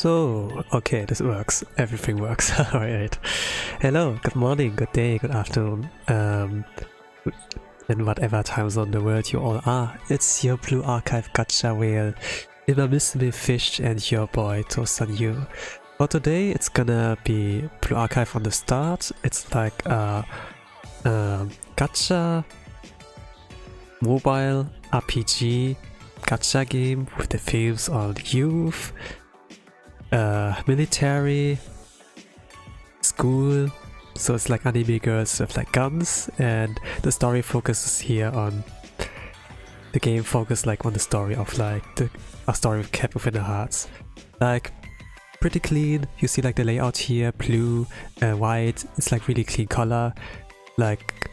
So, okay, this works. Everything works. Alright. Hello, good morning, good day, good afternoon. In whatever time zone the world you all are. It's your Blue Archive Gacha whale, Inadmissible Fish, and your boy Toast on You. For today, it's gonna be Blue Archive on the start. It's like a gacha mobile RPG gacha game with the themes on youth, military, school. So it's like anime girls with like guns, and the story focuses here on the game focus like on the story of like a story of kept within the hearts. Like pretty clean. You see like the layout here, blue, white. It's like really clean color. Like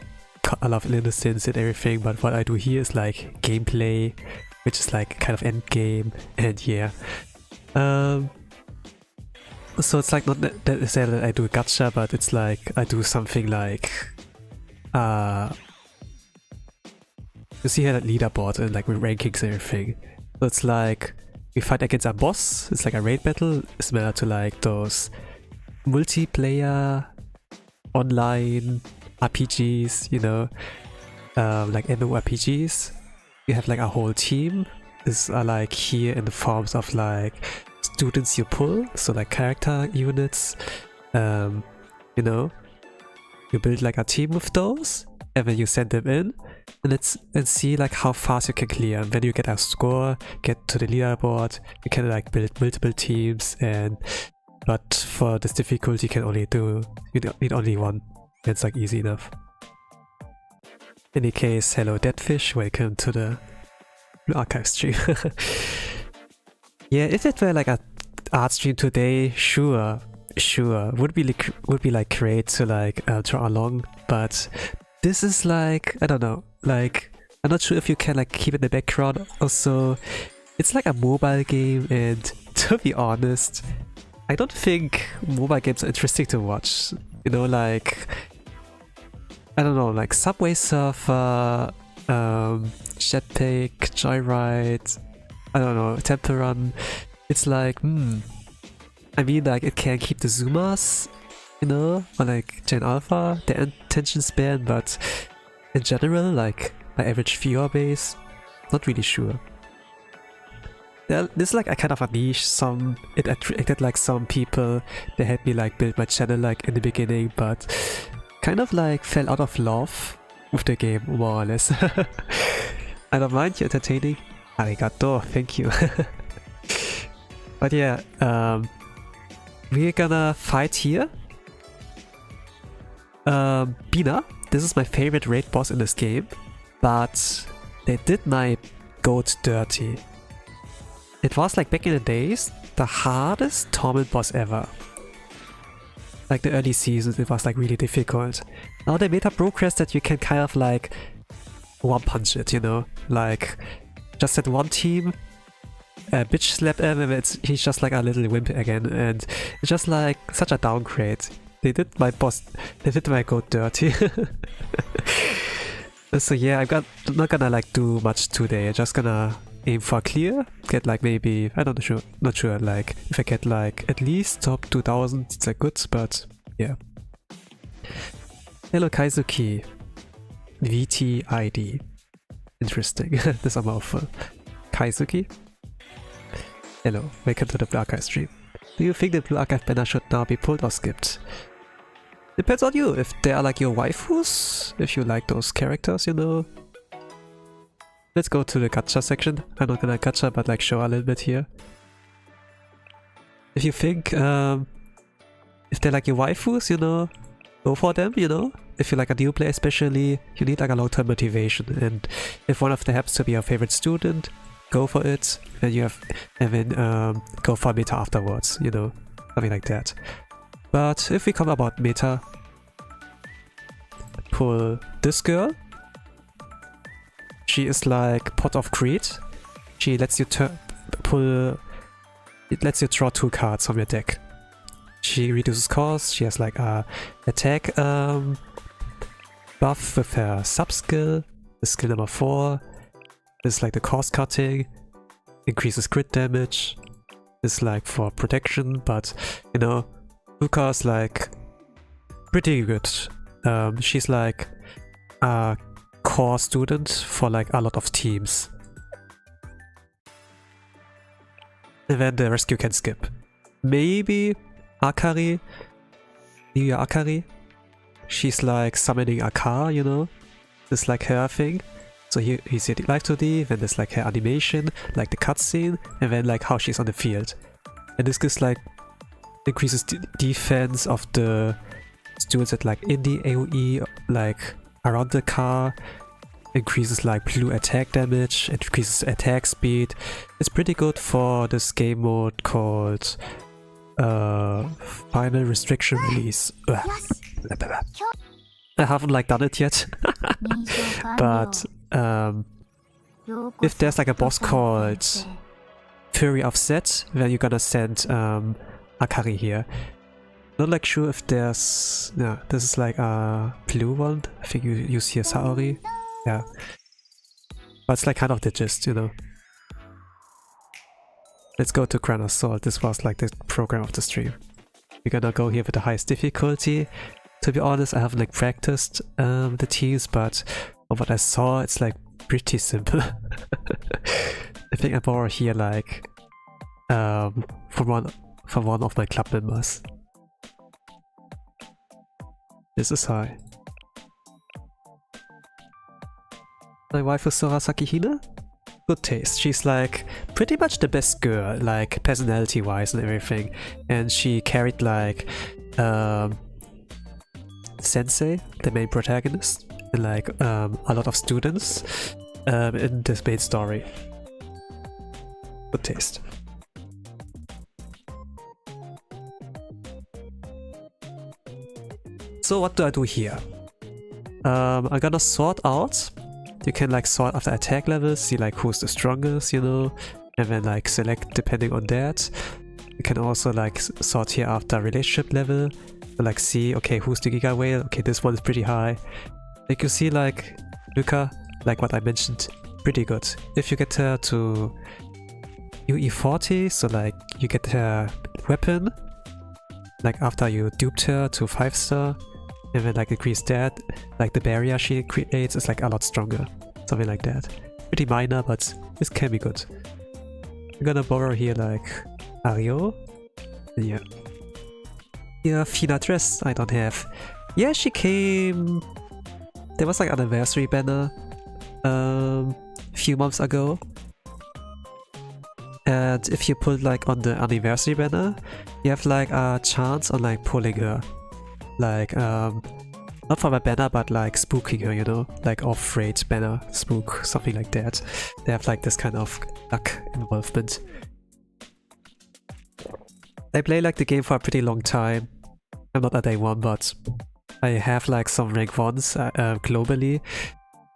a lot of innocence and everything. But what I do here is like gameplay, which is like kind of endgame, and yeah. So it's like not necessarily that I do a gacha, but it's like I do something like you see here that leaderboard and like with rankings and everything. So it's like we fight against a boss. It's like a raid battle, similar to like those multiplayer online RPGs, you know, like MMORPGs. You have like a whole team. These are like here in the forms of like students you pull, so like character units. You know, you build like a team with those, and then you send them in, and see like how fast you can clear. And when you get a score, get to the leaderboard, you can like build multiple teams. But for this difficulty, you can only need only one. It's like easy enough. In any case, hello Deadfish, welcome to the Blue Archive stream. Yeah, if it were like a art stream today, sure, would be like great to like draw along, but this is like, I don't know, like I'm not sure if you can like keep it in the background. Also, it's like a mobile game, and to be honest, I don't think mobile games are interesting to watch. You know, like I don't know, like Subway Surfer, Jetpack, Joyride, I don't know, Temple Run. It's like, I mean, like it can keep the zoomers, you know, or like Gen Alpha, the attention span, but in general, like my average viewer base, not really sure. This is like a kind of a niche. It attracted like some people. They helped me like build my channel like in the beginning, but kind of like fell out of love with the game more or less. I don't mind, you're entertaining. Arigato, thank you. But yeah, we're gonna fight here. Binah, this is my favorite raid boss in this game, but they did my goat dirty. It was like back in the days, the hardest Torment boss ever. Like the early seasons, it was like really difficult. Now they made a progress that you can kind of like one punch it, you know? Like just set one team, bitch slap him, and he's just like a little wimp again, and it's just like such a downgrade. They did my goat dirty. So yeah, I'm not gonna like do much today. I'm just gonna aim for clear, get like maybe, not sure, like if I get like at least top 2000, it's like good, but yeah. Hello Kaizuki, VTID. Interesting, this is a mouthful. Kaizuki? Hello, welcome to the Blue Archive stream. Do you think the Blue Archive banner should now be pulled or skipped? Depends on you, if they are like your waifus, if you like those characters, you know. Let's go to the gacha section. I'm not gonna gacha, but like show a little bit here. If you think, if they're like your waifus, you know, go for them, you know. If you're like a new player especially, you need like a long-term motivation, and if one of them happens to be your favorite student, go for it, and then go for meta afterwards, you know, something like that. But if we come about meta, pull this girl. She is like Pot of Greed. She lets you draw 2 cards from your deck. She reduces cost. She has like a attack buff with her sub skill. The skill number 4 is like the cost cutting, increases crit damage, is like for protection, but you know, Luca's like pretty good. She's like a core student for like a lot of teams. And then the rest you can skip. Maybe Akari, Niya Akari. She's like summoning a car, you know? This is like her thing. So here you see the live 2D, then there's like her animation, like the cutscene, and then like how she's on the field. And this gives like increases the defense of the students at like in the AoE, like around the car, increases like blue attack damage, increases attack speed. It's pretty good for this game mode called Final Restriction Release. I haven't like done it yet, but if there's like a boss called Fury of Set, then you're gonna send Akari here. Not like sure if there's... yeah, this is like a blue one. I think you use here Saori. Yeah. But it's like kind of the gist, you know. Let's go to Grand Assault. This was like the program of the stream. We're gonna go here with the highest difficulty. To be honest, I haven't like practiced the teams, but from what I saw, it's like pretty simple. I think I borrow here like from one of my club members. This is high. My waifu Sora Sakihina? Good taste. She's like pretty much the best girl, like personality wise and everything. And she carried like Sensei, the main protagonist, and like a lot of students in this main story. Good taste. So what do I do here? I'm gonna sort out. You can like sort after attack levels, see like who's the strongest, you know, and then like select depending on that. You can also like sort here after relationship level, to, like see, okay, who's the Giga Whale? Okay, this one is pretty high. Like you see like Luca, like what I mentioned, pretty good. If you get her to UE40, so like you get her weapon, like after you duped her to 5-star, and then like increase that, like the barrier she creates is like a lot stronger. Something like that. Pretty minor, but this can be good. I'm gonna borrow here like Ario. Yeah. Yeah, Fina dress I don't have. Yeah, she came... There was like an anniversary banner a few months ago. And if you put like on the anniversary banner, you have like a chance on like pulling her. Like, not from a banner, but like spooking her, you know? Like off-rate banner, spook, something like that. They have like this kind of luck involvement. I play like the game for a pretty long time. I'm not a day one, but I have like some rank 1s globally.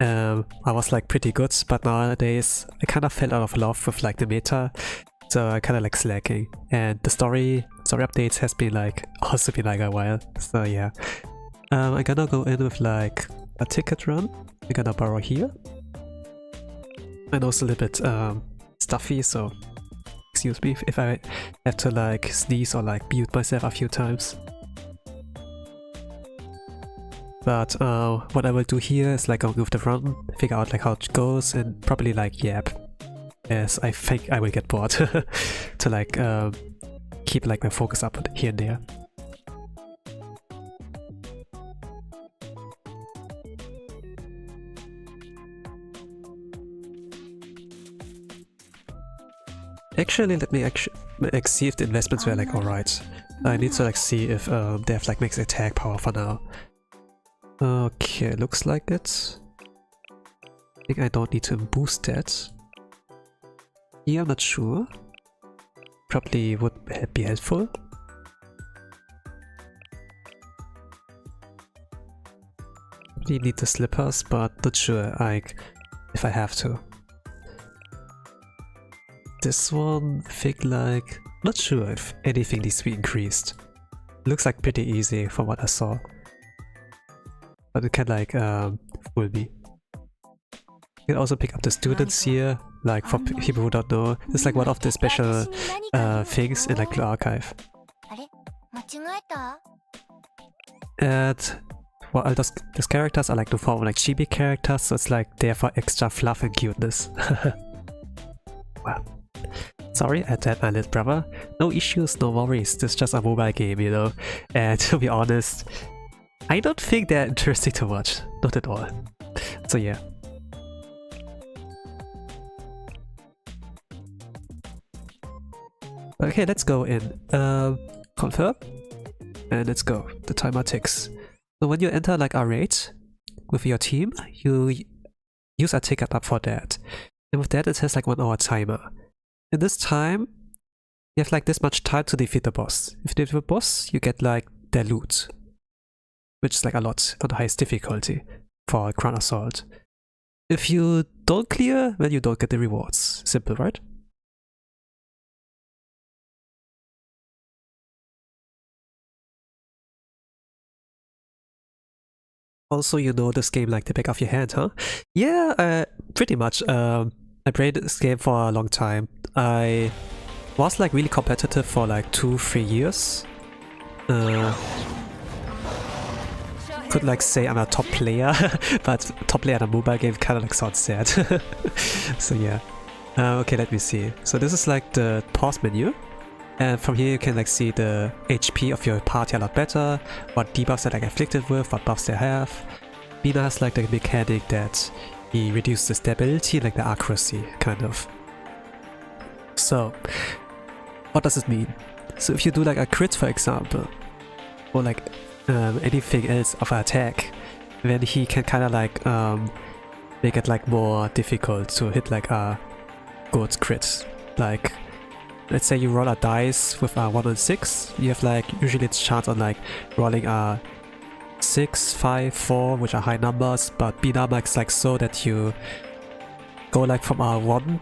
I was like pretty good, but nowadays I kind of fell out of love with like the meta. So I kind of like slacking. And the story updates has been like also been like a while. So yeah. I'm gonna go in with like a ticket run. I'm gonna borrow here. I know it's a little bit stuffy, so excuse me if I have to like sneeze or like mute myself a few times. But what I will do here is like go with the run, figure out like how it goes, and probably like yap, as I think I will get bored to like keep like my focus up here and there. Actually, let me see if the investments were like alright. I need to like see if they have like max attack power for now. Okay, looks like it. I think I don't need to boost that. Yeah, I'm not sure. Probably would be helpful. You need the slippers, but not sure like if I have to. This one, I think like, not sure if anything needs to be increased. It looks like pretty easy from what I saw. But it can like fool me. You can also pick up the students here, Like for people who don't know, it's like one of the special things in like Blue Archive. And well, those characters are like the form of like chibi characters, so it's like there for extra fluff and cuteness. Well, sorry, I had my little brother. No issues, no worries. This is just a mobile game, you know. And to be honest, I don't think they're interesting to watch. Not at all. So yeah. Okay, let's go in. Confirm. And let's go. The timer ticks. So when you enter like a raid with your team, you use a ticket up for that. And with that it has like 1 hour timer. In this time, you have like this much time to defeat the boss. If you defeat the boss, you get like their loot, which is like a lot on the highest difficulty for a Crown Assault. If you don't clear, then you don't get the rewards. Simple, right? Also, you know this game like the back of your hand, huh? Yeah, pretty much. I played this game for a long time. I was like really competitive for like 2-3 years. Could like say I'm a top player, but top player in a mobile game kind of like sounds sad. So yeah. Okay, let me see. So this is like the pause menu. And from here you can like see the HP of your party a lot better, what debuffs they're like afflicted with, what buffs they have. Binah has like the mechanic that he reduces the stability, like the accuracy, kind of. So, what does it mean? So if you do like a crit, for example, or like anything else of an attack, then he can kind of like make it like more difficult to hit like a good crit. Like, let's say you roll a dice with a 1 and 6, you have like usually it's chance on like rolling a 6, 5, 4, which are high numbers, but Binah makes like so that you go like from a 1,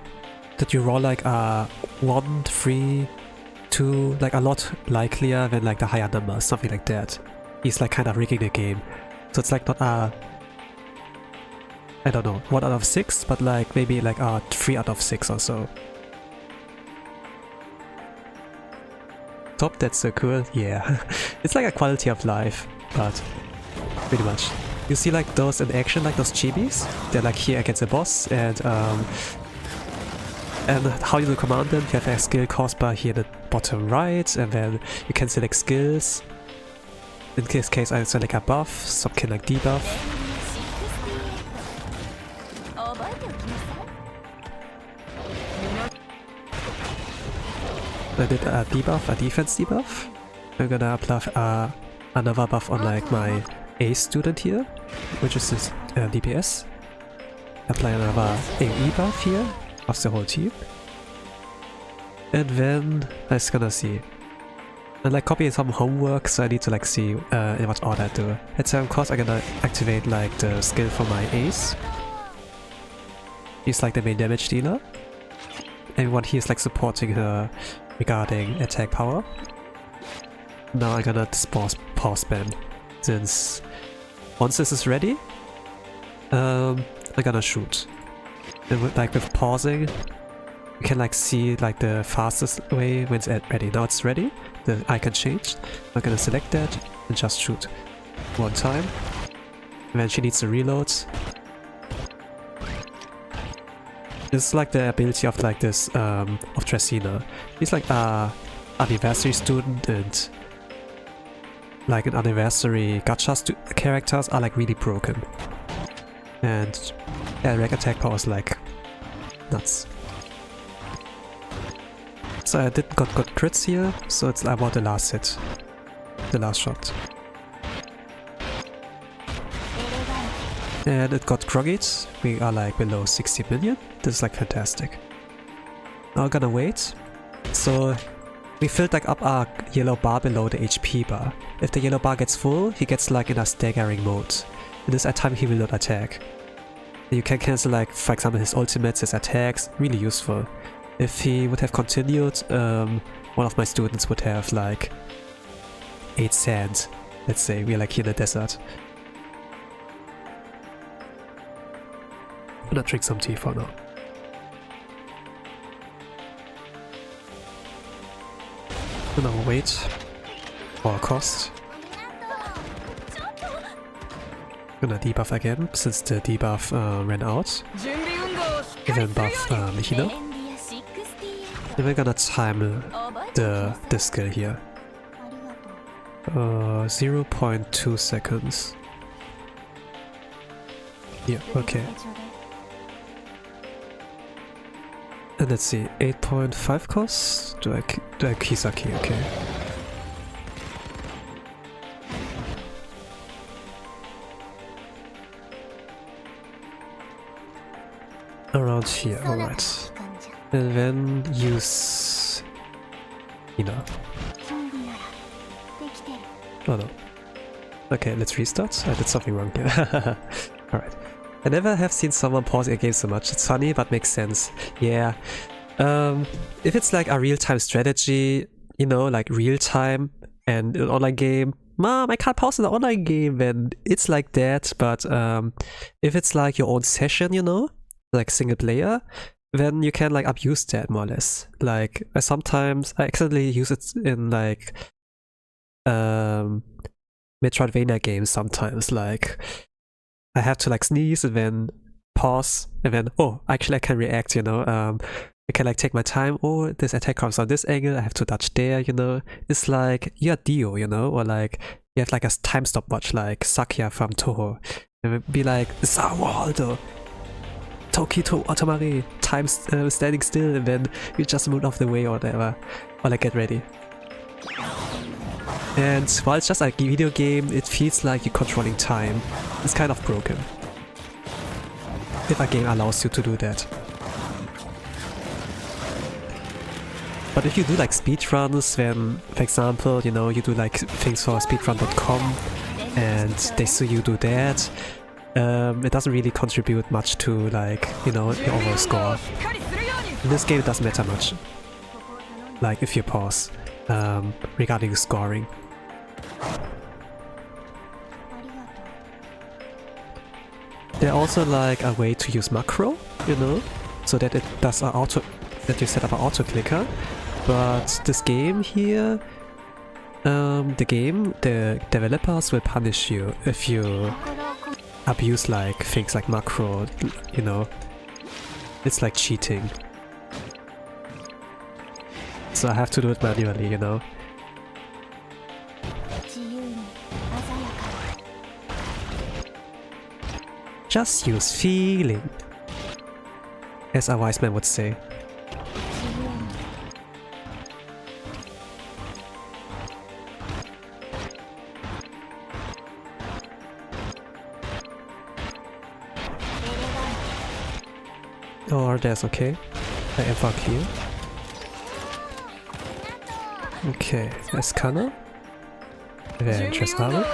that you roll like a 1, 3, 2, like a lot likelier than like the higher numbers, something like that. He's like kind of rigging the game. So it's like not a, I don't know, 1 out of 6, but like maybe like a 3 out of 6 or so. Top, that's so cool. Yeah. It's like a quality of life, but pretty much. You see like those in action, like those chibis? They're like here against the boss, and how you command them, you have a skill cost bar here at the bottom right, and then you can select skills. In this case I select a buff, some can like debuff. I did a debuff, a defense debuff. I'm gonna apply another buff on like my ace student here, which is this DPS. Apply another AE buff here of the whole team. And then I was gonna see. And like copying some homework, so I need to like see in what order I do. And so of course I'm gonna activate like the skill for my ace. He's like the main damage dealer. And what he's like supporting her regarding attack power. Now I'm gonna pause spam, since once this is ready, I'm gonna shoot. And with pausing, you can like see like the fastest way when it's ready. Now it's ready, the icon changed. I'm gonna select that and just shoot one time. And then she needs to reload. This is like the ability of like this of Tracina. He's like a anniversary student, and like an anniversary gacha characters are like really broken. And yeah, reg attack power is like nuts. So I did got crits here, so it's about the last hit. The last shot. And it got groggy. We are like below 60 million. This is like fantastic. Now I'm gonna wait. So we filled like up our yellow bar below the HP bar. If the yellow bar gets full, he gets like in a staggering mode. In this time he will not attack. You can cancel like, for example, his ultimates, his attacks, really useful. If he would have continued, one of my students would have like 8 sand. Let's say we're like here in the desert. I'm gonna drink some tea for now. Now wait for a cost. Gonna debuff again since the debuff ran out. And then buff healer. And we're gonna time the skill here. 0.2 seconds. Yeah, okay. And let's see, 8.5 costs? Do I Kisaki, okay. Around here, alright. And then use Ina. Oh no. Okay, let's restart. I did something wrong here. Alright. I never have seen someone pause a game so much. It's funny, but makes sense. Yeah. If it's like a real-time strategy, you know, like real-time and an online game, Mom, I can't pause an online game, then it's like that. But if it's like your own session, you know, like single player, then you can like abuse that more or less. Like I accidentally use it in like Metroidvania games sometimes. Like I have to like sneeze and then pause and then actually I can react, you know. I can like take my time. Oh, this attack comes on this angle, I have to dodge there, you know. It's like you're Dio, you know, or like you have like a time stopwatch like Sakya from Toho. It would be like Zawaldo, Tokito Otomare, time standing still, and then you just move off the way or whatever, or like get ready. And while it's just a video game, it feels like you're controlling time. It's kind of broken if a game allows you to do that. But if you do like speedruns, then, for example, you know, you do like things for speedrun.com and they see you do that, it doesn't really contribute much to like, you know, your overall score. In this game it doesn't matter much, like if you pause, regarding scoring. There's also like a way to use macro, you know, so that it does that you set up an auto clicker. But this game here, the developers will punish you if you abuse like things like macro, you know. It's like cheating. So I have to do it manually, you know. Just use feeling, as a wise man would say. Or that's okay. I am far clear. Okay, that's Kana. Then Tresnalo.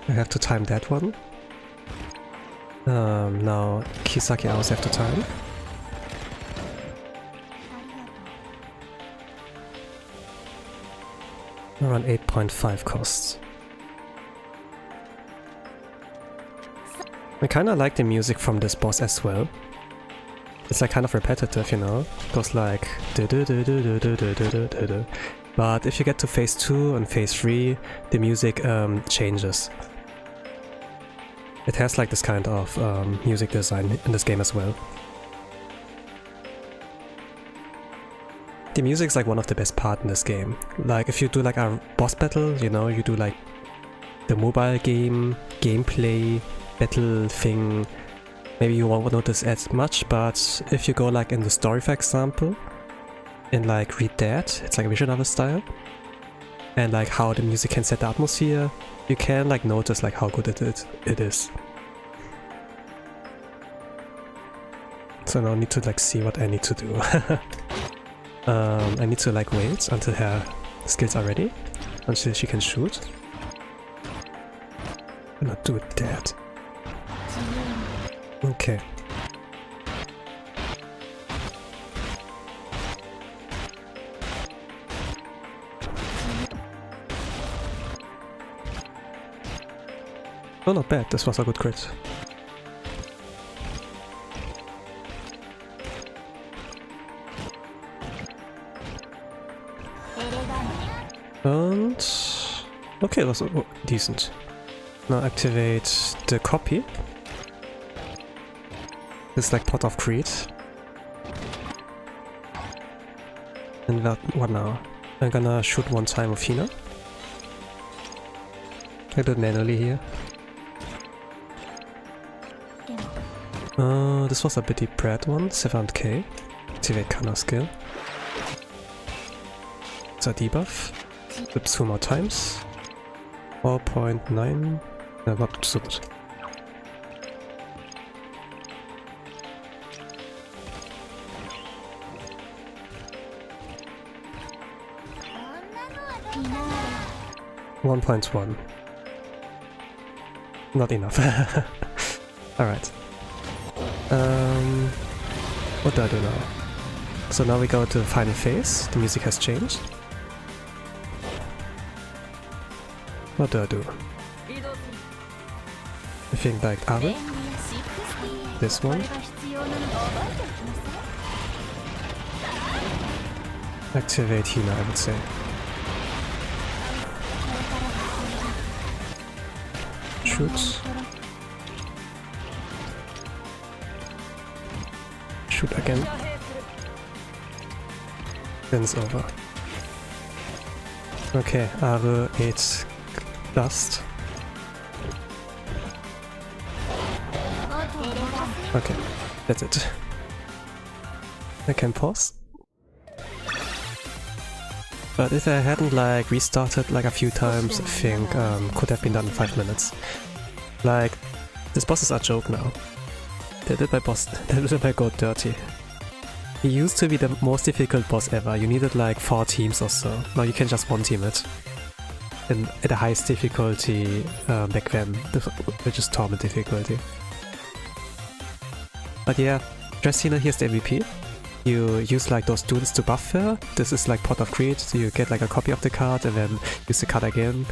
I have to time that one. Now Kisaki I also have to time. Around 8.5 costs. I kinda like the music from this boss as well. It's like kind of repetitive, you know? It goes like but if you get to phase 2 and phase 3, the music changes. It has like this kind of music design in this game as well. The music is like one of the best parts in this game. Like if you do like a boss battle, you know, you do like the mobile game, gameplay, battle thing, maybe you won't notice as much, but if you go like in the story, for example, and like read that, it's like a visual novel style, and like how the music can set the atmosphere, you can like notice like how good it is. So now I need to like see what I need to do. I need to like wait until her skills are ready, until she can shoot. I'm not doing that. Okay. Oh, not bad. This was a good crit. And okay, that's decent. Now activate the copy. This is like Pot of Greed. And what now? I'm gonna shoot one time with Hina. I do it manually here. This was a bitty bread one, 700k. Activate Kana skill. It's a debuff. Flip 2 more times. 4.9. No, not so good. $1.1. Not enough. Alright. What do I do now? So now we go to the final phase. The music has changed. What do I do? I think like Abe. This one. Activate Hina, I would say. Shoot. Shoot again. Then it's over. Okay, Are ate dust. Okay, that's it. I can pause. But if I hadn't like restarted like a few times, I think could have been done in 5 minutes. Like, this boss is a joke now. They did my god dirty. He used to be the most difficult boss ever. You needed like 4 teams or so. Now you can just 1 team it. And at the highest difficulty back then, which is Torment difficulty. But yeah, Dressina, here's the MVP. You use like those dunes to buff her. This is like Pot of Greed, so you get like a copy of the card and then use the card again.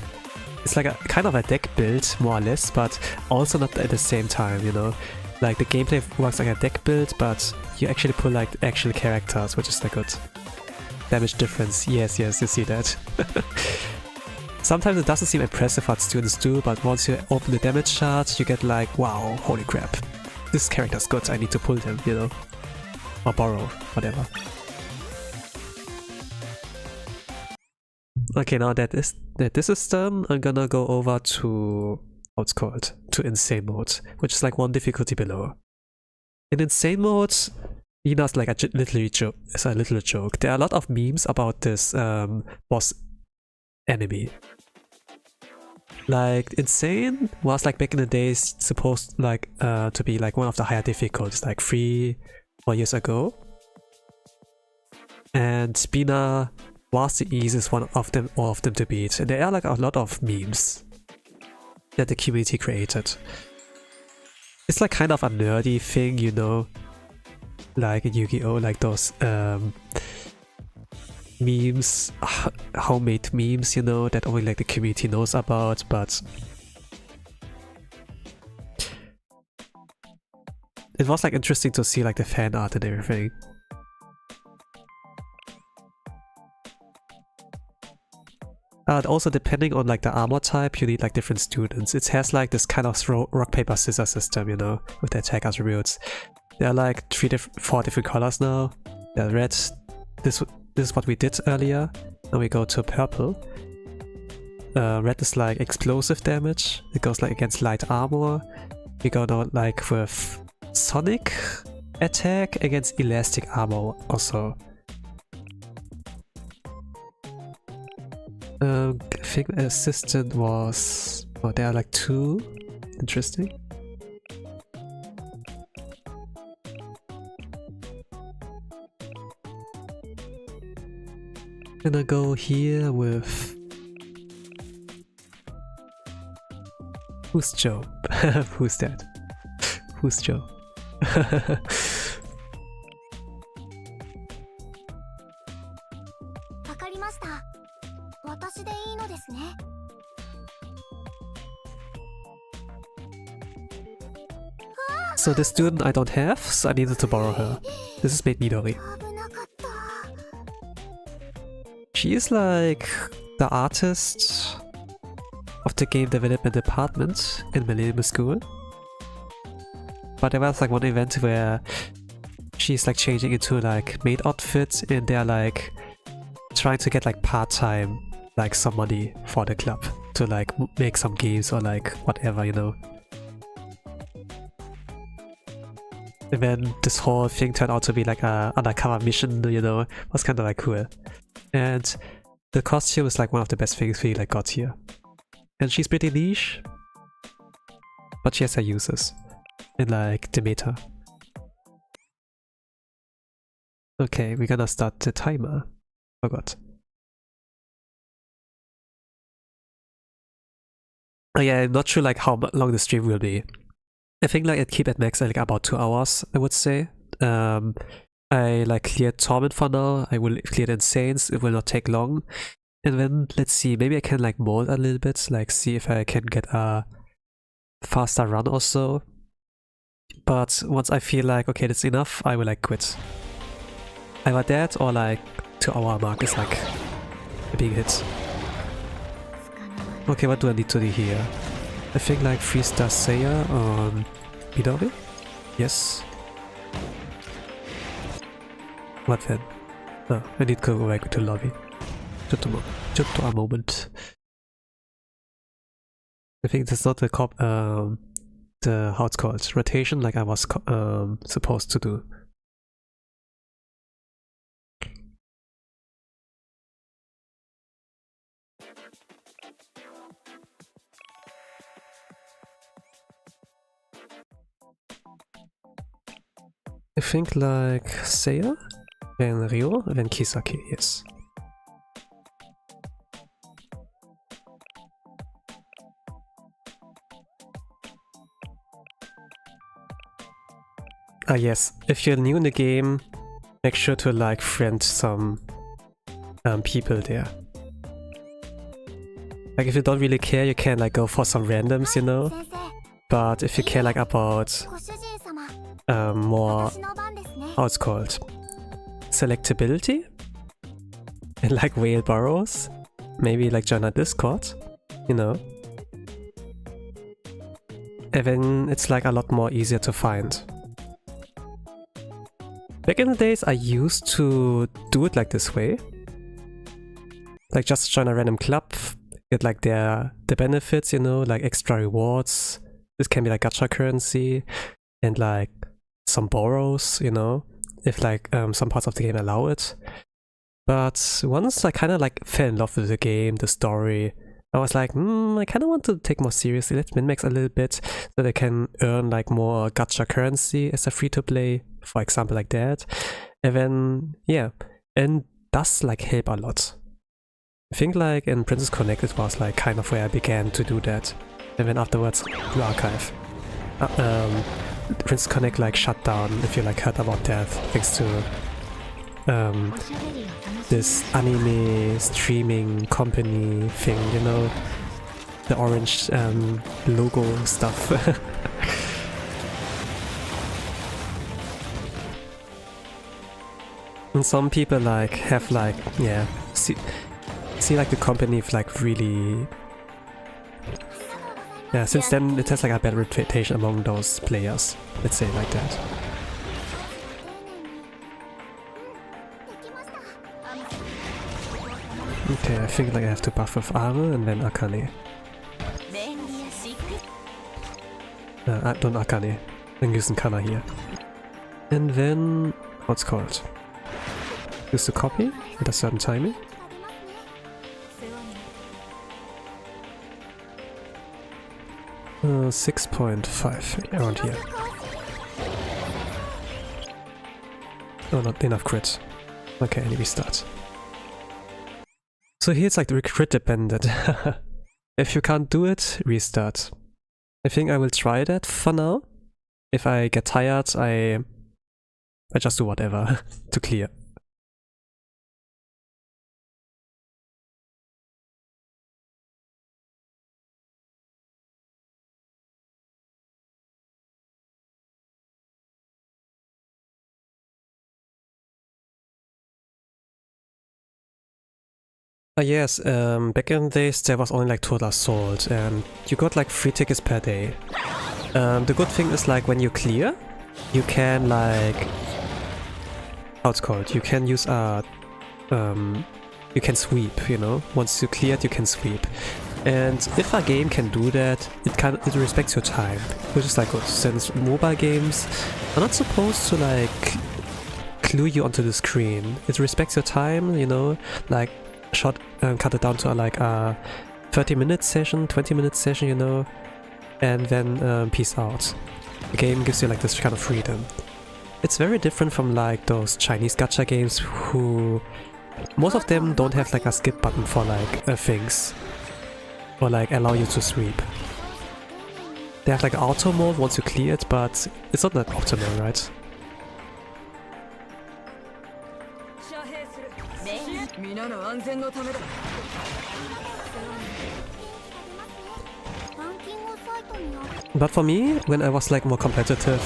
It's like a kind of a deck build, more or less, but also not at the same time, you know? Like the gameplay works like a deck build, but you actually pull like actual characters, which is like good. Damage difference, yes, you see that. Sometimes it doesn't seem impressive what students do, but once you open the damage chart, you get like, wow, holy crap. This character's good, I need to pull them, you know? Or borrow, whatever. Okay, now that this is done, I'm gonna go over to what's called to insane mode, which is like 1 difficulty below. In insane mode, Ina's like a little joke. There are a lot of memes about this boss enemy. Like insane was like back in the days supposed like to be like one of the higher difficulties, like 3-4 years ago. And Binah was the easiest one of them to beat. And there are like a lot of memes that the community created. It's like kind of a nerdy thing, you know, like in Yu-Gi-Oh, like those memes, homemade memes, you know, that only like the community knows about, but it was like interesting to see like the fan art and everything. Also, depending on like the armor type, you need like different students. It has like this kind of rock paper scissors system, you know, with the attack attributes. There are like 4 different colors now. They're red. This is what we did earlier. Now we go to purple. Red is like explosive damage. It goes like against light armor. We go now like with sonic attack against elastic armor also. I think assistant was... oh, there are like 2. Interesting. Gonna go here with... who's Joe? Who's that? Who's Joe? So this student I don't have, so I needed to borrow her. This is made Midori. She is like the artist of the game development department in Millennium School. But there was like one event where she's like changing into like maid outfit and they're like trying to get like part-time like some money for the club to like make some games or like whatever, you know. And then this whole thing turned out to be like a undercover mission, you know. It was kind of like cool. And the costume is like one of the best things we like got here. And she's pretty niche, but she has her uses in like the meta. Okay, we're gonna start the timer. Forgot. Oh yeah, I'm not sure like how long the stream will be. I think like it keep at max like about 2 hours, I would say. I like cleared Torment for now. I will clear the Insanes. It will not take long. And then let's see, maybe I can like mold a little bit, like see if I can get a faster run or so. But once I feel like okay, that's enough, I will like quit. Either that or like 2 hour mark is like a big hit. Okay, what do I need to do here? I think like 3-star Seiya on Midori? Yes. What then? Oh, I need to go back to lobby. Just a moment. I think that's not the how it's called, rotation like I was supposed to do. I think like Seiya, then Ryo, then Kisaki, yes. Ah yes, if you're new in the game, make sure to like friend some people there. Like if you don't really care, you can like go for some randoms, you know? But if you care like about more, how it's called, selectability and like whale burrows, maybe like join a Discord, you know? And then it's like a lot more easier to find. Back in the days, I used to do it like this way. Like just join a random club, get like the benefits, you know, like extra rewards. This can be like gacha currency and like some borrows, you know, if like some parts of the game allow it. But once I kind of like fell in love with the game, the story, I was like, I kind of want to take more seriously. Let's min-max a little bit so that I can earn like more gacha currency as a free-to-play, for example, like that. And then, yeah, and does like help a lot. I think like in Princess Connect it was like kind of where I began to do that. And then afterwards, the archive. Princess Connect like shut down, if you like heard about that, thanks to this anime streaming company thing, you know, the orange logo stuff. And some people like have like, yeah, see like the company like really, yeah, since then it has like a bad reputation among those players, let's say like that. Okay, I think like I have to buff with armor and then Akane. Don't Akane. I'm using Kana here. And then, what's called? Use the copy at a certain timing. Uh, 6.5 around here. Oh, not enough crits. Okay, I need to restart. So here it's like the crit dependent. If you can't do it, restart. I think I will try that for now. If I get tired, I just do whatever to clear. Yes, back in the days there was only like Total Assault and you got like 3 tickets per day. The good thing is like when you clear, you can like... how it's called? You can use you can sweep, you know? Once you cleared, you can sweep. And if a game can do that, it respects your time, which is like good, since mobile games are not supposed to like clue you onto the screen. It respects your time, you know, like cut it down to like a 30-minute session, 20-minute session, you know, and then peace out. The game gives you like this kind of freedom. It's very different from like those Chinese gacha games who most of them don't have like a skip button for like things or like allow you to sweep. They have like auto mode once you clear it, but it's not that optimal, right? But for me, when I was like more competitive,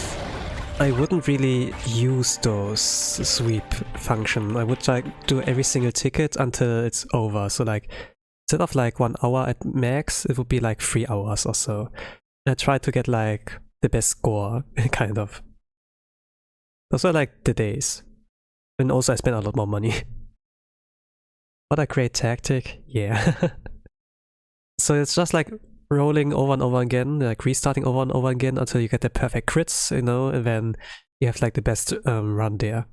I wouldn't really use those sweep function. I would like do every single ticket until it's over. So like instead of like 1 hour at max, it would be like 3 hours or so. I try to get like the best score, kind of. Those are like the days. And also I spend a lot more money. What a great tactic, yeah. So it's just like rolling over and over again, like restarting over and over again until you get the perfect crits, you know, and then you have like the best run there.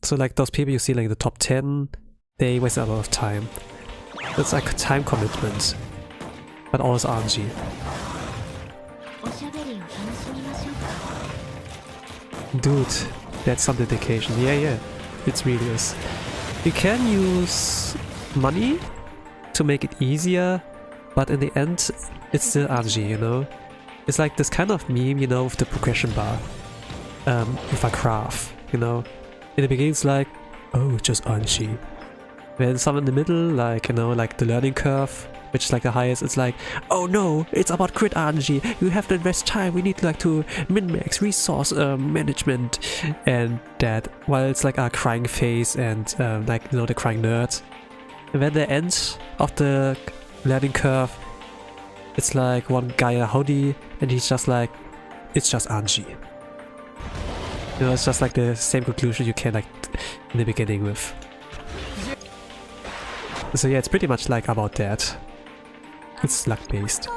So like those people you see like the top 10, they waste a lot of time. It's like a time commitment, but also RNG. Dude, that's some dedication. Yeah, it really is. You can use money to make it easier, but in the end, it's still RNG, you know? It's like this kind of meme, you know, with the progression bar. With a graph, you know? In the beginning it's like, oh, just RNG. Then some in the middle, like, you know, like the learning curve, which is like the highest, it's like, oh no, it's about crit RNG, you have to invest time, we need like to min-max resource management, and that, while it's like a crying face and like, you know, the crying nerd. And then the end of the learning curve, it's like one guy a hoodie, and he's just like, it's just RNG. You know, it's just like the same conclusion you can like in the beginning with. So yeah, it's pretty much like about that. It's luck based.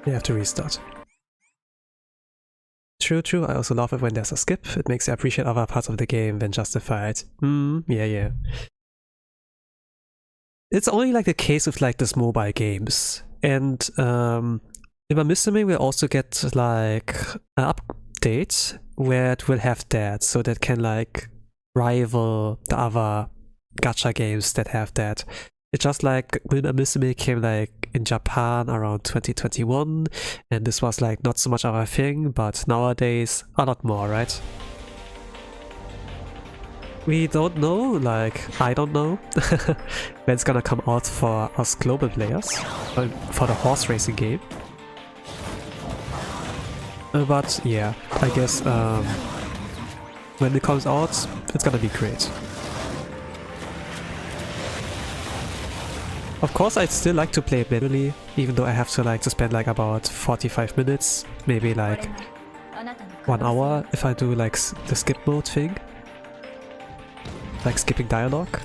You have to restart. True, I also love it when there's a skip. It makes you appreciate other parts of the game than justify it. Yeah. It's only like the case with like this mobile games. And in my Missimi we'll also get like an update where it will have that, so that can like rival the other gacha games that have that. It's just like Binah Urban came like in Japan around 2021, and this was like not so much of a thing, but nowadays a lot more, right? We don't know, like, I don't know when it's gonna come out for us global players, for the horse racing game. But yeah, I guess when it comes out, it's gonna be great. Of course, I'd still like to play it manually, even though I have to like to spend like about 45 minutes, maybe like 1 hour if I do like the skip mode thing, like skipping dialogue.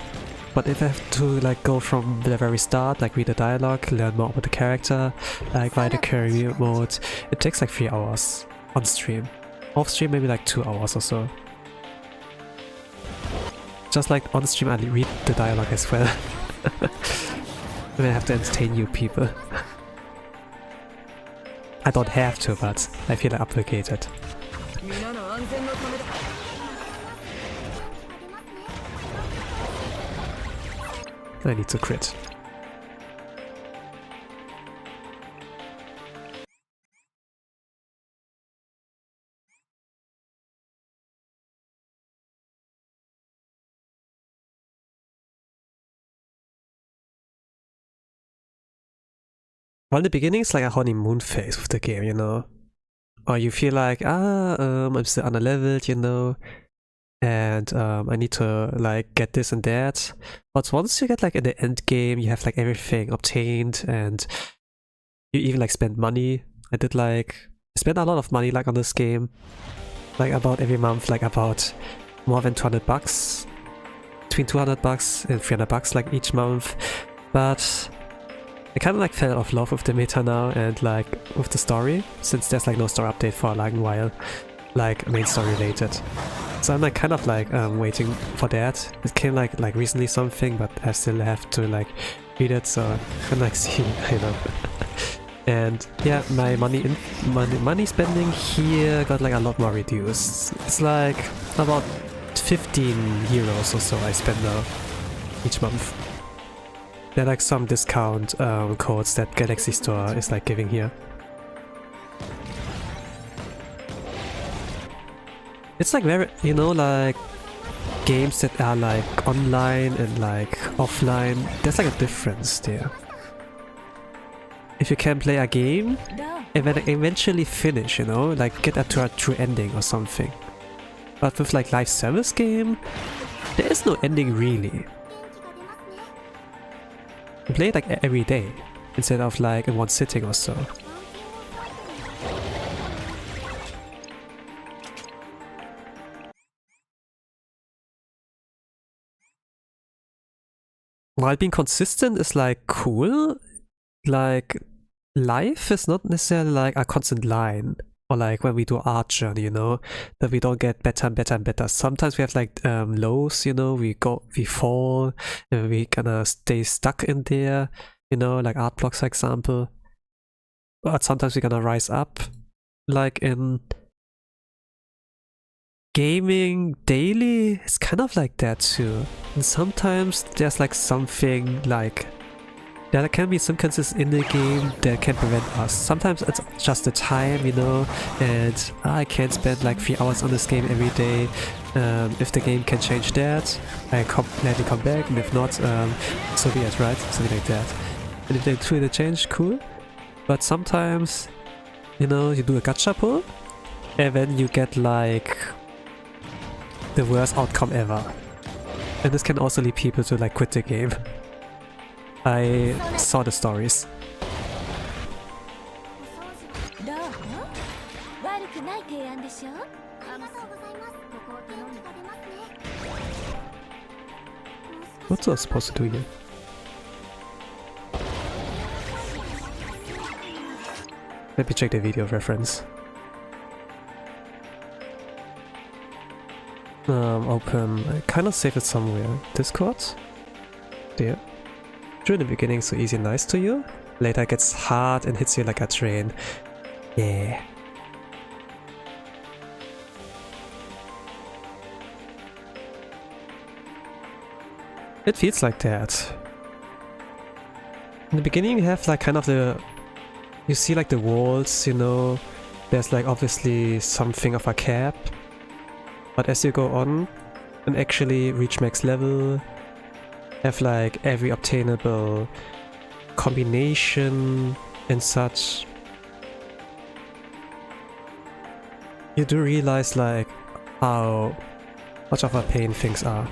But if I have to like go from the very start, like read the dialogue, learn more about the character, like buy the career mode, it takes like 3 hours on stream. Off stream maybe like 2 hours or so. Just like on stream I read the dialogue as well. And I have to entertain you people. I don't have to, but I feel obligated. I need to crit. Well, in the beginning it's like a honeymoon phase with the game, you know? Or you feel like, I'm still underleveled, you know? And I need to like get this and that. But once you get like in the end game, you have like everything obtained and you even like spend money. I spent a lot of money like on this game. Like about every month, like about more than 200 bucks. Between 200 bucks and 300 bucks like each month. But I kind of like fell off love with the meta now and like with the story, since there's like no story update for like a while, like main story related. So I'm like kind of like waiting for that. It came like recently something, but I still have to like read it, so I'm like seeing, you know. And yeah, my money spending here got like a lot more reduced. It's like about 15 euros or so I spend now each month. There are like some discount codes that Galaxy Store is like giving here. It's like very, you know, like games that are like online and like offline, there's like a difference there. If you can play a game and then eventually finish, you know, like get to a true ending or something. But with like live service game, there is no ending really. You play it like every day instead of like in one sitting or so. While being consistent is like cool, like life is not necessarily like a constant line, or like when we do art journey, you know, that we don't get better and better and better. Sometimes we have like lows, you know, we fall and we kinda stay stuck in there, you know, like art blocks for example. But sometimes we're gonna rise up, like in gaming daily, it's kind of like that too. And sometimes there's like something like there can be some consistency in the game that can prevent us. Sometimes it's just the time, you know, and I can't spend like 3 hours on this game every day. If the game can change that, I gladly come back, and if not, so be it, right? Something like that. And if they truly change, cool. But sometimes, you know, you do a gacha pull, and then you get like the worst outcome ever. And this can also lead people to like quit the game. I saw the stories. What's I supposed to do here? Let me check the video reference. Open. I kind of saved it somewhere. Discord? There. During the beginning, so easy and nice to you. Later it gets hard and hits you like a train. Yeah. It feels like that. In the beginning you have like kind of you see like the walls, you know. There's like obviously something of a cap. But as you go on and actually reach max level, have like every obtainable combination and such, you do realize like how much of a pain things are.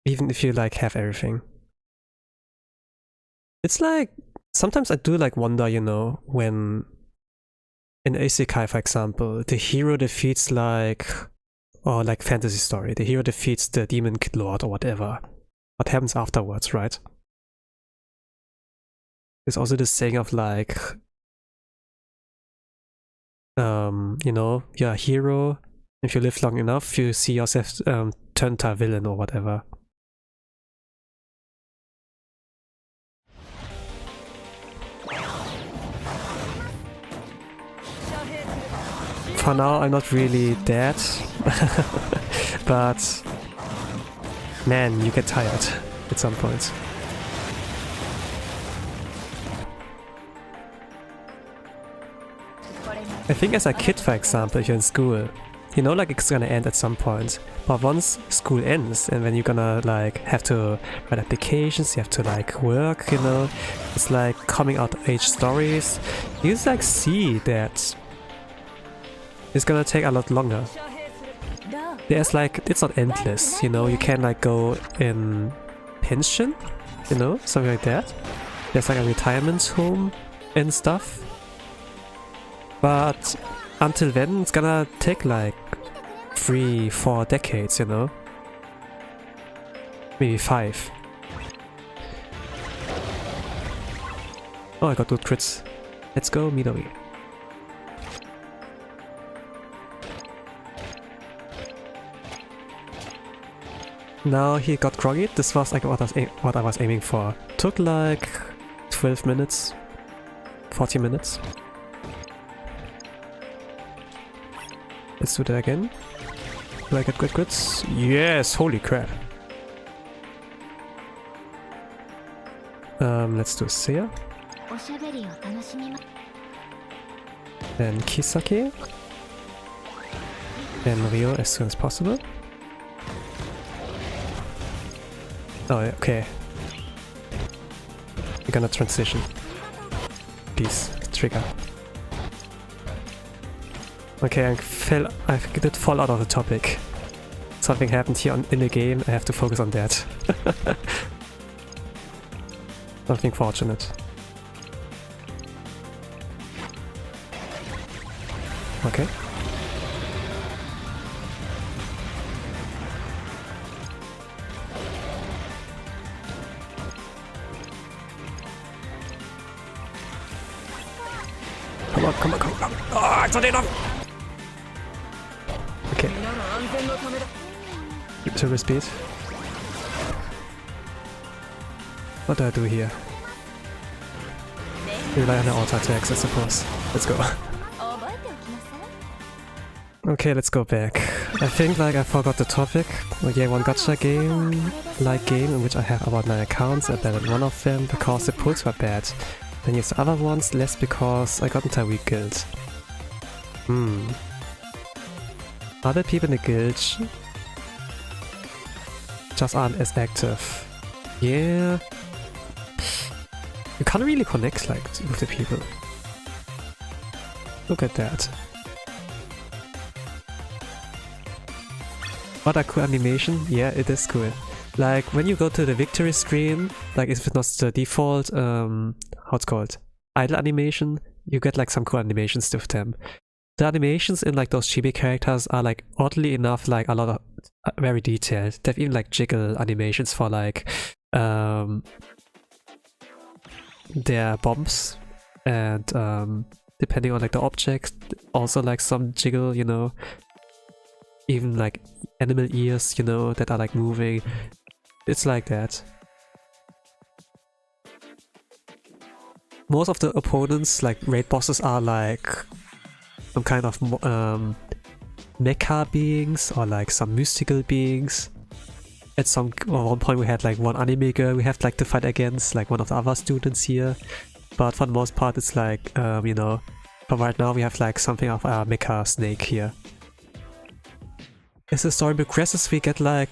Even if you like have everything. It's like, sometimes I do like wonder, you know, when in Isekai for example, the hero defeats like, or like fantasy story, the hero defeats the demon lord or whatever. What happens afterwards, right? There's also this saying of like, you know, you're a hero. If you live long enough, you see yourself turn to a villain or whatever. For now, I'm not really dead, but man, you get tired at some point. I think as a kid, for example, if you're in school, You know, like it's gonna end at some point. But once school ends and when you're gonna like have to write applications, you have to like work, you know, it's like coming out age stories. You just like see that it's gonna take a lot longer. There's like, it's not endless, you know, you can like go in pension, you know, something like that. There's like a retirement home and stuff. But until then, it's gonna take like 3-4 decades, you know? Maybe 5. Oh, I got good crits. Let's go, Midori. Now he got groggy. This was like what I was aiming for. Took like 12 minutes, 40 minutes. Let's do that again. Do I get good crits? Yes! Holy crap! Let's do Seiya. Then Kisaki. Then Ryo as soon as possible. Oh, okay. We're gonna transition. Please, trigger. Okay, I did fall out of the topic. Something happened here in the game, I have to focus on that. Something fortunate. Okay. Come on, come on, come on. Oh, it's not enough! Okay. Turbo speed. What do I do here? Rely on the auto attacks, I suppose. Let's go. Okay, let's go back. I think like I forgot the topic. Like, yeah, one gacha game in which I have about 9 accounts. I banned one of them because the pulls were bad. Then use the other ones less because I got into a weak guild. Other people in the guild just aren't as active. Yeah. You can't really connect like with the people. Look at that. What a cool animation. Yeah, it is cool. Like when you go to the victory screen, like if it's not the default, how it's called, idle animation, you get like some cool animations with them. The animations in like those chibi characters are like oddly enough like a lot of very detailed. They have even like jiggle animations for like their bombs, and depending on like the objects, also like some jiggle, you know. Even like animal ears, you know, that are like moving. It's like that. Most of the opponents, like raid bosses, are like some kind of mecha beings or like some mystical beings. At one point we had like one anime girl we have like to fight against, like one of the other students here. But for the most part it's like, you know, for right now we have like something of a mecha snake here. As the story progresses, we get like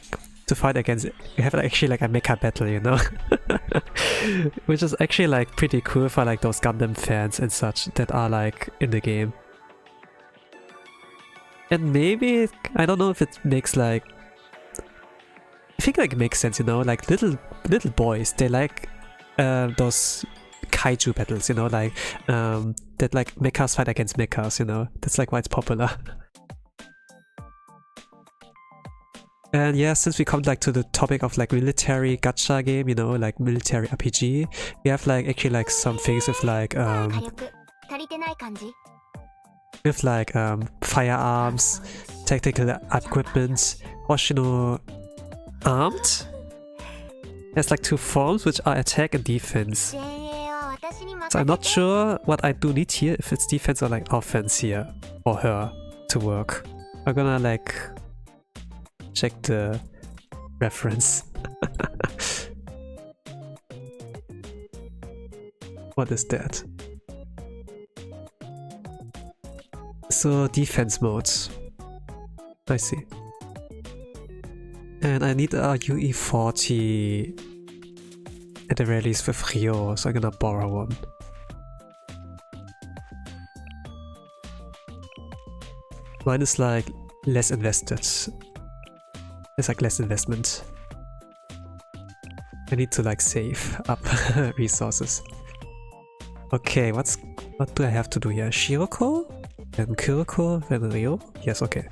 to fight against it. We have actually like a mecha battle, you know? Which is actually like pretty cool for like those Gundam fans and such that are like in the game. And maybe, I don't know if it makes like... I think like it makes sense, you know? Like little boys, they like those kaiju battles, you know? Like that like mechas fight against mechas, you know? That's like why it's popular. And yeah, since we come like to the topic of like military gacha game, you know, like military RPG, we have like actually like some things with like firearms, tactical equipment, Hoshino armed. There's like 2 forms which are attack and defense. So I'm not sure what I do need here, if it's defense or like offense here for her to work. I'm gonna like check the reference. What is that? So defense modes. I see. And I need a UE40 at the very least with Rio, so I'm gonna borrow one. Mine is like less invested. It's like less investment. I need to like save up resources. Okay, what do I have to do here? Shiroko? Then Kuroko? Then Rio? Yes, okay.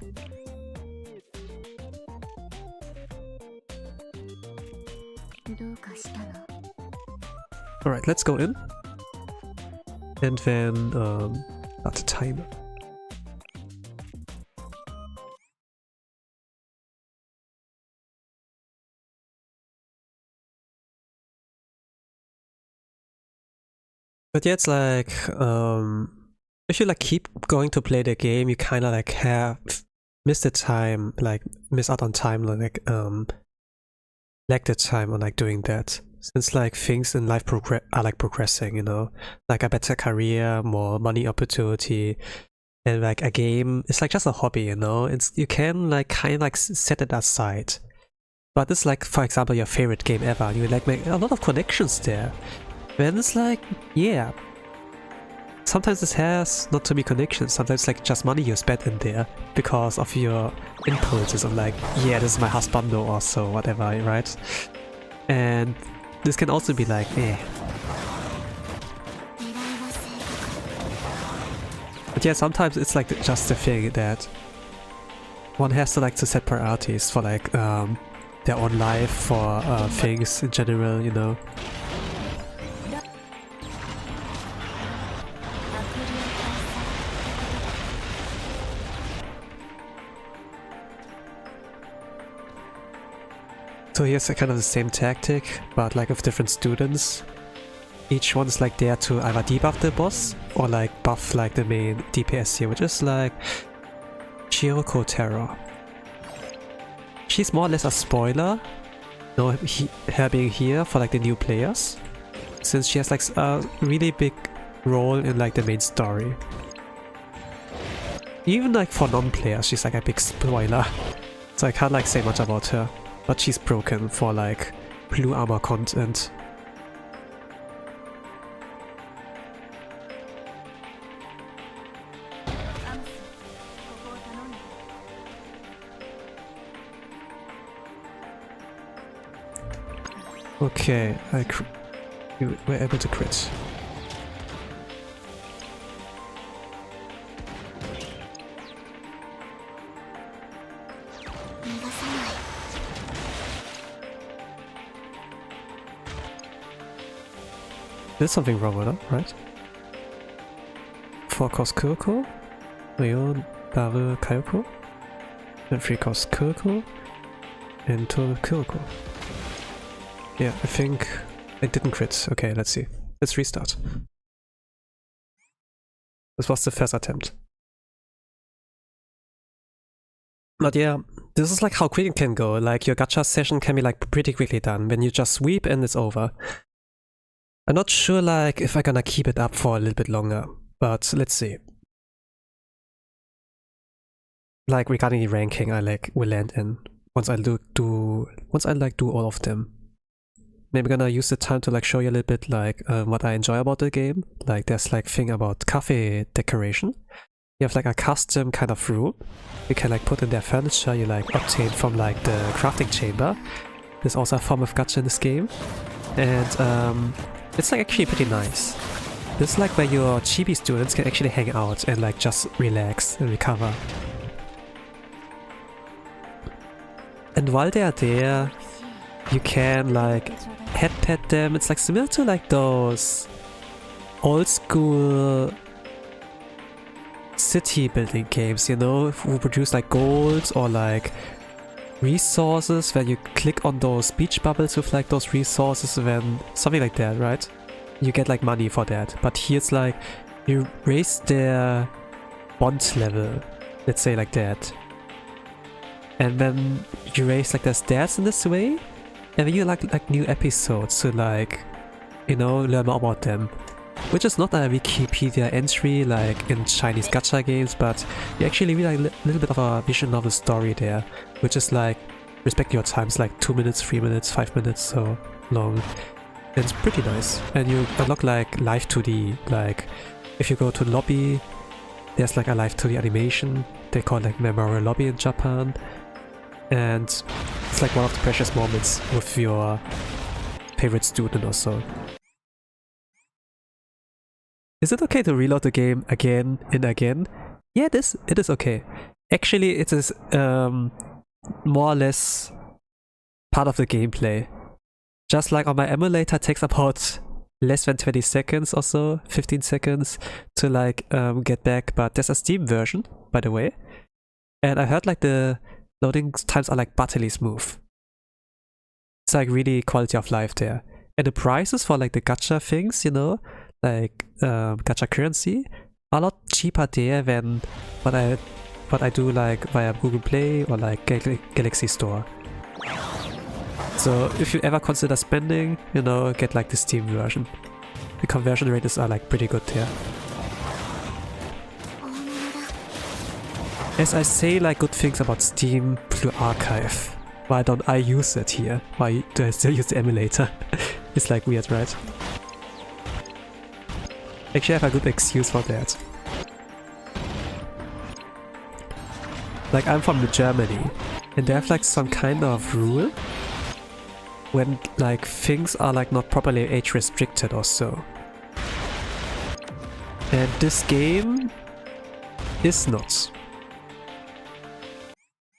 Alright, let's go in. And then start the timer. But yeah, it's like if you like keep going to play the game, you kind of like have missed the time, like miss out on time, like lack the time on like doing that. Since like things in life are like progressing, you know, like a better career, more money opportunity, and like a game, it's like just a hobby, you know. It's you can like kind of like set it aside. But it's like, for example, your favorite game ever, and you like make a lot of connections there. Then it's like, yeah, sometimes it has not to be connections, sometimes like just money you spent in there because of your impulses of like, yeah, this is my husbando or so, whatever, right? And this can also be like, eh. But yeah, sometimes it's like just the thing that one has to like to set priorities for like their own life, for things in general, you know. So here's kind of the same tactic, but like with different students. Each one's like there to either debuff the boss or like buff like the main DPS here, which is like Shiroko Terror. She's more or less a spoiler, you know, her being here for like the new players, since she has like a really big role in like the main story. Even like for non-players, she's like a big spoiler, so I can't like say much about her. But she's broken for like blue armor content. Okay, you were able to crit. There's something wrong with it, right? 4 cost Kuroko, Ryo, Bare, Kayoko, and 3 cost Kuroko, and 2 Kuroko. Yeah, I think I didn't crit. Okay, let's see. Let's restart. This was the first attempt. But yeah, this is like how quick it can go. Like your gacha session can be like pretty quickly done when you just sweep and it's over. I'm not sure like if I'm gonna keep it up for a little bit longer, but let's see. Like regarding the ranking, I like will land in once I do all of them. Maybe gonna use the time to like show you a little bit like what I enjoy about the game. Like there's like thing about cafe decoration. You have like a custom kind of room you can like put in their furniture you like obtain from like the crafting chamber. There's also a form of gacha in this game, and it's like actually pretty nice. This is like where your chibi students can actually hang out and like just relax and recover. And while they are there, you can like head pet them. It's like similar to like those old school city building games, you know, who produce like gold or like resources where you click on those speech bubbles with like those resources, then something like that, right? You get like money for that. But here it's like you raise their bond level, let's say like that, and then you raise like their stats in this way, and then you like new episodes to like, you know, learn more about them. which is not a Wikipedia entry like in Chinese gacha games, but you actually read a little bit of a visual novel story there, which is like respect your times, like 2 minutes, 3 minutes, 5 minutes, so long. And it's pretty nice. And you unlock like live 2D, like if you go to the lobby, there's like a live 2D animation. They call it like Memorial Lobby in Japan. And it's like one of the precious moments with your favorite student or so. Is it okay to reload the game again and again? Yeah, it is okay. Actually, it is more or less part of the gameplay. Just like on my emulator, it takes about less than 20 seconds or so, 15 seconds to like get back, but there's a Steam version, by the way. And I heard like the loading times are like butterly smooth. It's like really quality of life there. And the prices for like the gacha things, you know, like gacha currency, are a lot cheaper there than what I do like via Google Play or like Galaxy Store. So if you ever consider spending, you know, get like the Steam version. The conversion rates are like pretty good there. As I say like good things about Steam Blue Archive, why don't I use it here? Why do I still use the emulator? It's like weird, right? Actually I have a good excuse for that. Like I'm from Germany and they have like some kind of rule when like things are like not properly age restricted or so. And this game is not.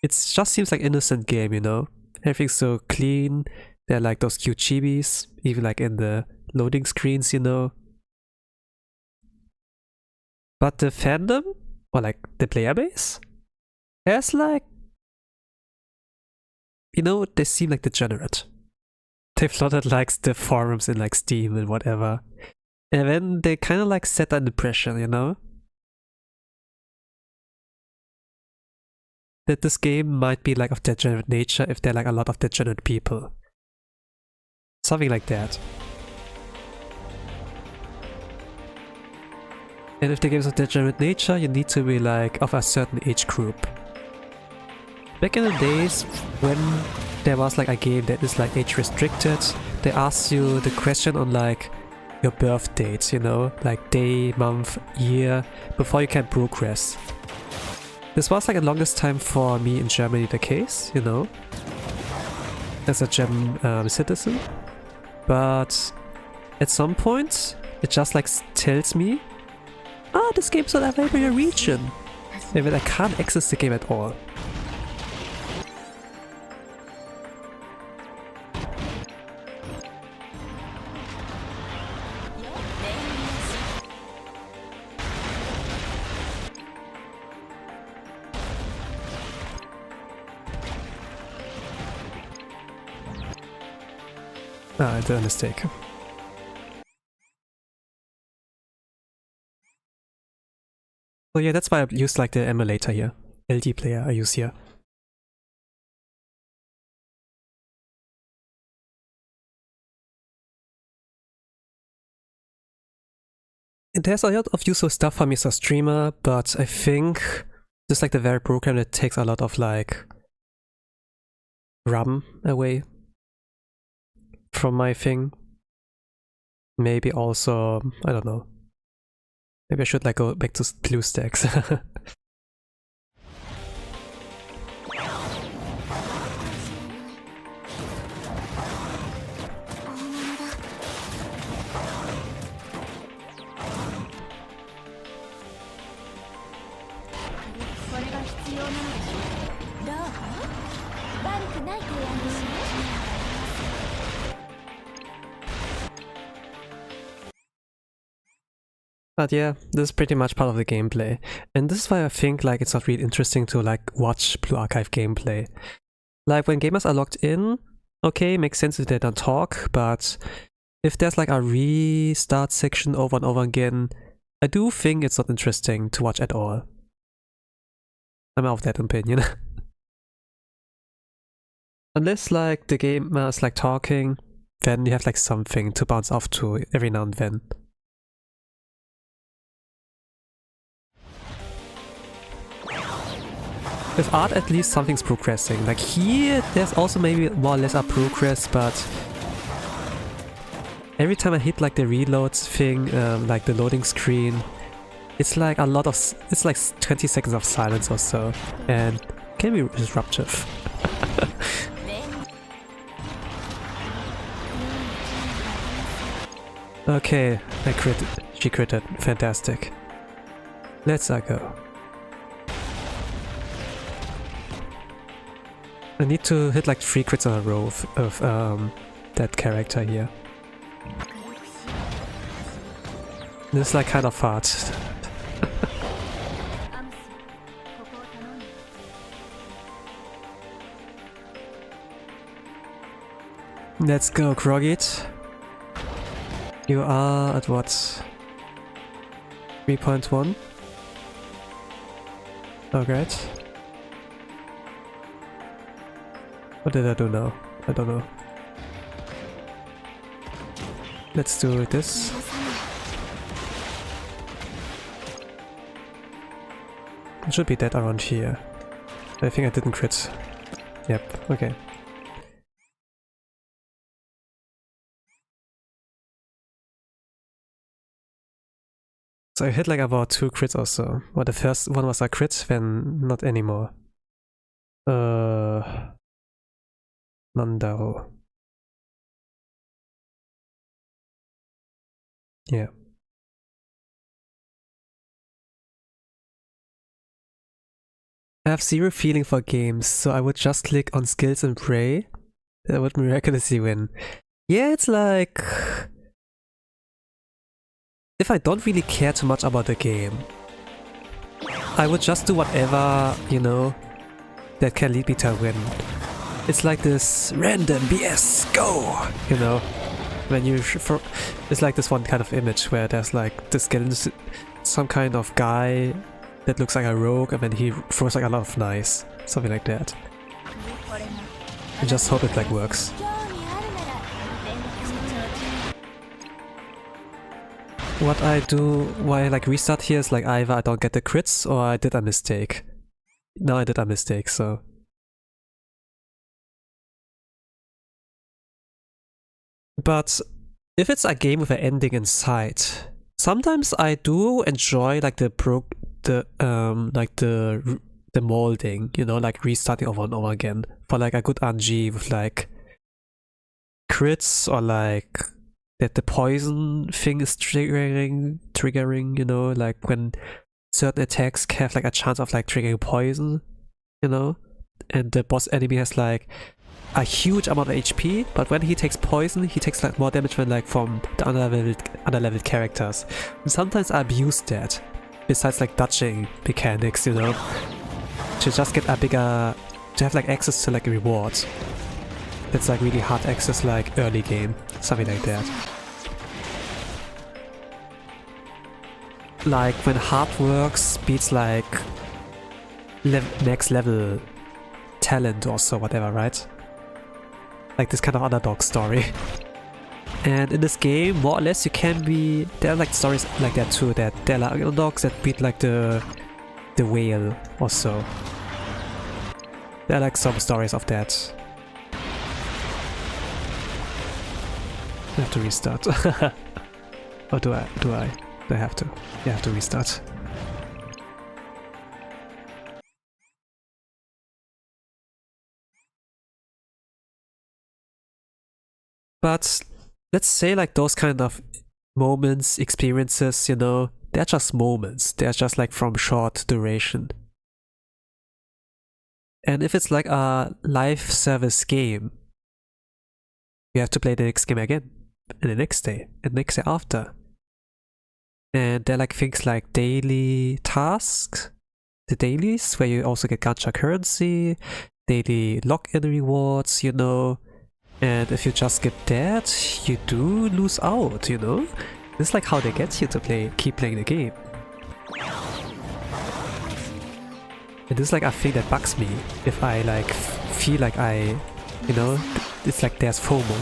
It just seems like innocent game, you know? Everything's so clean. There are like those cute chibis, even like in the loading screens, you know? But the fandom, or like the player base, has like, you know, they seem like degenerate. They flooded like the forums in like Steam and whatever. And then they kind of like set under pressure, you know? That this game might be like of degenerate nature if there are like a lot of degenerate people. Something like that. And if the game is of degenerate nature, you need to be like of a certain age group. Back in the days when there was like a game that is like age restricted, they ask you the question on like your birth dates, you know, like day, month, year, before you can progress. This was like the longest time for me in Germany the case, you know, as a German citizen. But at some point, it just like tells me, ah, this game's not available in your region. And then I can't access the game at all. Ah, I did a mistake. So yeah, that's why I use like the emulator here. LD player I use here. And there's a lot of useful stuff for me as a streamer, but I think just like the very program that takes a lot of like RAM away from my thing. Maybe also, I don't know. Maybe I should like go back to BlueStacks. But yeah, this is pretty much part of the gameplay. And this is why I think like it's not really interesting to like watch Blue Archive gameplay. Like when gamers are logged in, okay, makes sense if they don't talk, but if there's like a restart section over and over again, I do think it's not interesting to watch at all. I'm of that opinion. Unless like the gamer is like talking, then you have like something to bounce off to every now and then. With art, at least something's progressing. Like here, there's also maybe more or less a progress, but every time I hit like the reload thing, like the loading screen, it's like a lot of, it's like 20 seconds of silence or so, and can be disruptive. Okay, I critted. She critted. Fantastic. Let's go. I need to hit like 3 crits in a row of that character here. This is like kind of hard. Let's go, Krogit. You are at what? 3.1? Oh, great. What did I do now? I don't know. Let's do this. It should be dead around here. I think I didn't crit. Yep, okay. So I hit like about 2 crits or so. Well, the first one was a crit, then not anymore. Nandaro. Yeah. I have zero feeling for games, so I would just click on skills and pray. That would miraculously win. Yeah, it's like... if I don't really care too much about the game, I would just do whatever, you know, that can lead me to a win. It's like this random BS, go! You know, when you... it's like this one kind of image where there's like this some kind of guy that looks like a rogue and then he throws like a lot of knives. Something like that. I just hope it like works. What I do, why I like restart here is like either I don't get the crits or I did a mistake. No, I did a mistake, so... But if it's a game with an ending in sight, sometimes I do enjoy like the molding, you know, like restarting over and over again for like a good RNG with like crits or like that the poison thing is triggering, you know, like when certain attacks have like a chance of like triggering poison, you know, and the boss enemy has like a huge amount of HP, but when he takes poison, he takes like more damage than like from the underleveled characters. And sometimes I abuse that, besides like dodging mechanics, you know, to just get a bigger, to have like access to like a reward. That's like really hard access, like early game, something like that. Like when hard work beats like next level talent or so, whatever, right? Like this kind of underdog story. And in this game, more or less, you can be... there are like stories like that too, that there are like underdogs that beat like the whale or so. There are like some stories of that. I have to restart. Or do I? Do I have to? Yeah, I have to restart. But let's say like those kind of moments, experiences, you know, they're just moments. They're just like from short duration. And if it's like a live service game, you have to play the next game again, and the next day, and the next day after. And they're like things like daily tasks, the dailies, where you also get gacha currency, daily login rewards, you know. And if you just skip that, you do lose out, you know? This is like how they get you to keep playing the game. And this is like a thing that bugs me, if I like feel like you know, it's like there's FOMO.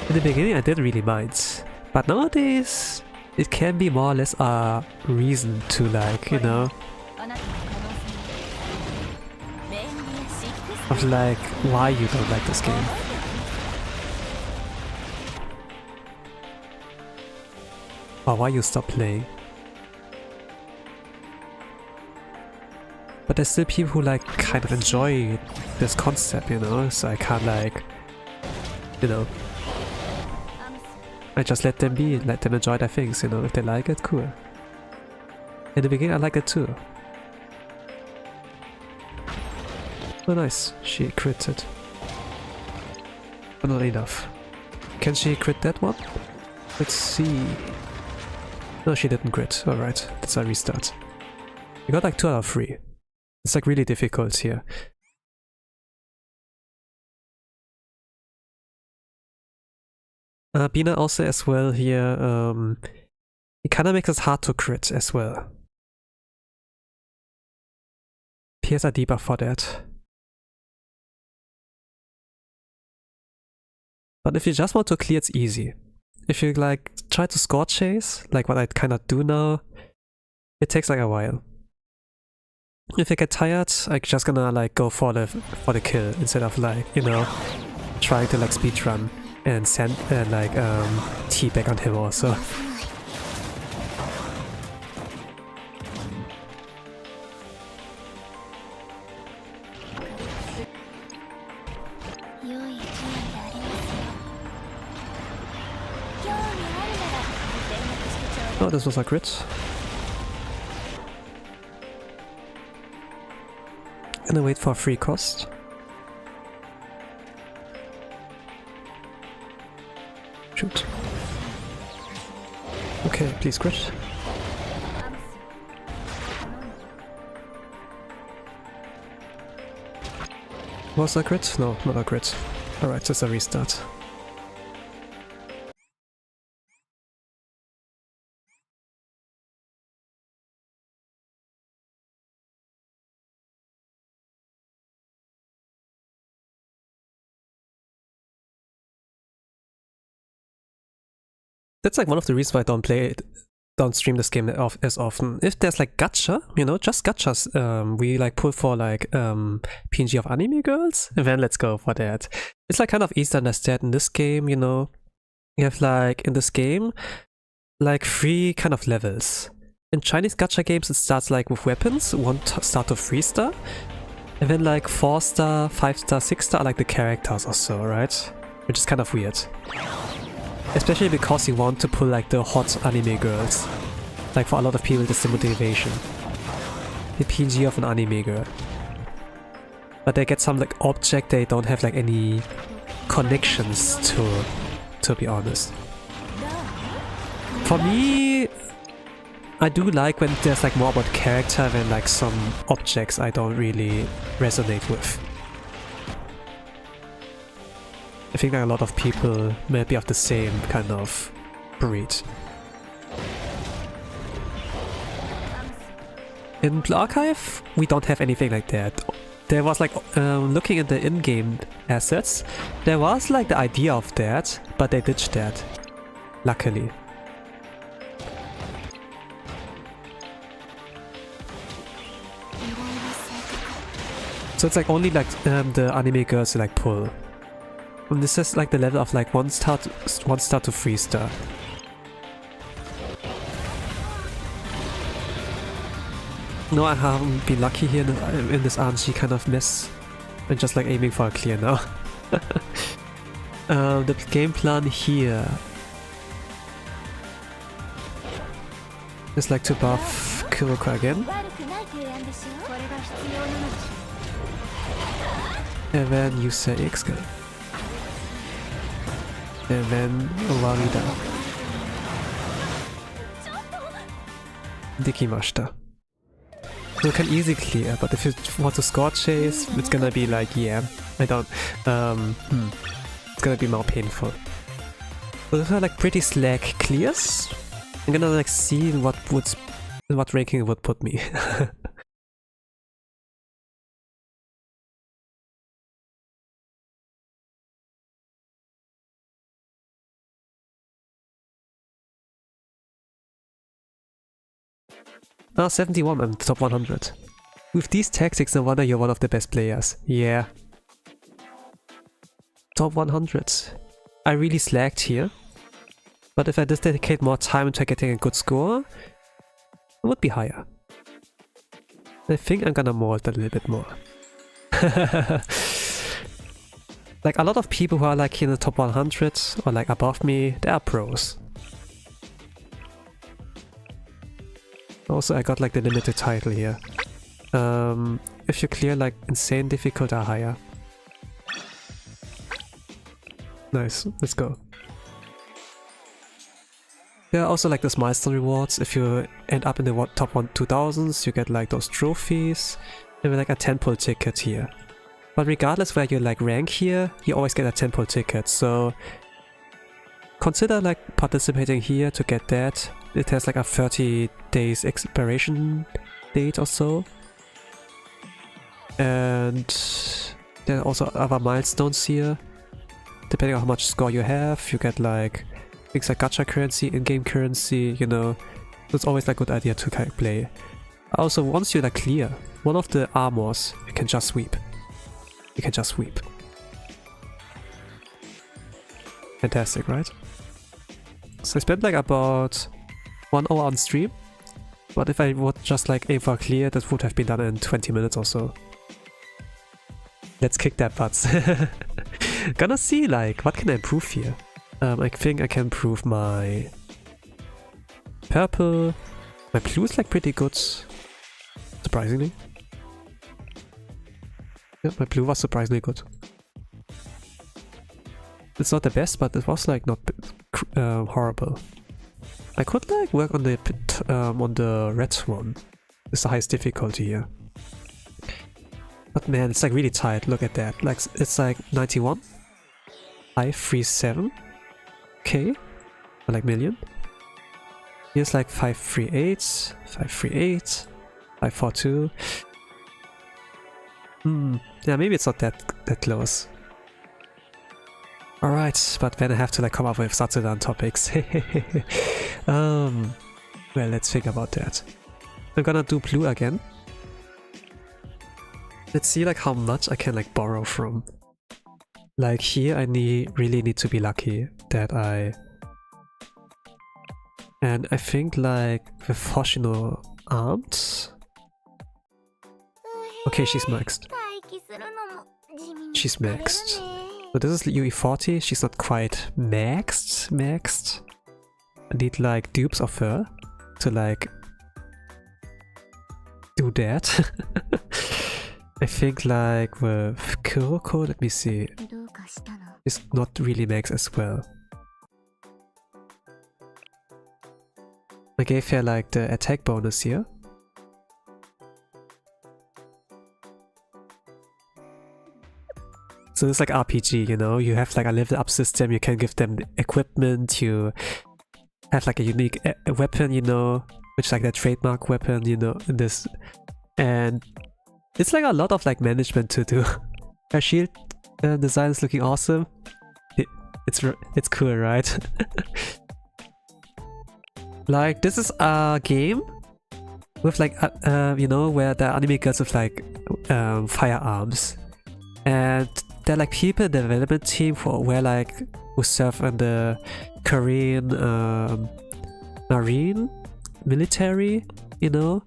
In the beginning I didn't really mind, but nowadays it can be more or less a reason to like, you know, of like why you don't like this game. Or why you stop playing. But there's still people who like kind of enjoy this concept, you know, so I can't like, you know, I just let them be, let them enjoy their things, you know, if they like it, cool. In the beginning I liked it too. Oh nice, she critted. But not enough. Can she crit that one? Let's see. No, she didn't crit, alright, that's a restart. We got like 2 out of 3. It's like really difficult here. Binah also as well here, it kinda makes it hard to crit as well. Here's a debuff for that. But if you just want to clear, it's easy. If you like try to score chase, like what I kinda do now, it takes like a while. If I get tired, I'm just gonna like go for the kill instead of like, you know, trying to like speedrun and send and like teabag on him also. Oh, this was a crit. And I wait for a free cost. Shoot. Okay, please crit. Was that a crit? No, not a crit. Alright, just a restart. That's like one of the reasons why I don't stream this game as often. If there's like gacha, you know, just gachas, we like pull for like PNG of anime girls, and then let's go for that. It's like kind of easy to understand in this game, you know. You have like in this game like 3 kind of levels. In Chinese gacha games it starts like with weapons, 1 star to 3 star, and then like 4 star, 5 star, 6 star are like the characters or so, right? Which is kind of weird. Especially because you want to pull like the hot anime girls. Like for a lot of people that's the motivation. The PNG of an anime girl. But they get some like object they don't have like any connections to be honest. For me, I do like when there's like more about character than like some objects I don't really resonate with. I think that a lot of people may be of the same kind of breed. In Blue Archive, we don't have anything like that. There was like, looking at the in-game assets, there was like the idea of that, but they ditched that. Luckily. So it's like only like the anime girls like pull. And this is like the level of like 1 star to 3 star. No, I haven't been lucky here in this RNG kind of mess. I'm just like aiming for a clear now. The game plan here is like to buff Kuroko again. And then use the X gun. And then Warida. Dekimashita. So you can easy clear, but if you want to score chase, it's gonna be like, yeah, I don't, it's gonna be more painful. So those are like pretty slacc clears. I'm gonna like see what ranking it would put me. Ah, 71 and top 100. With these tactics, no wonder you're one of the best players. Yeah, top 100. I really slacked here. But if I just dedicate more time into getting a good score, it would be higher. I think I'm gonna mold a little bit more. Like a lot of people who are like in the top 100 or like above me, they are pros. Also, I got like the limited title here. If you clear like insane difficult or higher. Nice, let's go. There are also like those milestone rewards. If you end up in the top 2000s, you get like those trophies. And like a 10-pull ticket here. But regardless where you like rank here, you always get a 10-pull ticket. So consider like participating here to get that. It has like a 30 days expiration date or so. And there are also other milestones here. Depending on how much score you have, you get like things like gacha currency, in-game currency, you know. It's always like a good idea to kind of play. Also, once you like clear one of the armors, you can just sweep. You can just sweep. Fantastic, right? So I spent like about 1 hour on stream, but if I would just like aim for a clear, that would have been done in 20 minutes or so. Let's kick that butts. Gonna see like what can I improve here. I think I can improve my purple. My blue is like pretty good, surprisingly. Yeah, my blue was surprisingly good. It's not the best, but it was like not horrible. I could like work on the red one. It's the highest difficulty here. But man, it's like really tight. Look at that. Like it's like 91, 537, k, or like million. Here's like 538, 538, 542. Yeah, maybe it's not that close. Alright, but then I have to like come up with Satsudan topics. Well, let's think about that. I'm gonna do blue again. Let's see like how much I can like borrow from. Like here I really need to be lucky that and I think like with Hoshino armed. Okay, she's maxed. She's maxed. So this is UE40, she's not quite maxed. I need like dupes of her to like do that. I think like with Kuroko, let me see, is not really max as well. I gave her like the attack bonus here. So it's like RPG, you know, you have like a level up system, you can give them equipment, you have like a unique weapon, you know, which is like the trademark weapon, you know, in this. And it's like a lot of like management to do. Her shield design is looking awesome. It's cool, right? Like this is a game with like you know, where the anime girls with like firearms, and they're like people in the development team who serve in the Korean marine military, you know,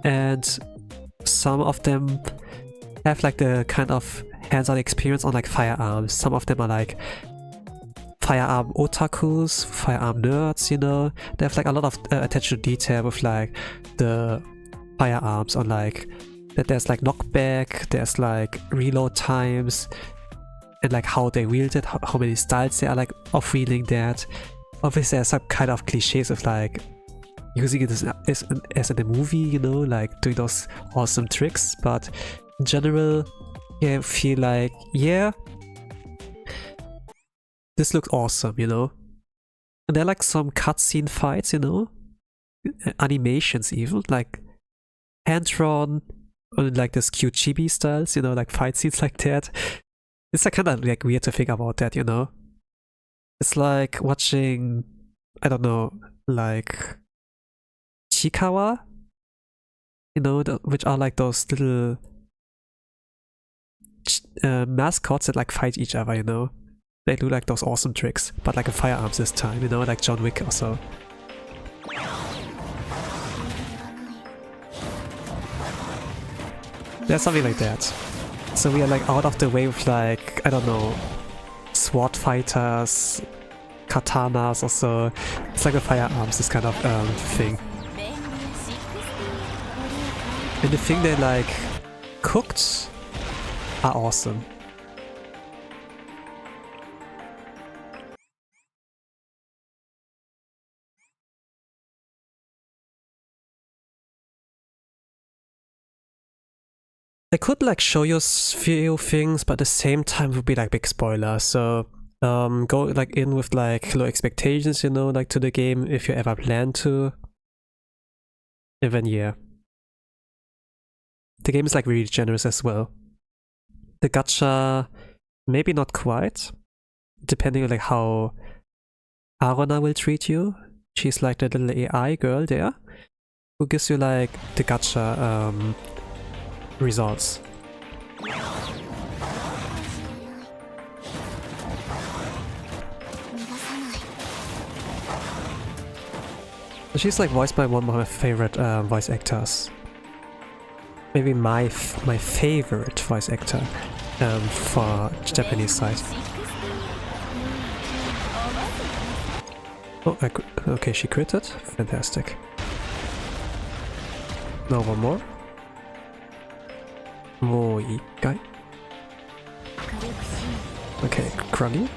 and some of them have like the kind of hands-on experience on like firearms. Some of them are like firearm otakus, firearm nerds, you know. They have like a lot of attention to detail with like the firearms on like that there's like knockback, there's like reload times, and like how they wield it, how many styles there are like of wielding that. Obviously there's some kind of cliches of like using it as in a movie, you know, like doing those awesome tricks, but in general, yeah, I feel like, yeah, this looks awesome, you know. And there are like some cutscene fights, you know, animations even, like hand-drawn, and like this cute chibi styles, you know, like fight scenes like that. It's like kind of like weird to think about that, you know. It's like watching, I don't know, like Chikawa, you know, which are like those little mascots that like fight each other, you know? They do like those awesome tricks, but like a firearms this time, you know, like John Wick or so. There's something like that. So we are like out of the way with like, I don't know, sword fighters, katanas or so. It's like a firearms, this kind of thing. And the thing they like cooked are awesome. I could like show you a few things, but at the same time it would be like big spoiler. So go like in with like low expectations, you know, like to the game if you ever plan to. And then yeah. The game is like really generous as well. The gacha, maybe not quite, depending on like how Arona will treat you. She's like the little AI girl there, who gives you like the gacha results. She's like voiced by one of my favorite voice actors. Maybe my favorite voice actor for Japanese side. Oh, okay, she critted. Fantastic. Now one more. Guy. Okay, Kruggy.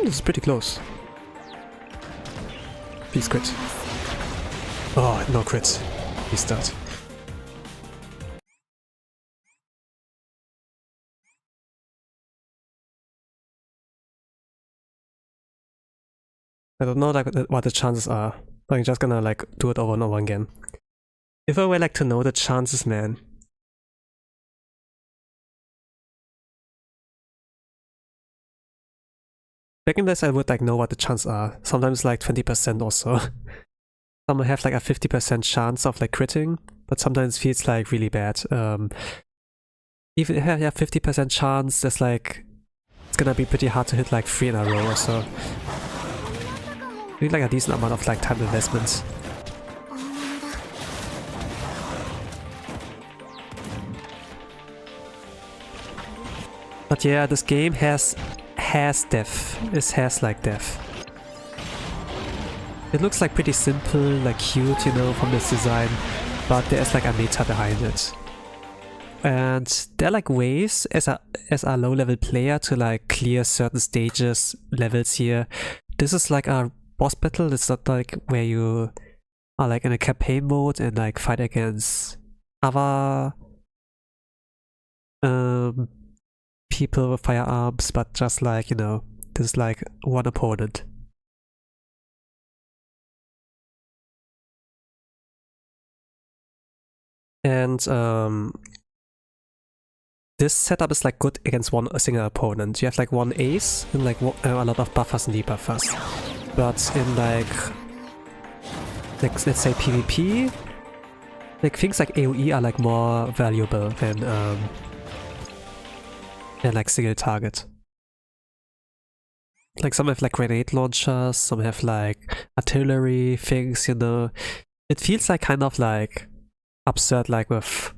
This is pretty close. Please crit. Oh, no crit. He's dead. I don't know like what the chances are. I'm just gonna like do it over and over again. If I were like to know the chances, man. Back in this I would like know what the chances are. Sometimes like 20% or so. Some have like a 50% chance of like critting, but sometimes it feels like really bad. Even if you have 50% chance, there's like it's gonna be pretty hard to hit like 3 in a row or so. You need like a decent amount of like time investments. But yeah, this game has death. It has like death. It looks like pretty simple, like cute, you know, from this design, but there's like a meta behind it. And there are like ways as a low level player to like clear certain stages, levels here. This is like a boss battle. It's not like where you are like in a campaign mode and like fight against other people with firearms, but just like, you know, this is like one opponent. And this setup is like good against one single opponent. You have like one ace and like a lot of buffers and debuffers. But in like let's say PvP, like things like AoE are like more valuable than like single target. Like some have like grenade launchers, some have like artillery things, you know. It feels like kind of like absurd, like with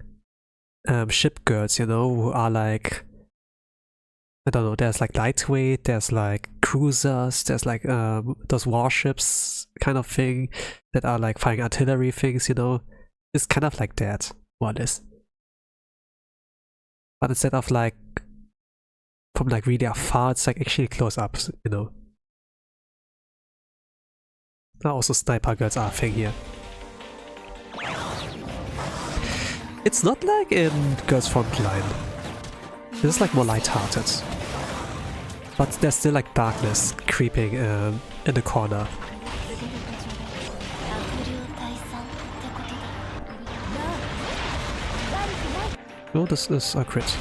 ship girls, you know, who are like, I don't know, there's like lightweight, there's like cruisers, there's like those warships kind of thing that are like firing artillery things, you know. It's kind of like that, more or less. But instead of like from like really afar, it's like actually close up, you know. Also sniper girls are a thing here. It's not like in Girls Frontline. This is like more light-hearted. But there's still like darkness creeping in the corner. Oh, this is a crit.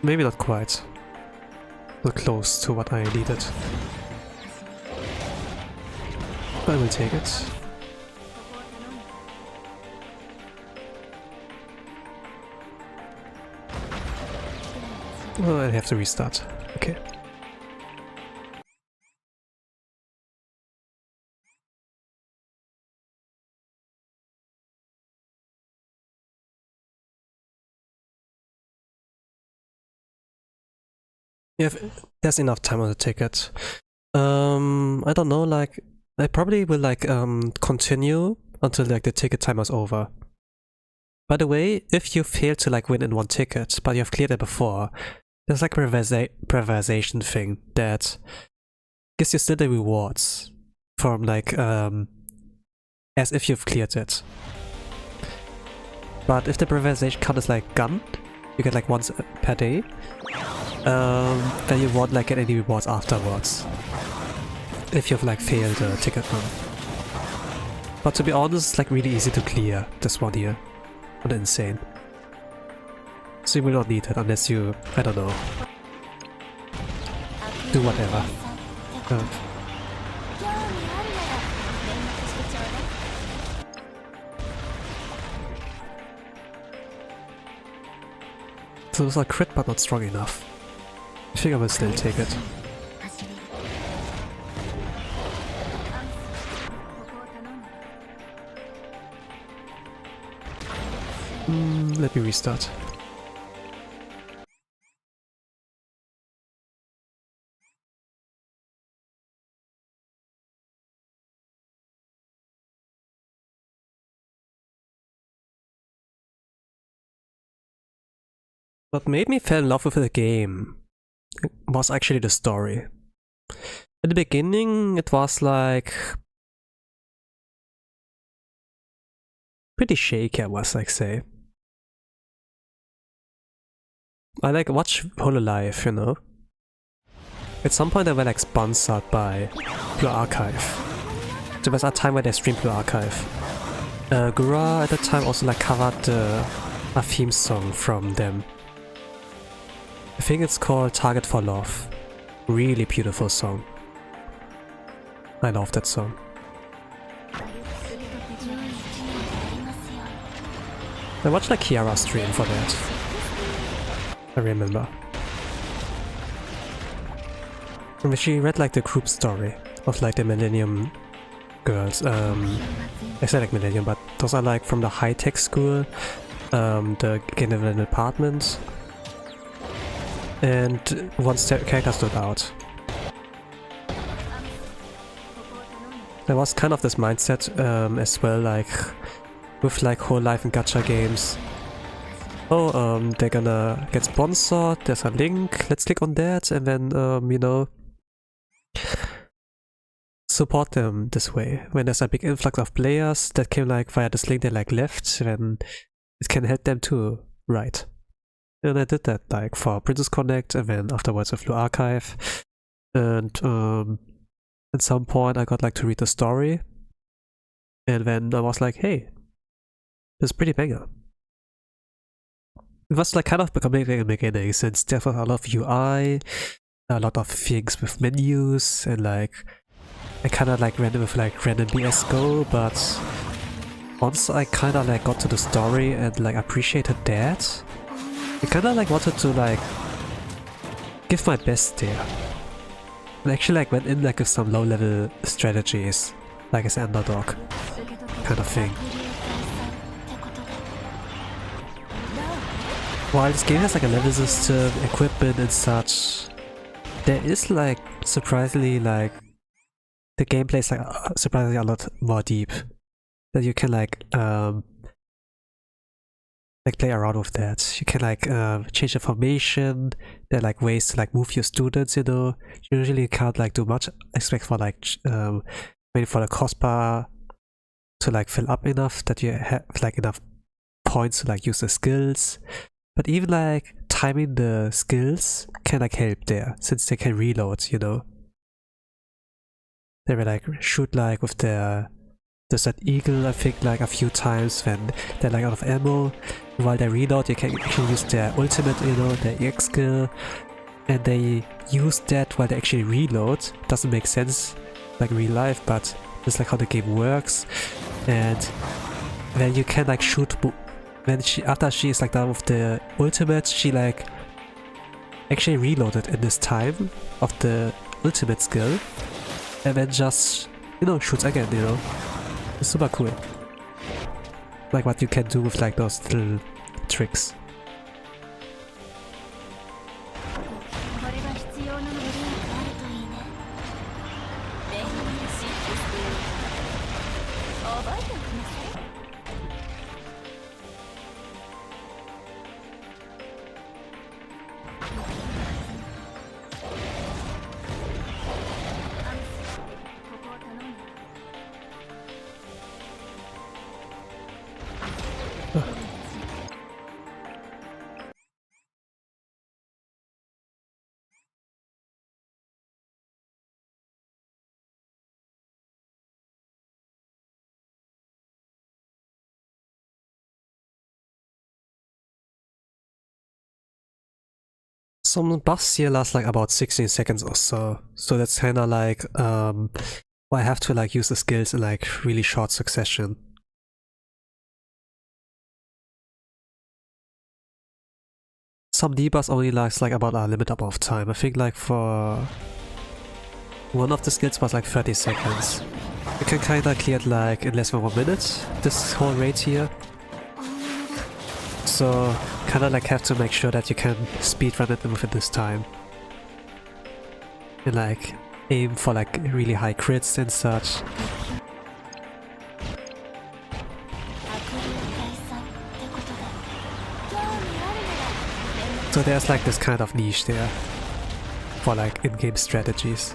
maybe not quite. Not close to what I needed. But I will take it. Oh, I have to restart. Okay. Yeah, there's enough time on the ticket. I don't know, like, I probably will like continue until like the ticket time is over. By the way, if you fail to like win in one ticket, but you have cleared it before, there's like a privatization thing that gives you still the rewards from like as if you've cleared it. But if the privatization count is like gun, you get like once per day, then you won't like get any rewards afterwards if you've like failed the ticket run. But to be honest, it's like really easy to clear this one here. Not insane. So you will not need it unless you, I don't know, do whatever. So it's like crit but not strong enough. I think I will still take it. Let me restart. What made me fall in love with the game was actually the story. In the beginning, it was like pretty shaky, I must like say. I like watch Hololive, you know. At some point, they were like sponsored by Blue Archive. There was a time where they streamed Blue Archive. Gura at the time also like covered a theme song from them. I think it's called Target for Love. Really beautiful song. I love that song. I watched like Kiara stream for that. I remember. And she read like the group story of like the Millennium girls. I said like Millennium, but those are like from the high-tech school, the Geneva apartment. And one character stood out. There was kind of this mindset as well, like with like whole life and gacha games. Oh, they're gonna get sponsored, there's a link, let's click on that and then, you know, support them this way. When there's a big influx of players that came like via this link they like left, then it can help them too, right? And I did that like for Princess Connect and then afterwards with Blue Archive. And at some point I got like to read the story. And then I was like, hey, this is pretty banger. It was like kind of becoming in the beginning since there was a lot of UI, a lot of things with menus, and like I kind of like ran it with like random BS Go, but once I kind of like got to the story and like appreciated that, I kind of like wanted to like give my best there. And actually like went in like with some low level strategies, like as an underdog kind of thing. While this game has like a level system, equipment and such, there is like surprisingly like the gameplay is like surprisingly a lot more deep. That you can like play around with that. You can like change the formation. There are like ways to like move your students, you know. You usually can't like do much except for like waiting for the cost bar to like fill up enough that you have like enough points to like use the skills. But even like timing the skills can like help there, since they can reload, you know. They will like shoot like with their There's that eagle, I think, like a few times when they're like out of ammo. While they reload, you can actually use their ultimate, you know, their EX skill. And they use that while they actually reload. Doesn't make sense, like real life, but it's like how the game works. And then you can like shoot, when after she is like done with the ultimate, she like actually reloaded in this time of the ultimate skill. And then just, you know, shoots again, you know. It's super cool. Like what you can do with like those little tricks. Some buffs here last like about 16 seconds or so. So that's kinda like, I have to like use the skills in like really short succession. Some debuffs only lasts like about a limited amount of time. I think like for one of the skills was like 30 seconds. You can kinda clear it like in less than 1 minute, this whole raid here. So kinda like have to make sure that you can speedrun it within this time. And like aim for like really high crits and such. So there's like this kind of niche there for like in-game strategies.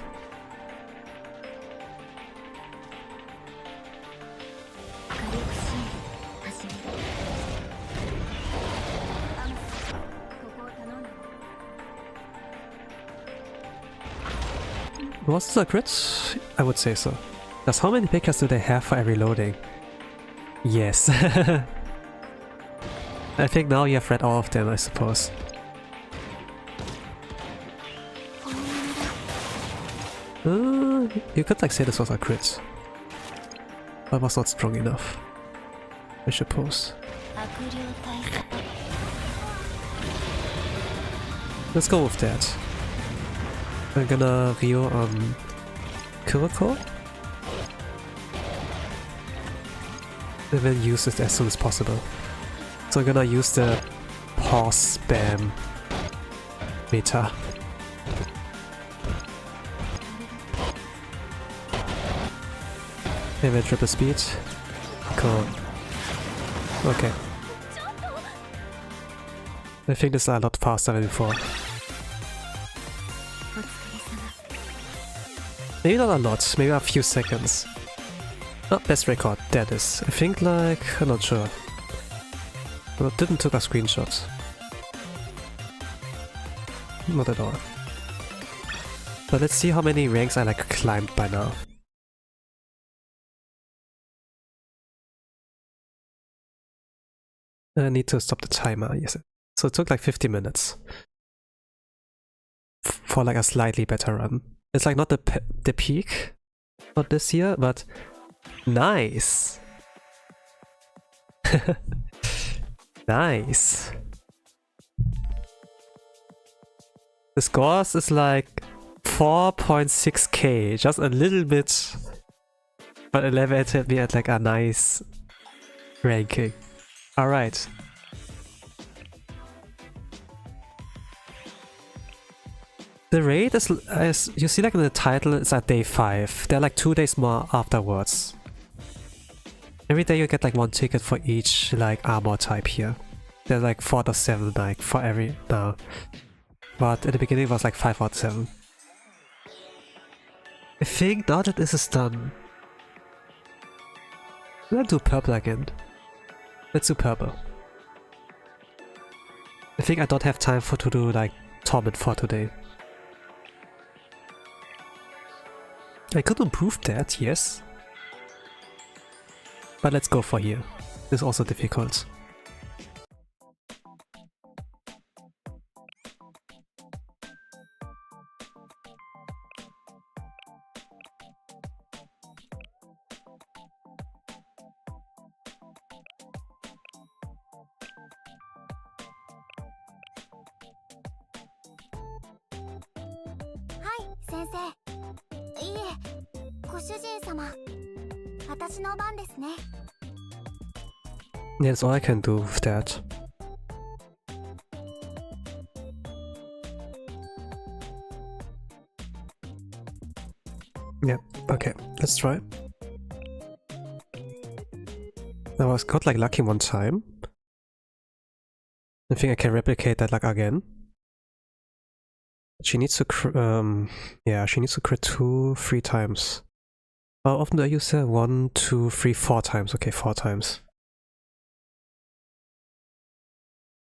Was this a crit? I would say so. Just how many pickers do they have for every loading? Yes. I think now you have read all of them, I suppose. You could like say this was a crit. But it was not strong enough, I suppose. Let's go with that. I'm gonna Ryo on Kuroko. And then use it as soon as possible. So I'm gonna use the pause spam meta. And then triple speed. Cool. Okay. I think this is a lot faster than before. Maybe not a lot, maybe a few seconds. Oh, best record, there it is. I think like, I'm not sure. Well, it didn't took a screenshot. Not at all. But let's see how many ranks I like climbed by now. I need to stop the timer, yes. So it took like 50 minutes. For like a slightly better run. It's like not the peak, not this year, but nice. Nice. The scores is like 4.6k, just a little bit, but elevated me at like a nice ranking. Alright. The raid is, as you see like in the title, it's at day 5. There are like 2 days more afterwards. Every day you get like 1 ticket for each like armor type here. There's like 4 to 7 like for every now. But at the beginning it was like 5 out of 7. I think now that this is done, let's do purple again. Let's do purple. I think I don't have time to do like Torment for today. I could improve that, yes. But let's go for here. This is also difficult. Yeah, that's all I can do with that. Yeah, okay, let's try. I was got like lucky one time. I think I can replicate that luck again. She needs to yeah, she needs to crit 2, 3 times. How often do I use her? 1, 2, 3, 4 times. Okay, 4 times.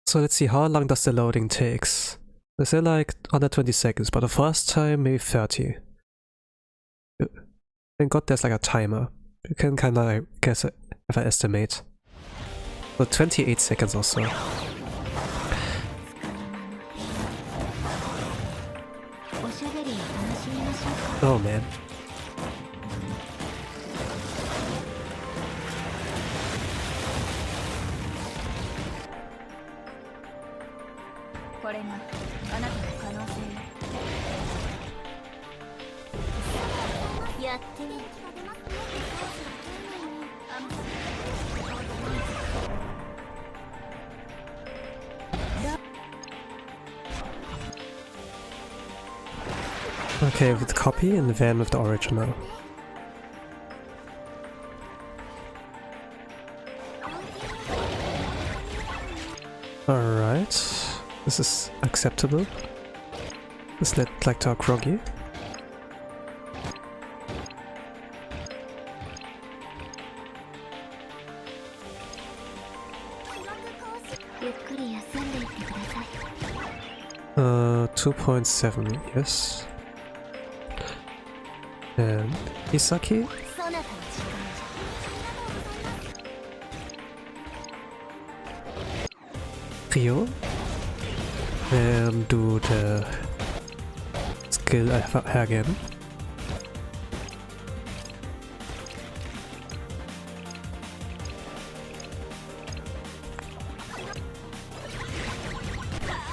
So let's see, how long does the loading takes? They say like under 20 seconds, but the first time maybe 30. Thank God there's like a timer. You can kind of like guess it if I estimate. So 28 seconds or so. Oh man. Okay, with copy and then with the original. Alright, this is acceptable. This led like to a groggy. Uh, 2.7, yes. And Isaki? Rio? And do the skill again.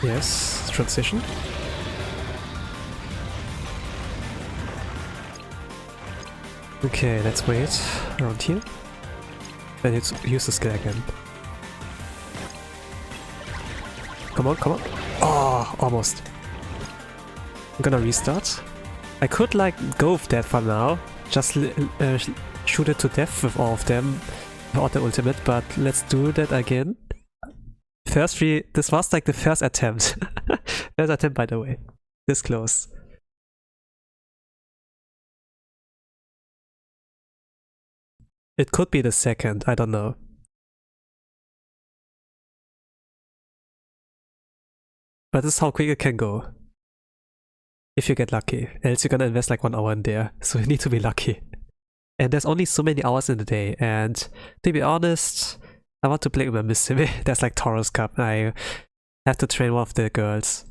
Yes, transition. Okay, let's wait around here. Then it's use the skill again. Come on, come on. Oh, almost. I'm gonna restart. I could like go with that for now. Just shoot it to death with all of them without the ultimate, but let's do that again. First three, this was like the first attempt. First attempt, by the way. This close. It could be the second, I don't know. But this is how quick it can go. If you get lucky. Else you're gonna invest like 1 hour in there. So you need to be lucky. And there's only so many hours in the day. And to be honest, I want to play with my Miss Simi. There's like Taurus Cup. I have to train one of the girls.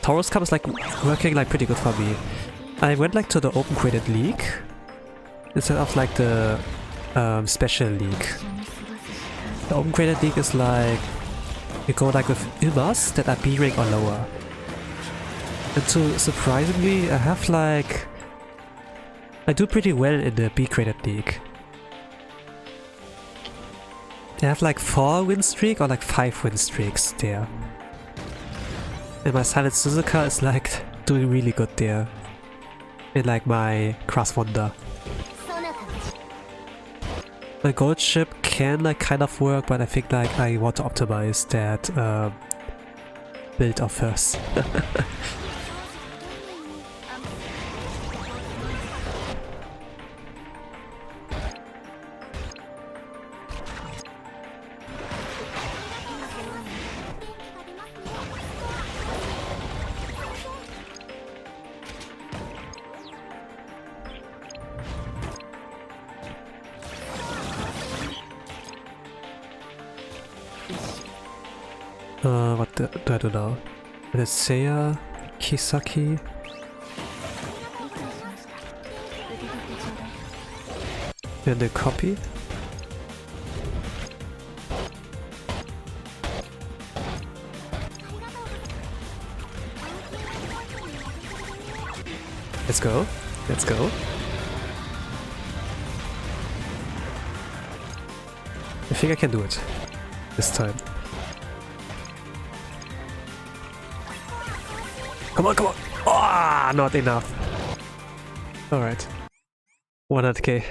Taurus Cup is like working like pretty good for me. I went like to the open created league instead of like the special league. The open created league is like you go like with Ilmas that are B rank or lower. And so surprisingly, I have like I do pretty well in the B created league. I have like 4 win streak or like 5 win streaks there. And my Silent Suzuka is like doing really good there. In like my Cross Wonder. My gold ship can like kind of work, but I think like I want to optimize that build of first. What do I do now? Let's say Kisaki. And the copy. Let's go. Let's go. I think I can do it this time. Come on, come on! Ah, oh, not enough. Alright. 100k.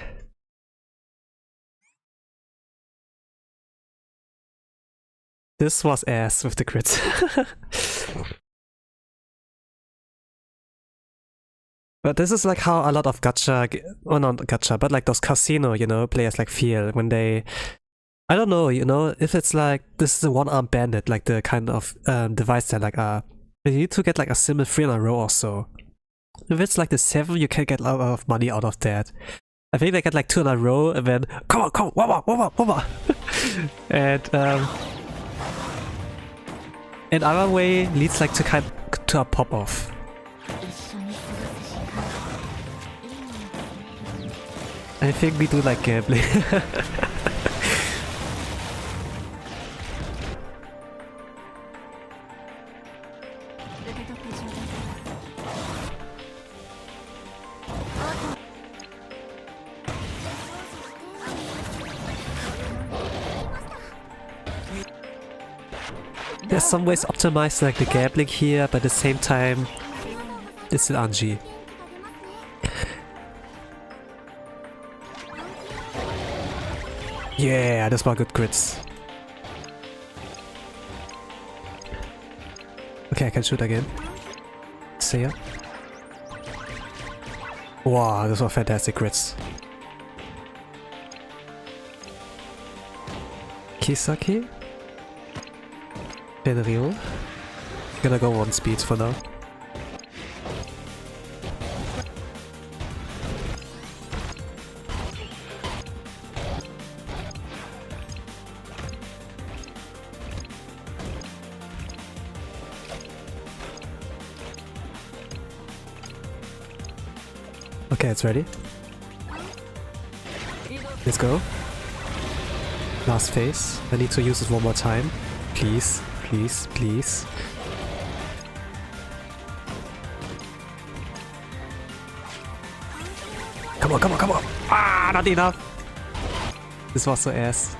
This was ass with the crits. But this is like how a lot of gacha, well not gacha, but like those casino, you know, players like feel when they, I don't know, you know, if it's like, this is a one-arm bandit, like the kind of device that like you need to get like a simple 3 in a row or so. If it's like the 7, you can get a lot of money out of that. I think they get like 2 in a row and then, come on, come on, one more. And another way leads like to a pop-off. I think we do like gambling. There's some ways optimized like the gambling here, but at the same time, it's still Anji. Yeah, this was good crits. Okay, I can shoot again. See ya. Wow, this was fantastic crits. Kisaki? Benryo. Gonna go 1 speed for now. Okay, it's ready. Let's go. Last phase. I need to use it one more time. Please, please, please. Come on, come on, come on! Ah, not enough! This was so ass.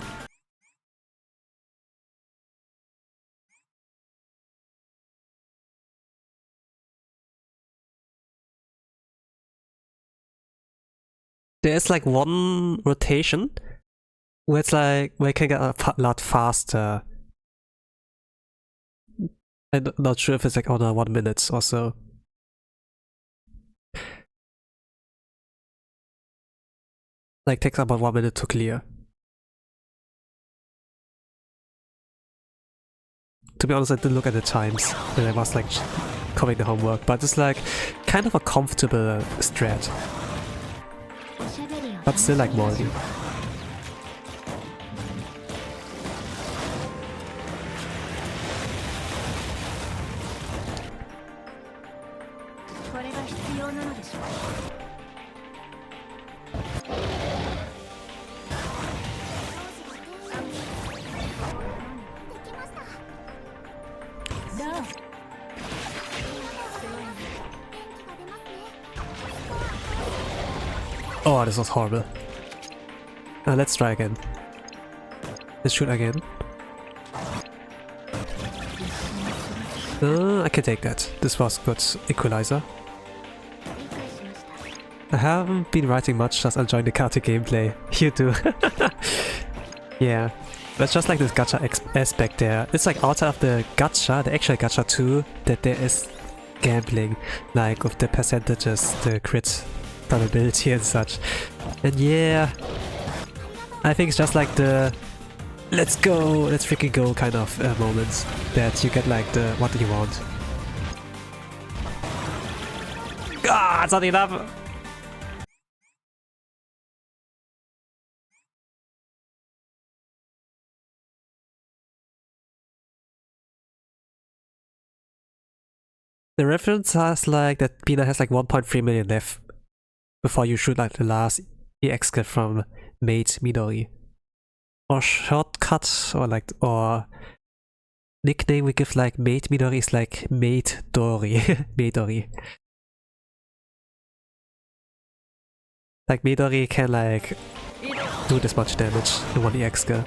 There's like one rotation where it's like where I can get a lot faster. I'm not sure if it's like on 1 minute or so. Like takes about 1 minute to clear. To be honest, I didn't look at the times when I was like covering the homework, but it's like kind of a comfortable strat. But still like Morgan. Oh, this was horrible. Let's try again. Let's shoot again. I can take that. This was good equalizer. I haven't been writing much, just enjoying the counter gameplay. You do. Yeah. That's just like this gacha aspect there. It's like outside of the gacha, the actual gacha too, that there is gambling. Like with the percentages, the crit probability and such. And yeah, I think it's just like the let's go, let's freaking go kind of moments that you get like the what do you want? Ah, it's not enough! The reference has like that Binah has like 1.3 million left before you shoot like the last EX skill from Mate Midori. Or shortcut or nickname we give like Mate Midori is like Mate Dori. Midori. Like Midori can like do this much damage in one EX skill.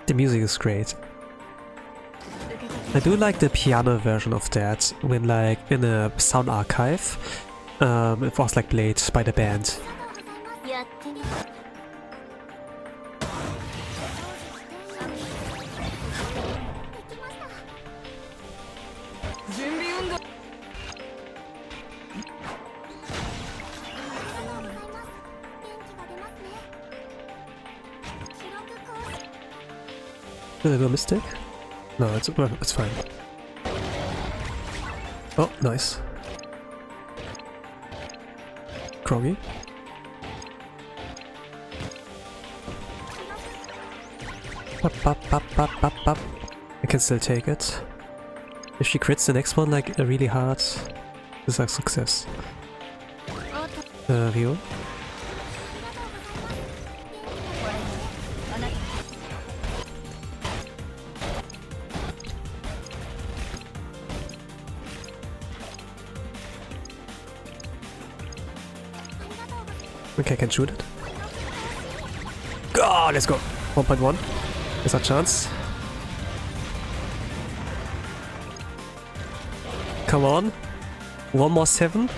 The music is great. I do like the piano version of that when like in a sound archive it was like played by the band. Did I do a mistake? No, it's fine. Oh, nice. Groggy. Up. I can still take it. If she crits the next one like really hard, this is a success. Ryo. Okay, I can shoot it. Oh, let's go. 1.1. There's a chance. Come on. One more 7.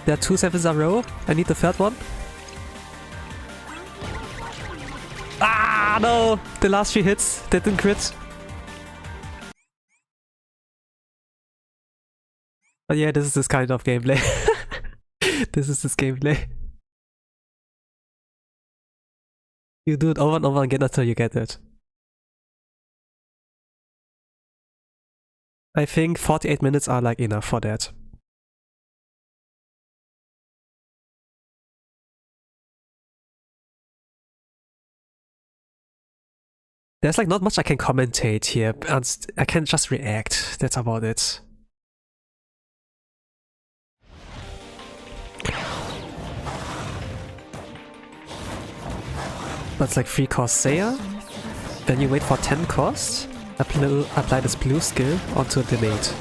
There are 2 7s in a row. I need the third one. Ah, no! The last 3 hits, they didn't crit. But yeah, this is this kind of gameplay. This is this gameplay. You do it over and over again until you get it. I think 48 minutes are like enough for that. There's like not much I can commentate here, and I can just react. That's about it. That's like 3 cost Seiya. Then you wait for 10 cost. Apply this blue skill onto the mate.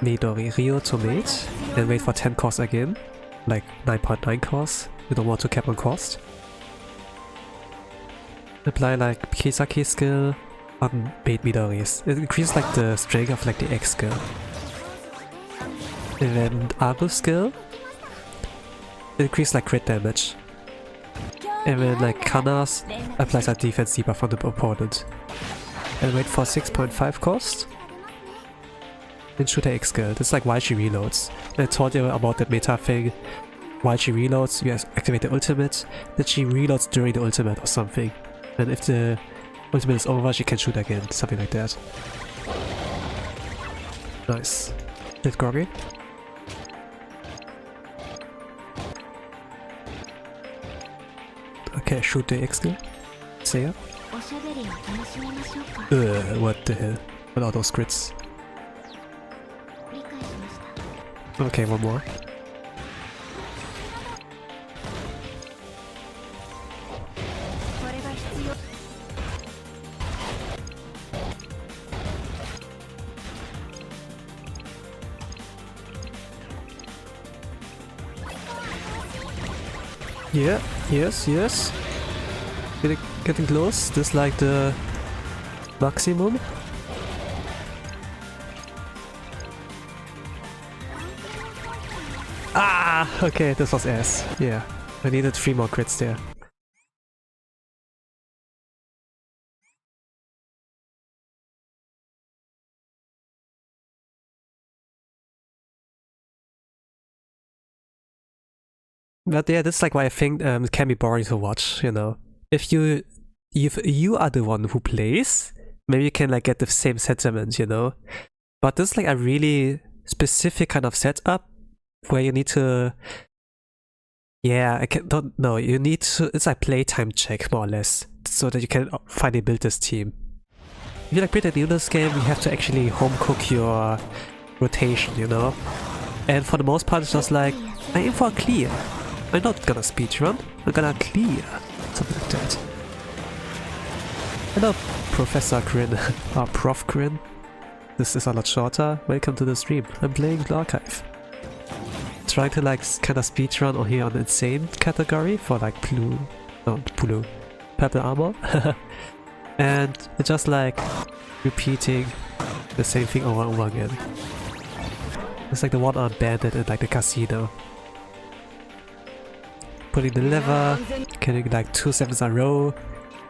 Midori Ryo to mate. Then wait for 10 cost again. Like 9.9 cost. You don't want to cap on cost. Apply like Kisaki skill on mate Midori's. It increases like the strength of like the X skill. And then Aru skill. Increase like crit damage. And then like Kana's applies a defense debuff on the opponent. And wait for 6.5 cost. Then shoot her X skill. This is like while she reloads. I told you about that meta thing. While she reloads, you activate the ultimate. Then she reloads during the ultimate or something. And if the ultimate is over, she can shoot again. Something like that. Nice. Hit Groggy. Okay, shoot the X skill. Seiya. What the hell? What are those crits? Okay, one more. Yeah, yes. Getting close. This is like the maximum. Ah, okay, this was ass. Yeah, I needed 3 more crits there. But yeah, this is like why I think it can be boring to watch, you know. If you are the one who plays, maybe you can like get the same sentiment, you know? But this is like a really specific kind of setup where you need to, yeah, don't know, you need to, it's like playtime check more or less, so that you can finally build this team. If you like pretty new this game, you have to actually home cook your rotation, you know? And for the most part, it's just like, I aim for a clear. I'm not gonna speedrun, I'm gonna clear. Something like that. Hello, Professor Grin, or Prof Grin. This is a lot shorter. Welcome to the stream. I'm playing the archive. Trying to like kind of speedrun or here on the insane category for like purple armor. And it's just like repeating the same thing over and over again. It's like the one-armed bandit in like the casino. Putting the lever, getting like 2 sevens in a row,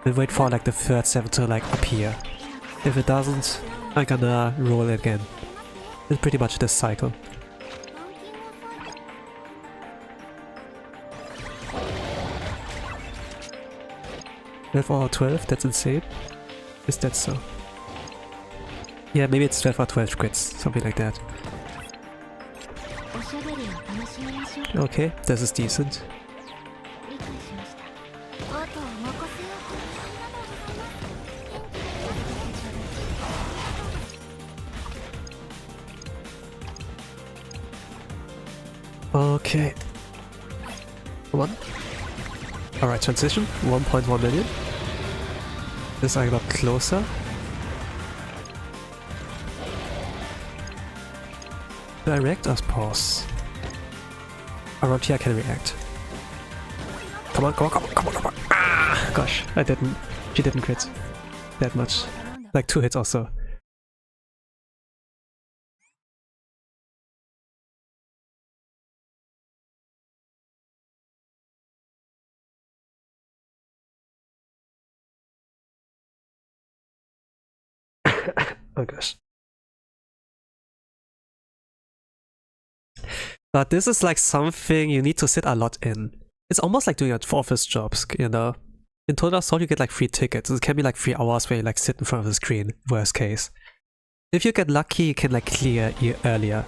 then wait for like the third 7 to like appear. If it doesn't, I'm gonna roll it again. It's pretty much this cycle. Or 12, that's insane. Is that so? Yeah, maybe it's 12 or 12 crits, something like that. Okay, this is decent. Okay. Come on. Alright, transition. 1.1 million. This I got closer. Do I react or pause? Around here I can react. Come on, come on, come on, come on, come on. Ah! Gosh, I didn't. She didn't crit that much. Like 2 hits or so. Oh gosh. But this is like something you need to sit a lot in. It's almost like doing a office jobs, you know? In Total Assault you get like 3 tickets. It can be like 3 hours where you like sit in front of the screen, worst case. If you get lucky, you can like clear earlier.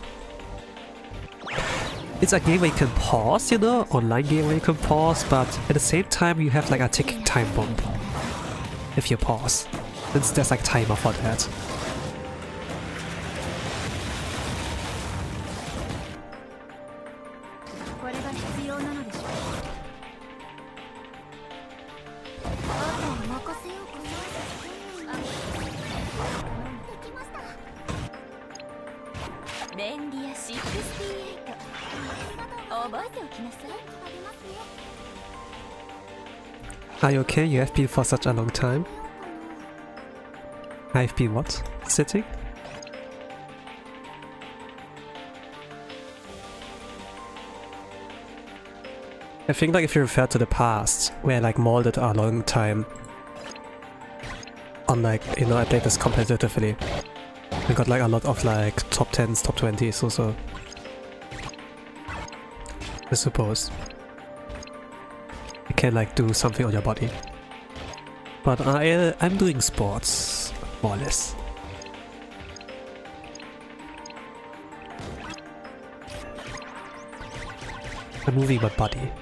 It's a game where you can pause, you know? Online game where you can pause, but at the same time you have like a ticking time bomb. If you pause. Since there's like timer for that. Are you okay? You have been for such a long time. I've been what? Sitting? I think like if you refer to the past, where I like molded a long time. On like, you know, I played this competitively. I got like a lot of like top 10s, top 20s also. I suppose. You can like do something on your body. But I'm doing sports, more or less. I'm moving my body.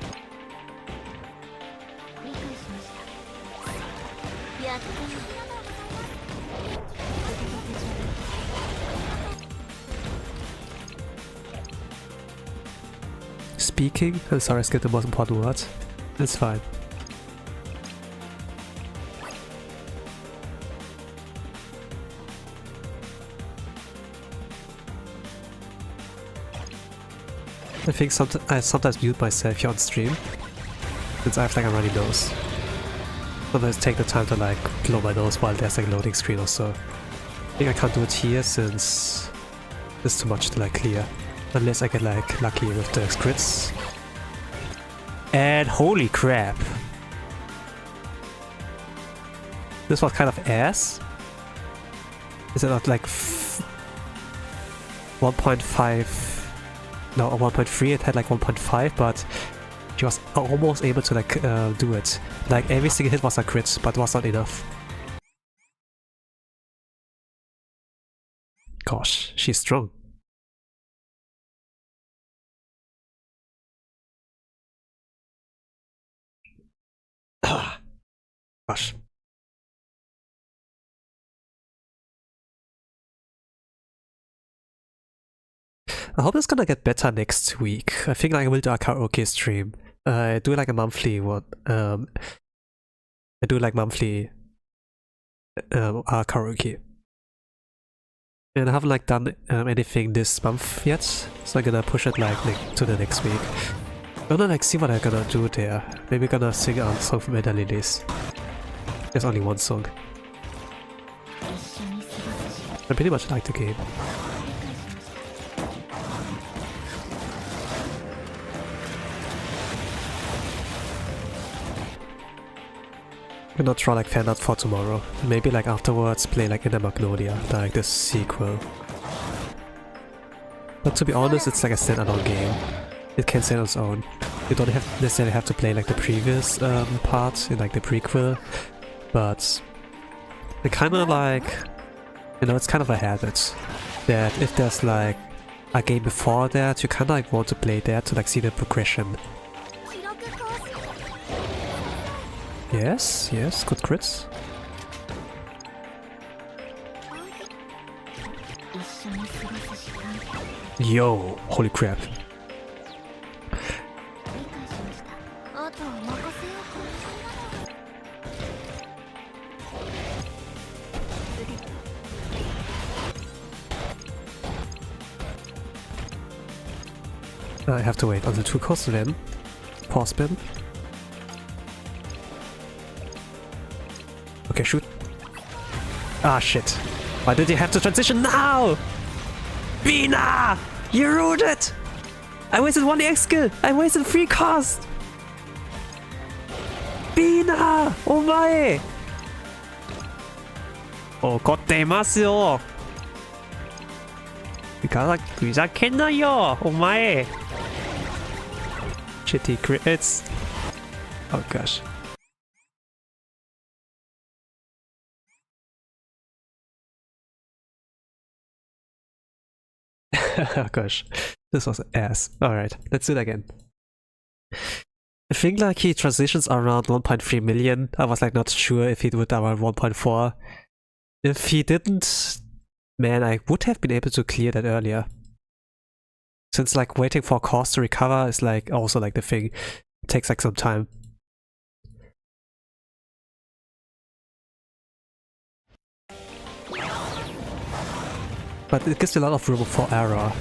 Speaking? I'm sorry, I skipped the most important words. It's fine. I think I sometimes mute myself here on stream, since I have like a runny nose. Sometimes take the time to like blow my nose while there's like a loading screen or so. I think I can't do it here since there's too much to like clear. Unless I get like lucky with the crits. And holy crap! This was kind of ass. Is it not like 1.5? No, 1.3. It had like 1.5, but she was almost able to like do it. Like every single hit was a crit, but was not enough. Gosh, she's strong. Gosh. I hope it's gonna get better next week. I think like I will do a karaoke stream. I do like a monthly one. I do like monthly karaoke. And I haven't like done anything this month yet, so I'm gonna push it like to the next week. I'm gonna like see what I'm gonna do there. Maybe gonna sing a song from Eda Lilies. There's only one song. I pretty much like the game. I'm gonna try like fan art for tomorrow. Maybe like afterwards play like Inner Magnolia, like the sequel. But to be honest, it's like a standalone game. It can stand on its own. You don't necessarily have to play like the previous part in like the prequel, but it kind of like, you know, it's kind of a habit that if there's like a game before that, you kind of like want to play that to like see the progression. Yes, yes, good crits. Yo, holy crap. I have to wait until 2 costs then. Pause spin. Okay, shoot. Ah, shit. Why did you have to transition now? Binah! You ruined it! I wasted 1 EX skill! I wasted 3 cost! Binah! Oh my!怒っていますよ! ふざけんなよ! お前! Shitty crits. Oh gosh. Oh gosh, this was ass. Alright, let's do it again. I think like he transitions around 1.3 million. I was like not sure if he would around 1.4. If he didn't, man, I would have been able to clear that earlier. Since like waiting for cost to recover is like also like the thing. It takes like some time. But it gives me a lot of room for error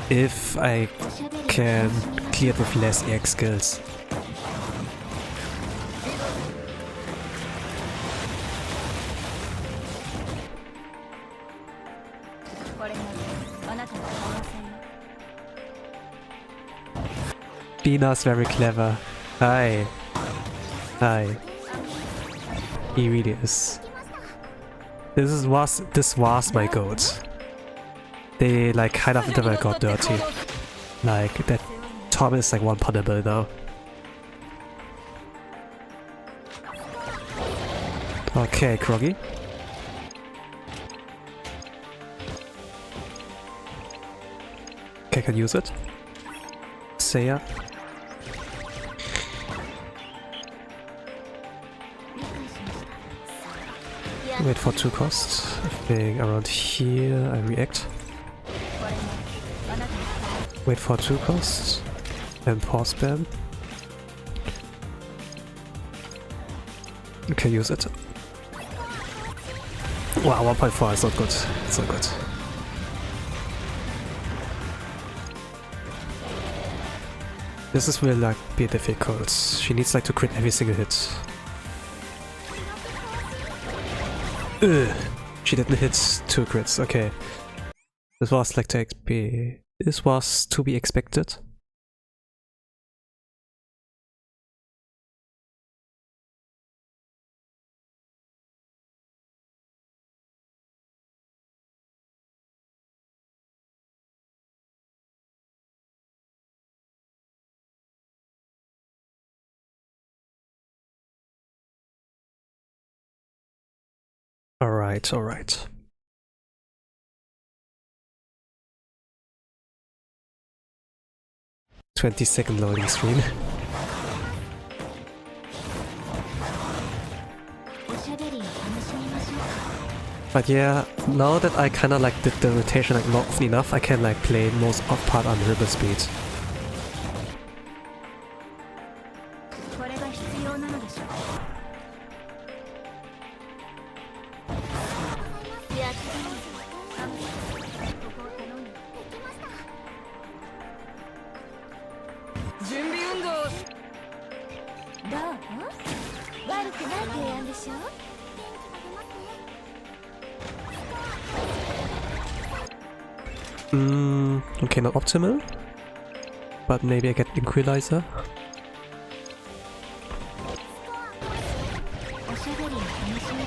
if I can clear it with less EX skills. Binah's very clever. Hi. Hi. He really is. This was my goat. They like kind of never got dirty. Like that Torment is like one punnable now. Okay, Kroggy. Okay, I can use it. Seiya. Wait for 2 costs. Being around here, I react. Wait for 2 costs. And pause spam. Okay, use it. Wow, 1.4 is not good. It's not good. This is will like be difficult. She needs like to crit every single hit. Ugh. She didn't hit 2 crits, okay. This was like to be. This was to be expected. Alright, alright. 20-second loading screen. But yeah, now that I kinda like did the rotation like not often enough, I can like play most of part on river speed. Okay, not optimal, but maybe I get Equalizer.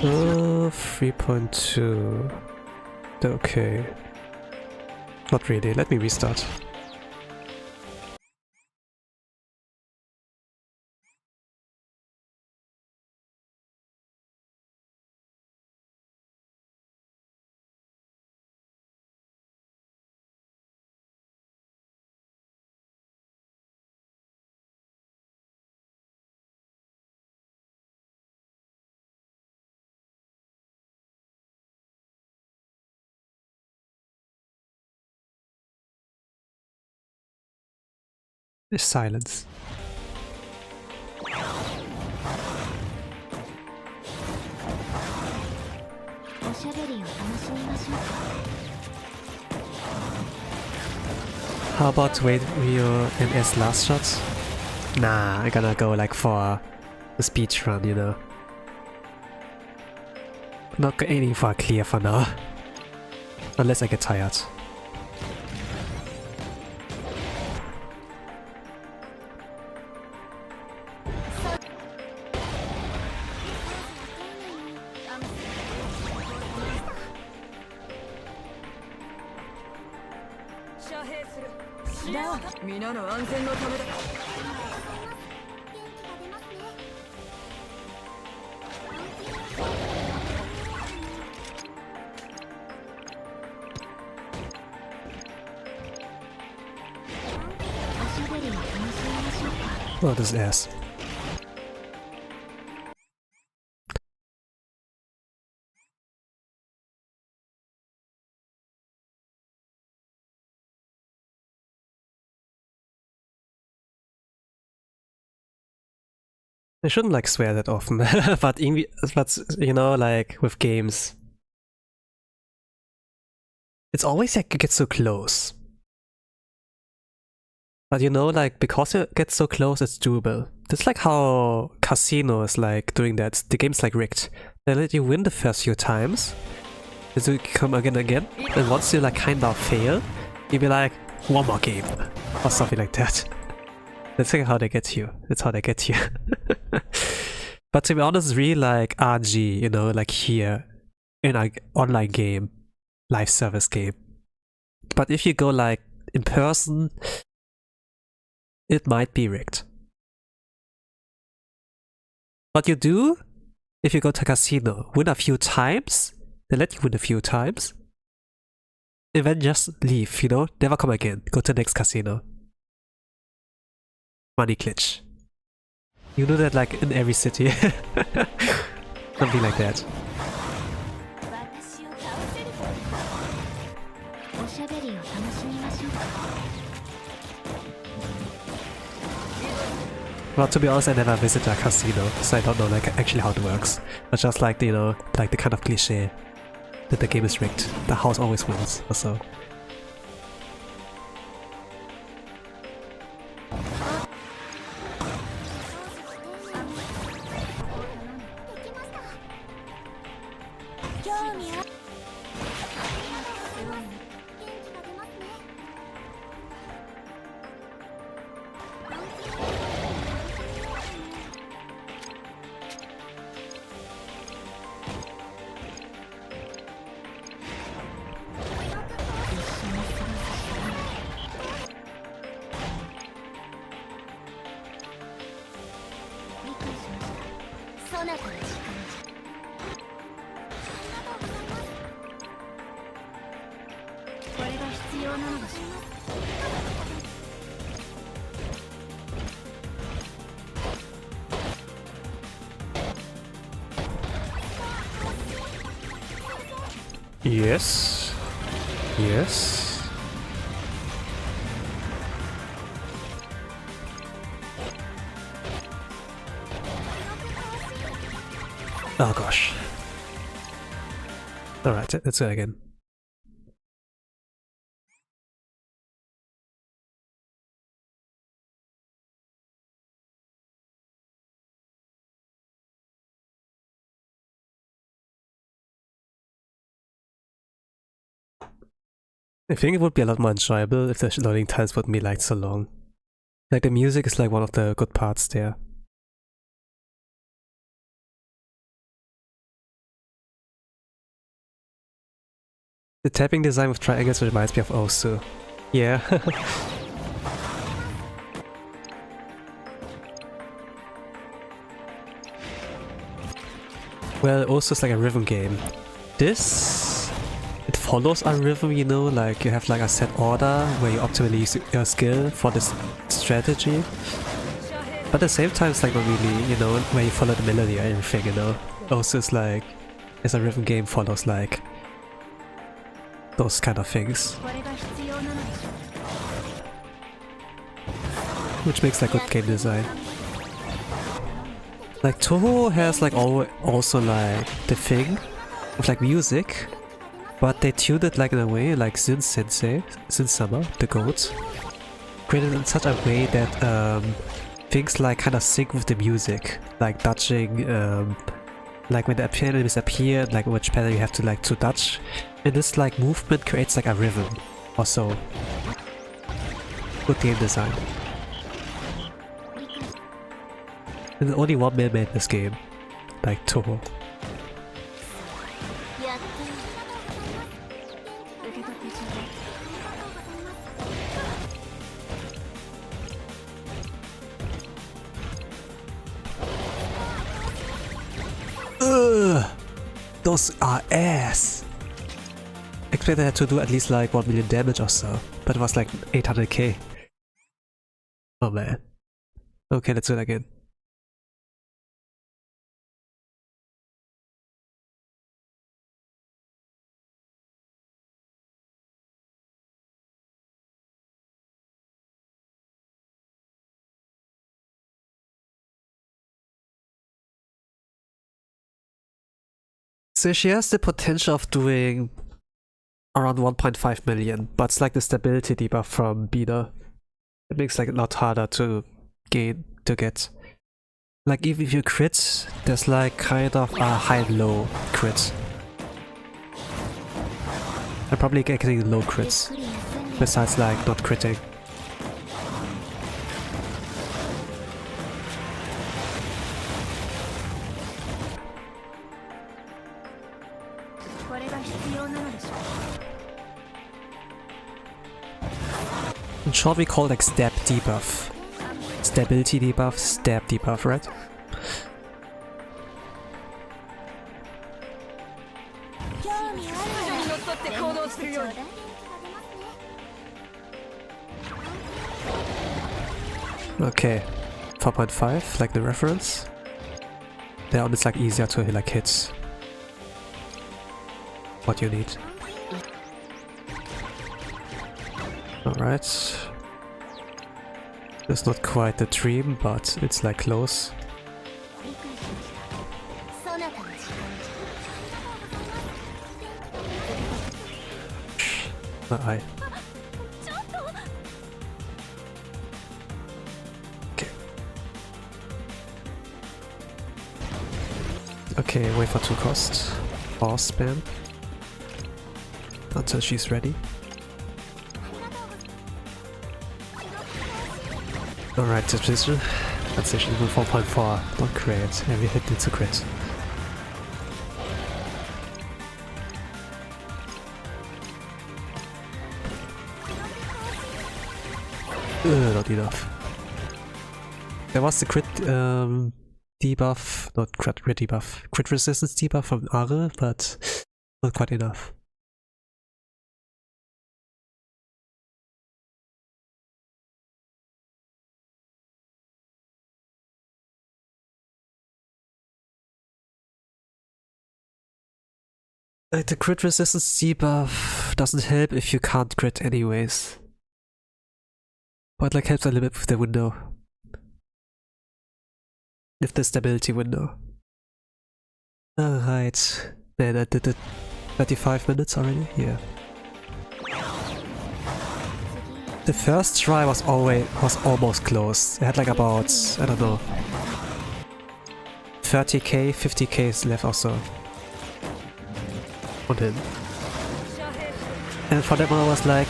3.2. Okay. Not really, let me restart. There's silence. How about wait Rio MS last shots? Nah, I'm gonna go like for the speech run, you know. Not aiming for a clear for now. Unless I get tired. Oh, this ass. I shouldn't like swear that often, but you know, like with games, it's always like you get so close. But you know, like because you get so close, it's doable. It's like how Casino is like doing that. The game's like rigged. They let you win the first few times, and so you come again and again. And once you like kind of fail, you'll be like, one more game, or something like that. That's like how they get you. That's how they get you. But to be honest, it's really like RNG, you know, like here in like online game, live service game. But if you go like in person, it might be rigged. What you do, if you go to casino, win a few times, they let you win a few times, and then just leave, you know, never come again, go to the next casino. Money glitch. You do that like in every city. Something like that. Well, to be honest, I never visited a casino, so I don't know like actually how it works. But just like, you know, like the kind of cliche that the game is rigged. The house always wins, or so. Yes. Yes. Oh gosh. Alright, let's go again. I think it would be a lot more enjoyable if the loading times wouldn't be like so long. Like the music is like one of the good parts there. The tapping design with triangles reminds me of Osu. Yeah. Well, Osu is like a rhythm game. This, it follows a rhythm, you know, like you have like a set order where you optimally use your skill for this strategy. But at the same time, it's like not really, you know, where you follow the melody or everything, you know. Osu is like, as a rhythm game follows like those kind of things. Which makes like good game design. Like Toho has like also like the thing with like music, but they tuned it like in a way like Sin Sensei, Sin Sama, the goat, created in such a way that things like kind of sync with the music, like dodging, like when the enemies appear, like which pattern you have to like to dodge, and this like movement creates like a rhythm. Also, good game design. And only one man made this game, like Toho. Ugh, those are ass! I expected it to do at least like 1 million damage or so, but it was like 800k. Oh man. Okay, let's do it again. So she has the potential of doing around 1.5 million, but it's like the stability debuff from Binah. It makes like a lot harder to get. Like even if you crit, there's like kind of a high-low crit. I'm probably getting low crits, besides like not critting. In short, we call it like stab debuff. Stability debuff, stab debuff, right? Okay, 4.5, like the reference. There it's like easier to like hit what you need. Alright. It's not quite the dream, but it's like close. Okay. Okay, wait for 2 cost. Pause spam. Until she's ready. Alright, transition. Transition with 4.4. Don't crit. Every hit needs a crit. Not enough. There was the crit debuff, not crit debuff, crit resistance debuff from Are, but not quite enough. Like the crit resistance debuff doesn't help if you can't crit anyways. But like helps a little bit with the window. With the stability window. Alright. Man, I did it 35 minutes already? Yeah. The first try was almost close. It had like about, I don't know, 30k, 50k left or so on him. And for that one I was like,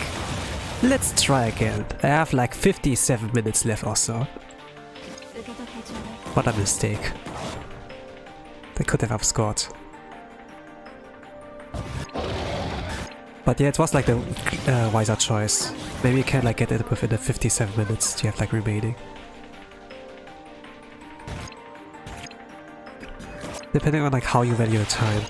let's try again. I have like 57 minutes left or so. What a mistake. They could have outscored. But yeah, it was like the wiser choice. Maybe you can like get it within the 57 minutes you have like remaining. Depending on like how you value your time.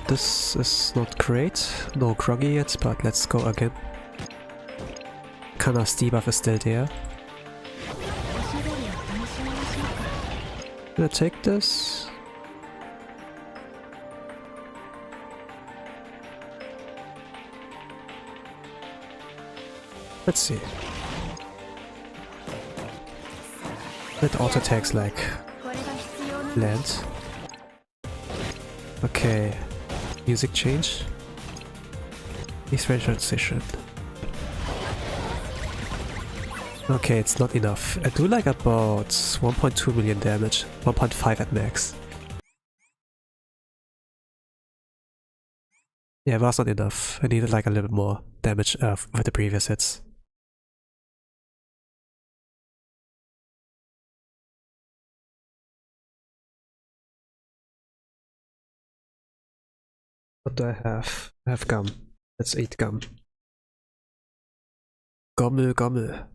This is not great. No groggy yet, but let's go again. Kana's debuff is still there. Gonna take this. Let's see. Let auto attacks like land. Okay. Music change. East range transition. Okay, it's not enough. I do like about 1.2 million damage. 1.5 at max. Yeah, it was not enough. I needed like a little bit more damage with the previous hits. What do I have? I have gum. Let's eat gum. Gommel, gommel.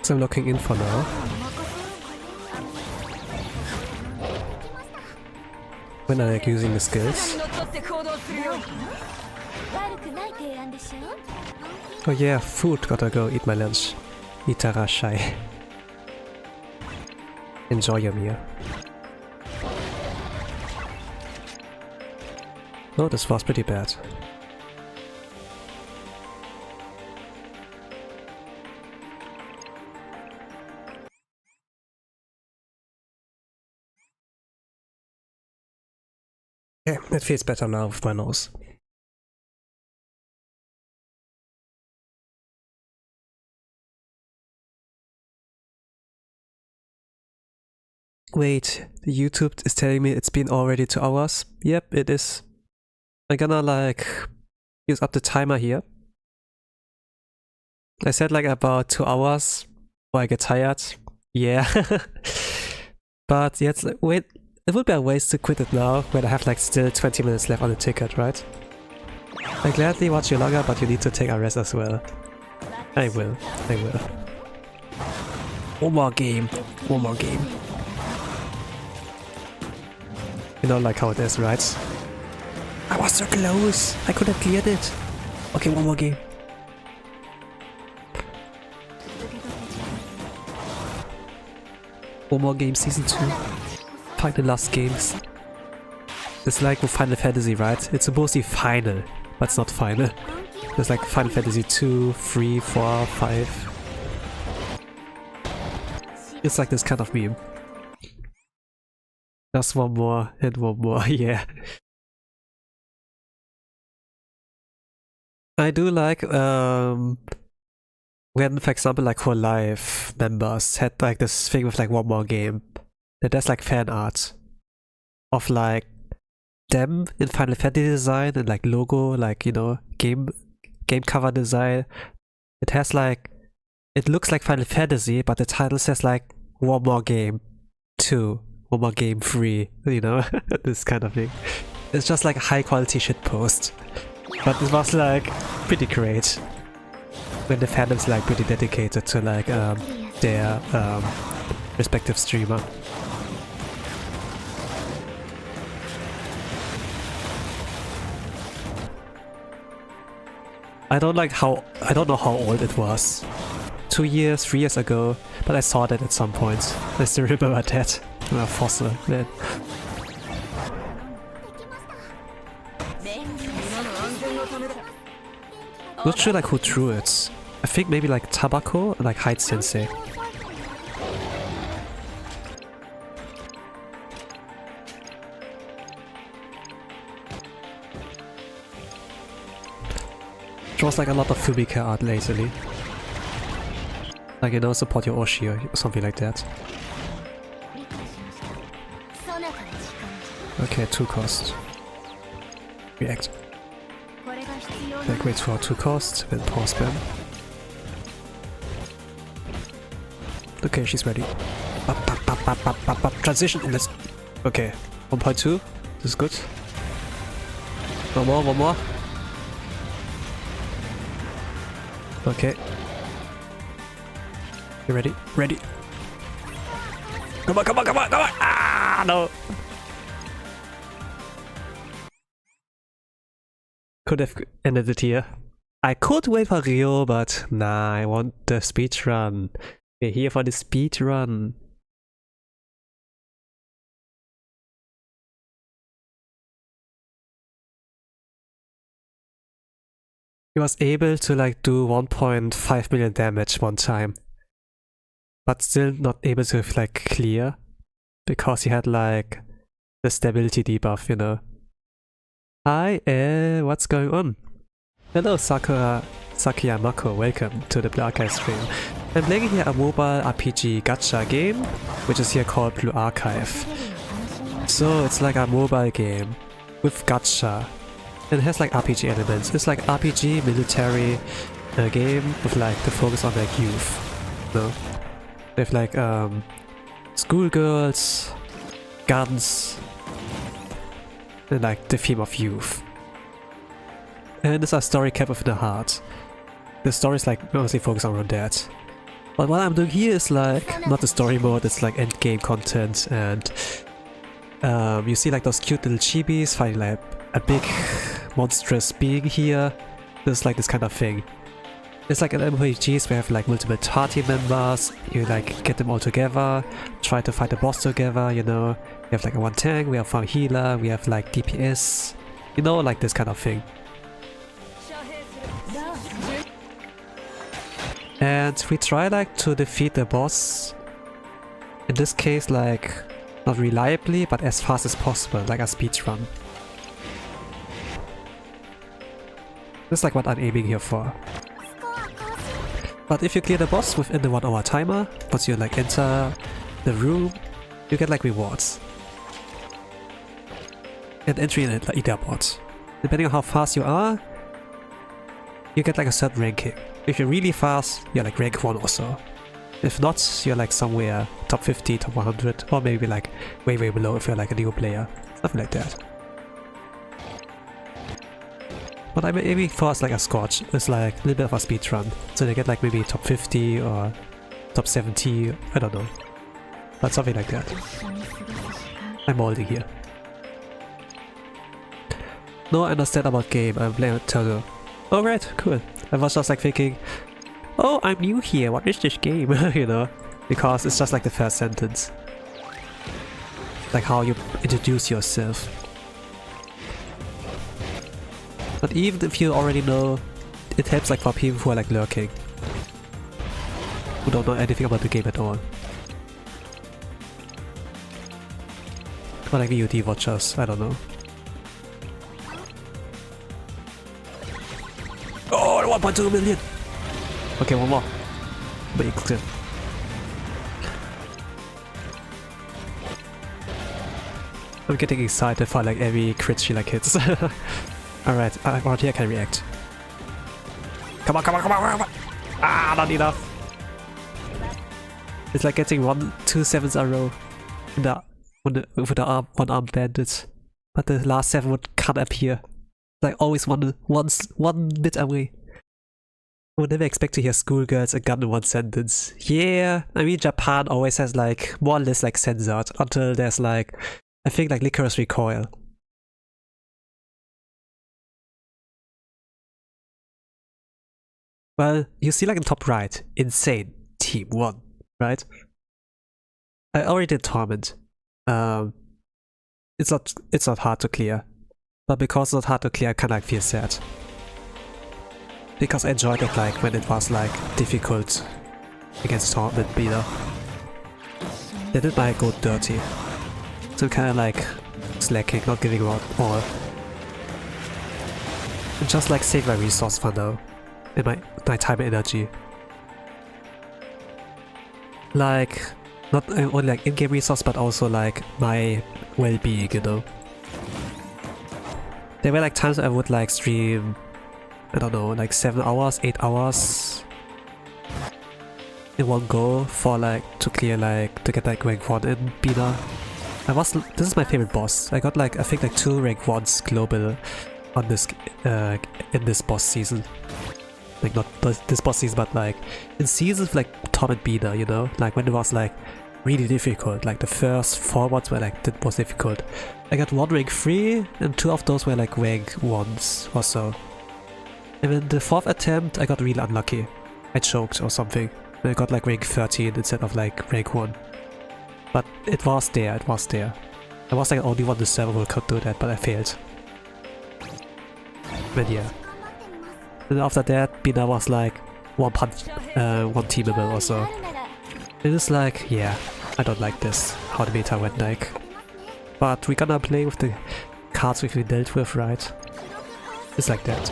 So I'm locking in for now. When I like using the skills. Oh yeah, food, gotta go eat my lunch. Itarashai. Enjoy your meal. Oh, this was pretty bad. Okay, it feels better now with my nose. Wait, the YouTube is telling me it's been already 2 hours. Yep, it is. I'm gonna like use up the timer here. I said like about 2 hours before I get tired. Yeah. But yeah, it's like, wait, it would be a waste to quit it now when I have like still 20 minutes left on the ticket, right? I gladly watch you longer, but you need to take a rest as well. I will. One more game. You know like how it is, right? I was so close! I could have cleared it! Okay, one more game. One more game, season 2. Final last games. It's like with Final Fantasy, right? It's supposed to be final, but it's not final. There's like Final Fantasy 2, 3, 4, 5. It's like this kind of meme. Just one more and one more, yeah. I do like when, for example, like Whole Life members had like this thing with like one more game. That there's like fan art of like them in Final Fantasy design and like logo, like, you know, game cover design. It has like, it looks like Final Fantasy, but the title says like one more game, 2, one more game, 3, you know, this kind of thing. It's just like a high quality shitpost. But it was like pretty great when the fandom's like pretty dedicated to like their respective streamer. I don't know how old it was. 2 years, 3 years ago, but I saw that at some point. I still remember that. Fossil, man. Not sure like who drew it. I think maybe like Tabako, like Hyde Sensei. Draws like a lot of Fumika art lately. Like, you know, support your Oshi or something like that. Okay, 2 cost. React. Like wait for 2 cost, then pause spam. Okay, she's ready. Transition, let's... Okay, 1.2. This is good. One more. Okay. You ready? Ready. Come on! Ah, no! Could have ended it here. I could wait for Rio, but nah, I want the speedrun. We're here for the speedrun. He was able to like do 1.5 million damage one time, but still not able to like clear because he had like the stability debuff, you know. Hi, what's going on? Hello Sakiyamako, welcome to the Blue Archive stream. I'm playing here a mobile RPG gacha game, which is here called Blue Archive. So it's like a mobile game with gacha. And it has like RPG elements. It's like RPG military game with like the focus on like youth. You know? They have like schoolgirls, guns, and like the theme of youth. And it's a story kept within the heart. The story is like mostly focused around that. But what I'm doing here is like not the story mode, it's like endgame content, and you see like those cute little chibis fighting like a big monstrous being here. There's like this kind of thing. It's like an MMORPGs where you have like multiple party members, you like get them all together, try to fight the boss together, you know. We have like a one tank, we have one healer, we have like DPS, you know, like this kind of thing. And we try like to defeat the boss, in this case like not reliably but as fast as possible, like a speedrun. That's like what I'm aiming here for. But if you clear the boss within the 1 hour timer, once you like enter the room, you get like rewards. And entry in a leaderboard. Depending on how fast you are, you get like a certain ranking. If you're really fast, you're like rank 1 or so. If not, you're like somewhere top 50, top 100, or maybe like way below if you're like a new player. Something like that. But I'm aiming for us like a Scorch. It's like a little bit of a speed run. So they get like maybe top 50 or top 70, I don't know. But something like that. I'm molding here. No, I understand about game. I'm playing Turtle. Alright, cool. I was just like thinking, oh, I'm new here, what is this game? You know? Because it's just like the first sentence. Like how you introduce yourself. But even if you already know, it helps like for people who are like lurking. Who don't know anything about the game at all. Or like VOD watchers, I don't know. Oh, 1.2 million! Okay, one more. But it's clear. I'm getting excited for like every crit she like hits. Alright, around here I can react. Come on! Ah, not enough! It's like getting 2 sevens a row in the, with the one-armed bandit. But the last 7 can't appear. Like always one bit away. I would never expect to hear schoolgirls a gun in one sentence. Yeah, I mean Japan always has like more or less like censored until there's like, I think like Licorice Recoil. Well, you see like in top right, Insane, Team 1, right? I already did Torment. It's not hard to clear. But because it's not hard to clear, I kinda like feel sad. Because I enjoyed it like when it was like difficult against Torment Binah. They did my go dirty. So kinda like slacking, not giving out all. And just like save my resource for now. And my time and energy. Like, not only like in-game resource, but also like my well-being, you know. There were like times I would like stream, I don't know, like 7 hours, 8 hours in one go for like to clear like to get like rank 1 in Binah. This is my favorite boss. I got like I think like 2 rank 1s global on this in this boss season. Like not this boss season, but like in seasons like Torment Binah, you know, like when it was like really difficult. Like the first 4 ones were like the most difficult. I got 1 rank 3 and 2 of those were like rank 1s or so. And then the 4th attempt I got really unlucky. I choked or something. And I got like rank 13 instead of like rank 1. But it was there, it was there. I was like the only one in the server who could do that, but I failed. But yeah. And after that, Binah was like one teamable or so. It is like, yeah, I don't like this, how the meta went like. But we're gonna play with the cards we've been dealt with, right? It's like that.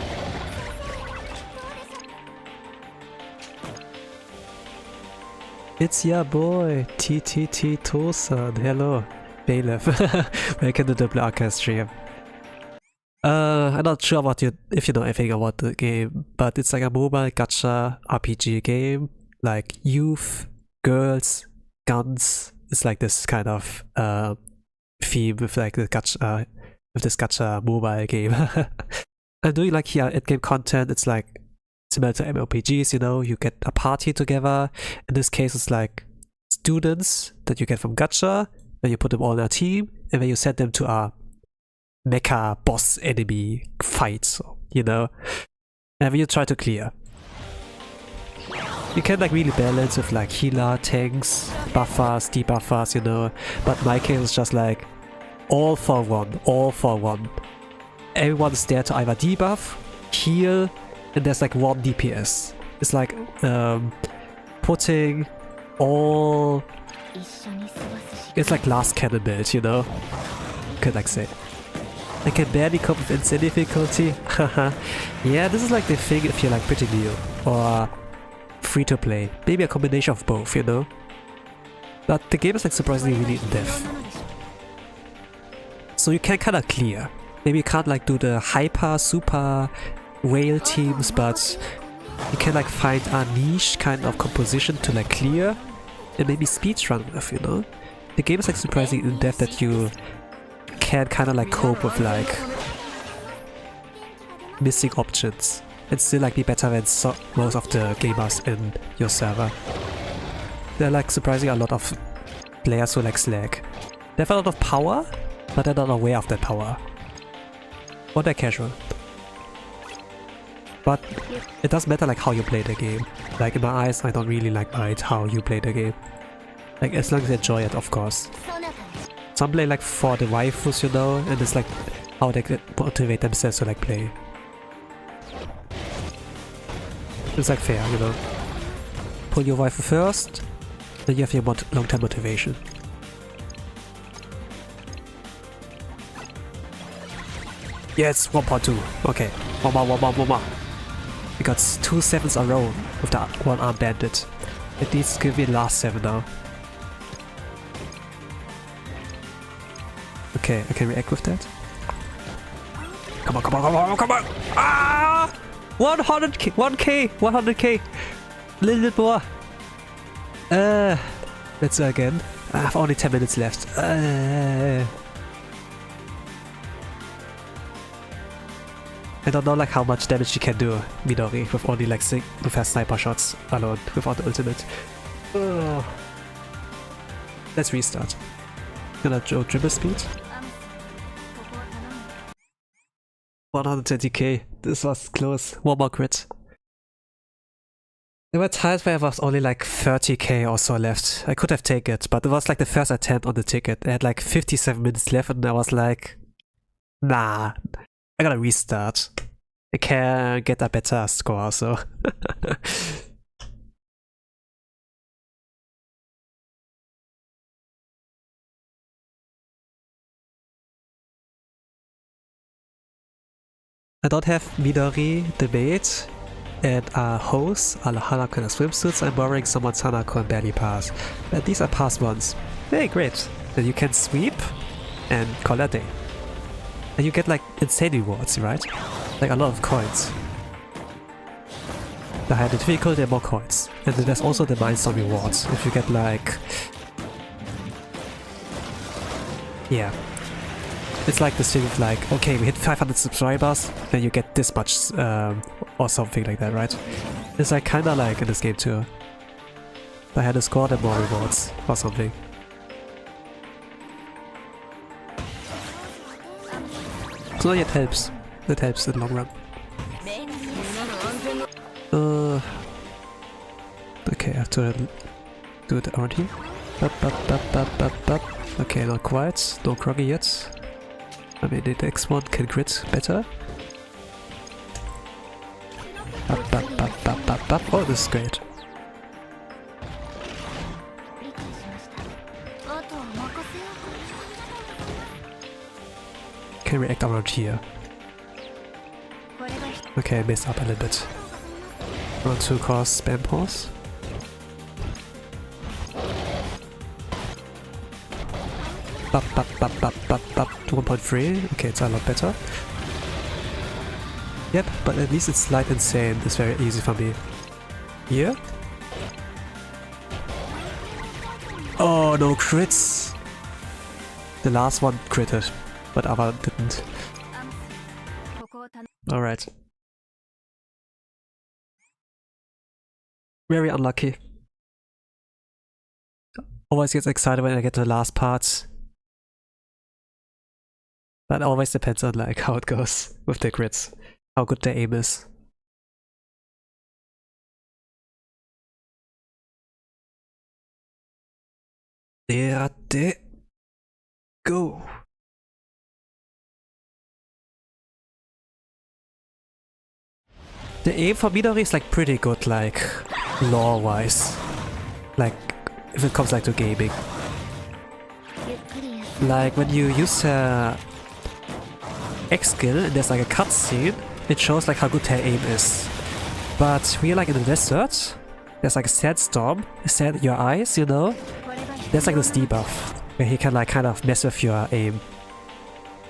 It's your boy, TTT Tosan. Hello, Bailiff. Welcome to the Black stream. I'm not sure about if you know anything about the game, but it's like a mobile gacha RPG game, like youth, girls, guns. It's like this kind of theme with like the gacha, with this gacha mobile game. I'm doing like here in-game content. It's like similar to MMORPGs, you know, you get a party together. In this case, it's like students that you get from gacha, and you put them all in a team, and then you send them to a mecha boss enemy fight, you know, and then you try to clear. You can like really balance with like healer, tanks, buffers, debuffers, you know, but my case is just like all for one. Everyone's there to either debuff, heal, and there's like 1 DPS. It's like putting all... It's like last cannon build, you know? You could like say. I can barely cope with insane difficulty. Haha. Yeah, this is like the thing if you're like pretty new or free to play. Maybe a combination of both, you know? But the game is like surprisingly really in depth. So you can kind of clear. Maybe you can't like do the hyper, super whale teams, but you can like find a niche kind of composition to like clear and maybe speedrun with, you know? The game is like surprisingly in depth that you can kind of like cope with like missing options and still like be better than most of the gamers in your server. There are like surprisingly a lot of players who like slacc. They have a lot of power, but they're not aware of that power. Or they're casual. But it doesn't matter like how you play the game. Like in my eyes, I don't really like mind how you play the game. Like as long as you enjoy it, of course. Some play like for the waifus, you know, and it's like how they motivate themselves to like play. It's like fair, you know. Pull your waifu first, then you have your long-term motivation. Yes, 1.2. Okay, one more. We got 2 sevens a row with the one-arm bandit. It needs to give me the last 7 now. Okay, I can react with that. Come on! Ah! 100k! 100k! A little bit more. Let's go again. I have only 10 minutes left. I don't know like how much damage you can do, Midori, with only like with her sniper shots alone, without the ultimate. Let's restart. Gonna show dribble speed. 120k. This was close. One more crit. There were times where it was only like 30k or so left. I could have taken it, but it was like the first attempt on the ticket. I had like 57 minutes left and I was like, nah, I gotta restart. I can get a better score, so. I don't have Midori, the maid, and a hose, a Hanako and a swimsuits. I'm wearing someone's Hanako and barely pass. And these are past ones. Hey, great. Then you can sweep and call it a day. And you get like insane rewards, right? Like a lot of coins. The higher the difficulty, the more coins. And then there's also the milestone rewards. If you get like... yeah. It's like this thing of like, okay, we hit 500 subscribers, then you get this much, or something like that, right? It's like kinda like in this game too. The higher the score, the more rewards, or something. So it helps. It helps in the long run. Okay, I have to do it around here. Okay, not quite. No groggy yet. I mean, the next one can crit better. Oh, this is great. Can react around here. Okay, I messed up a little bit. Round 2 cost spam pause. Bop, bop, bop, bop, bop, bop. 1.3. Okay, it's a lot better. Yep, but at least it's light insane. It's very easy for me. Here? Oh, no crits! The last one critted, but other didn't. Alright. Very unlucky. Always gets excited when I get to the last part. That always depends on like how it goes with the crits, how good the aim is. There, go. The aim for Midori is like pretty good, like lore-wise. Like if it comes like to gaming. Like when you use her X skill and there's like a cutscene, it shows like how good her aim is. But here like in the desert, there's like a sandstorm, your eyes, you know? There's like this debuff, where he can like kind of mess with your aim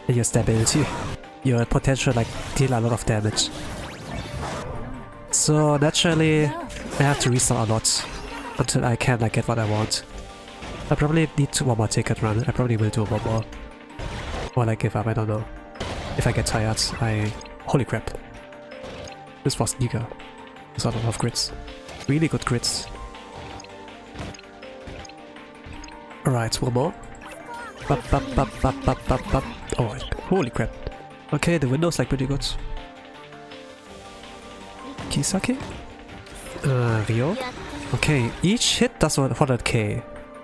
and your stability. Your potential like deal a lot of damage. So naturally, I have to restart a lot until I can like get what I want. I probably need one more ticket run. I probably will do one more. Or like give up, I don't know. If I get tired, holy crap. This was eager. There's a lot of crits. Really good crits. Alright, one more. Bop, bop, bop, bop, bop, bop, bop. Oh, holy crap. Okay, the window's like pretty good. Kisake? Ryo? Okay, each hit does 100k.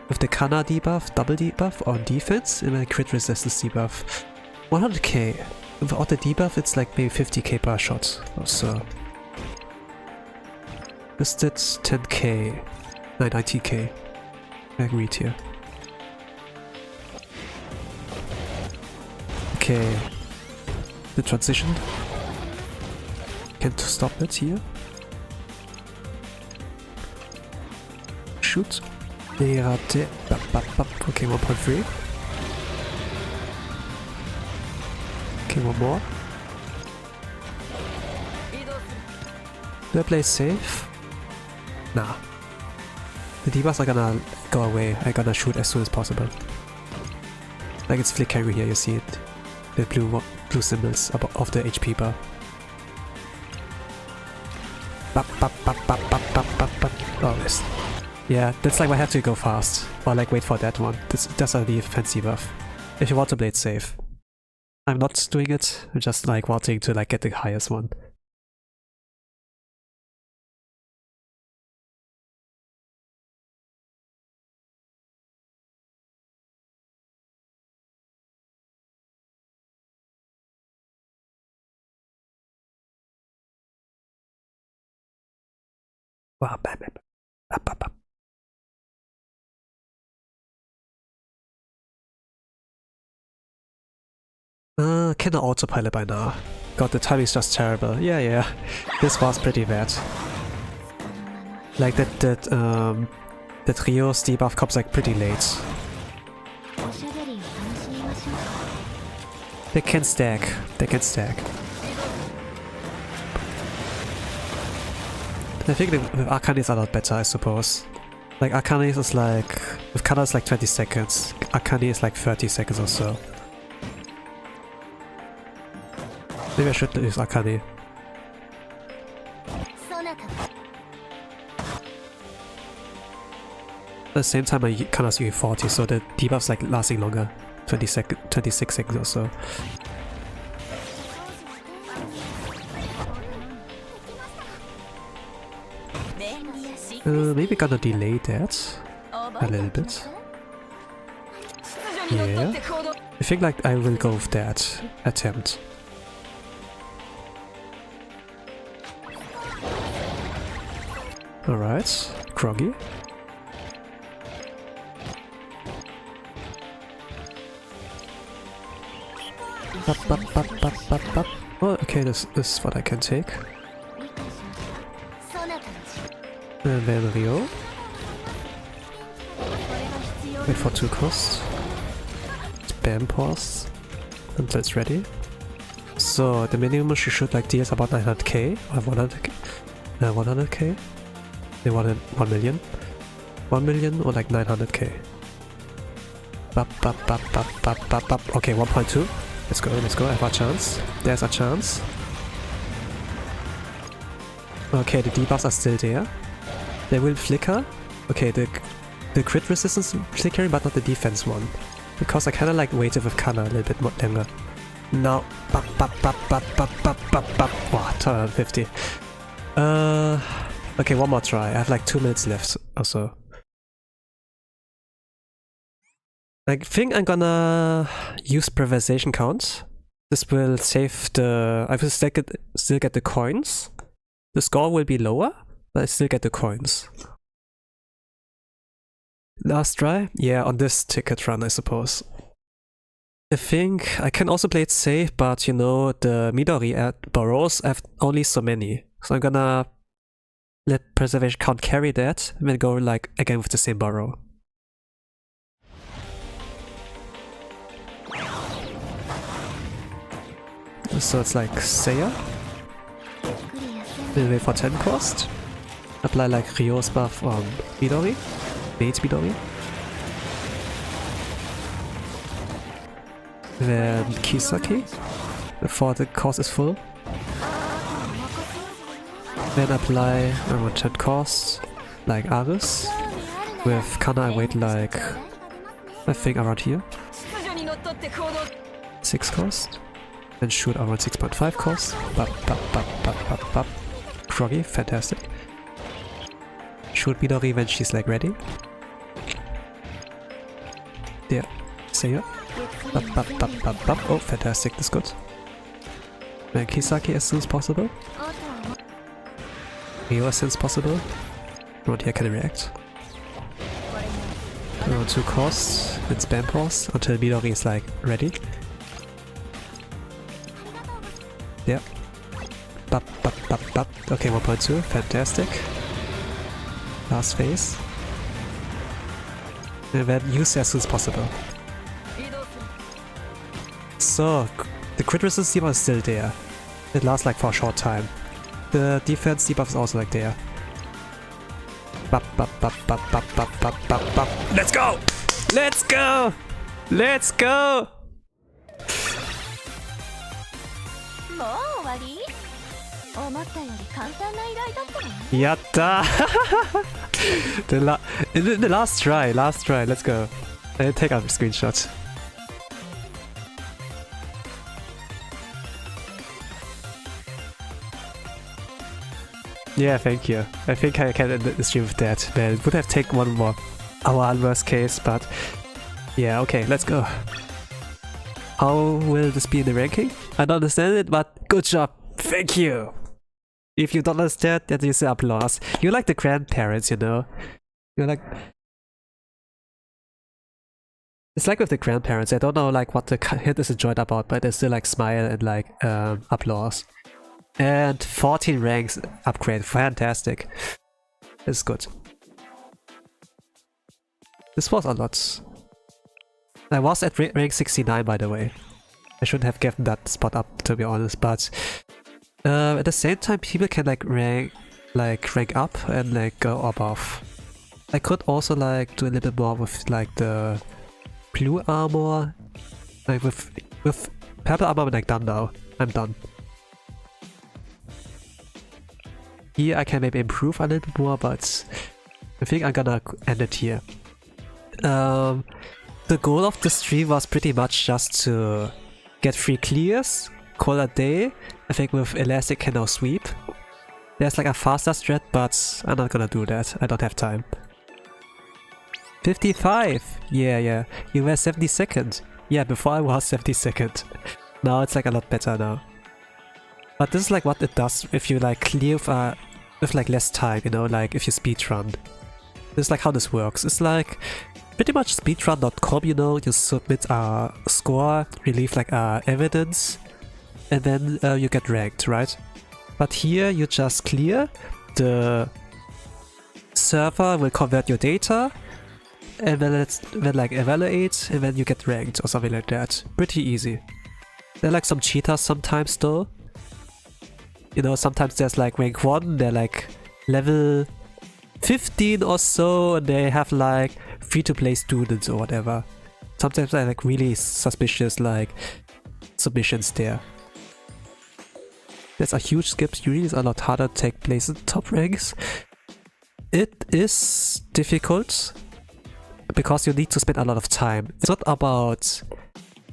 With the Kana debuff, double debuff on defense, and a crit resistance debuff. 100k. Without the debuff, it's like maybe 50k per shot or so. This did 10k. 90k. I agreed here. Okay. The transition. Can't stop it here. Shoot. Okay, 1.3. Okay, one more. Do I play safe? Nah. The debuffs are gonna go away. I'm gonna shoot as soon as possible. Like it's flickering here, you see it. The blue symbols of the HP bar. Oh, missed. Yeah, that's like I have to go fast. Or like wait for that one. That's a defensive buff. If you want to play it safe. I'm not doing it, I'm just like wanting to like get the highest one. Wow, bam, bam. Up. Cannot autopilot by now. God, the timing is just terrible. Yeah. This was pretty bad. Like that Rio's debuff comes like pretty late. They can stack. I think the Arcanis are not better, I suppose. Like Arcanis is like... with Kana is like 20 seconds. Arcani is like 30 seconds or so. Maybe I should use Arcani. At the same time, I Kana's using 40, so the debuff's like lasting longer. 26 seconds or so. Maybe gonna delay that a little bit. Yeah. I think like I will go with that attempt. Alright, Groggy. Oh, okay, this is what I can take. And then Rio. Wait for 2 costs. Spam pause until it's ready. So the minimum she should like deal is about 900k or 100k. 100k? 1 million? 1 million or like 900k? Okay, 1.2. Let's go, I have a chance. There's a chance. Okay, the debuffs are still there. They will flicker. Okay, the crit resistance flickering, but not the defense one. Because I kinda like waited with Kana a little bit more longer. Now, wow, 250. Okay, one more try. I have like 2 minutes left or so. I think I'm gonna use Preservation Count. This will save the... I will still get the coins. The score will be lower, but I still get the coins. Last try? Yeah, on this ticket run, I suppose. I think I can also play it safe, but you know, the Midori at burrows, I have only so many. So I'm gonna let Preservation Count carry that, and then go like again with the same burrow. So it's like Seiya. We'll wait for 10 cost. Apply like Ryo's buff on Midori. Mate Midori. Then Kisaki. Before the cost is full. Then apply around 10 cost. Like Aris. With Kana I wait like... I think around here. 6 cost. Then shoot around 6.5 cost. Groggy, fantastic. Shoot Midori when she's like ready. There, Seiya. Oh, fantastic, that's good. Then Kisaki as soon as possible. Ryo as soon as possible. Around here can I react. Around 2 costs, then spam pause until Midori is like ready. Yeah. Okay, 1.2, fantastic. Last phase. And then use as soon as possible. So, the crit resistance debuff is still there. It lasts like for a short time. The defense debuff is also like there. Bop, bop, bop, bop, bop, bop, bop, bop, bop. Let's go! Let's go! Let's go! Yatta! the last try, let's go. Take out the screenshot. Yeah, thank you. I think I can end the stream with that. Man, it would have taken one more hour in worst case, but yeah, okay, let's go. How will this be in the ranking? I don't understand it, but good job. Thank you. If you don't understand, then you say applause. You're like the grandparents, you know? You're like... It's like with the grandparents, I don't know like what the hit is enjoyed about, but they still like smile and like applause. And 14 ranks upgrade, fantastic. It's good. This was a lot. I was at rank 69 by the way. I shouldn't have given that spot up to be honest, but at the same time people can like rank up and like go above. I could also like do a little bit more with like the blue armor. Like with purple armor I'm like done now. I'm done. Here I can maybe improve a little bit more, but I think I'm gonna end it here. The goal of the stream was pretty much just to get 3 clears, call a day. I think with Elastic can now sweep. There's like a faster strat, but I'm not gonna do that. I don't have time. 55! Yeah. You were 72nd. Yeah, before I was 72nd. Now it's like a lot better now. But this is like what it does if you like clear with like less time, you know, like if you speedrun. This is like how this works. It's like pretty much speedrun.com, you know, you submit a score, you leave like evidence, and then you get ranked, right? But here you just clear, the server will convert your data, and then like evaluate, and then you get ranked or something like that. Pretty easy. There are like some cheaters sometimes though. You know, sometimes there's like rank 1, they're like level 15 or so, and they have like free-to-play students or whatever. Sometimes I like really suspicious like submissions there. There's a huge skip. Usually it's a lot harder to take place in top ranks. It is difficult because you need to spend a lot of time. It's not about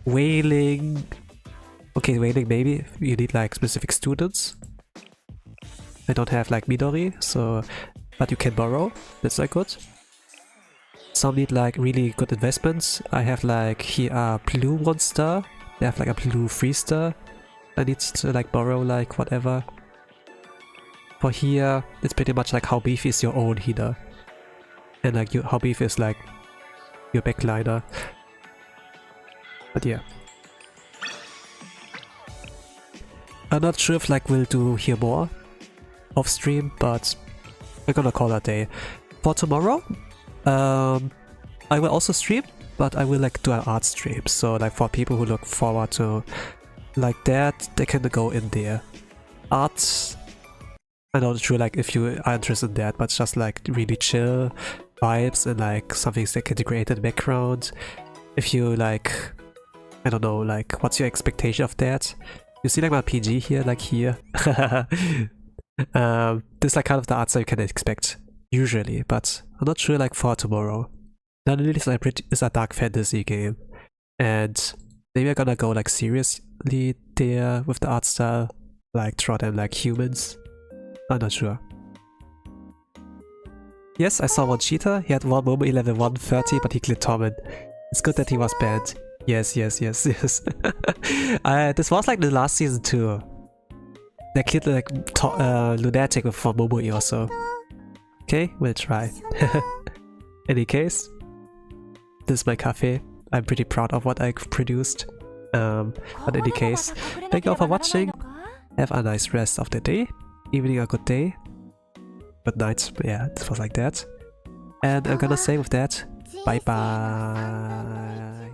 whaling. Okay, whaling maybe. You need like specific students. I don't have like Midori, so but you can borrow. That's like good. Some need like really good investments. I have like here a blue 1-star. They have like a blue 3-star. I need to like borrow like whatever. For here, it's pretty much like how beefy is your own healer. And like how beefy is like your backliner. But yeah. I'm not sure if like we'll do here more off stream, but we're gonna call it a day. For tomorrow, I will also stream, but I will like do an art stream. So like for people who look forward to like that, they can go in there. Art, I'm not sure like if you are interested in that, but just like really chill vibes and like something that can create in the background. If you like, I don't know, like what's your expectation of that? You see like my PG here, like here. This is like kind of the art style you can expect usually, but I'm not sure like for tomorrow. Unrelated is a dark fantasy game, and maybe I'm gonna go like seriously there with the art style, like draw them like humans. I'm not sure. Yes, I saw one cheater. He had one Momo 11 130, but he cleared Torment. It's good that he was banned. Yes. This was like the last season too. They cleared like Lunatic with Momo also. Okay, we'll try. Any case, this is my cafe. I'm pretty proud of what I produced. But in any case, thank you all for watching. Have a nice rest of the day. Evening a good day. Good night. Yeah, it was like that. And I'm gonna say with that, bye bye.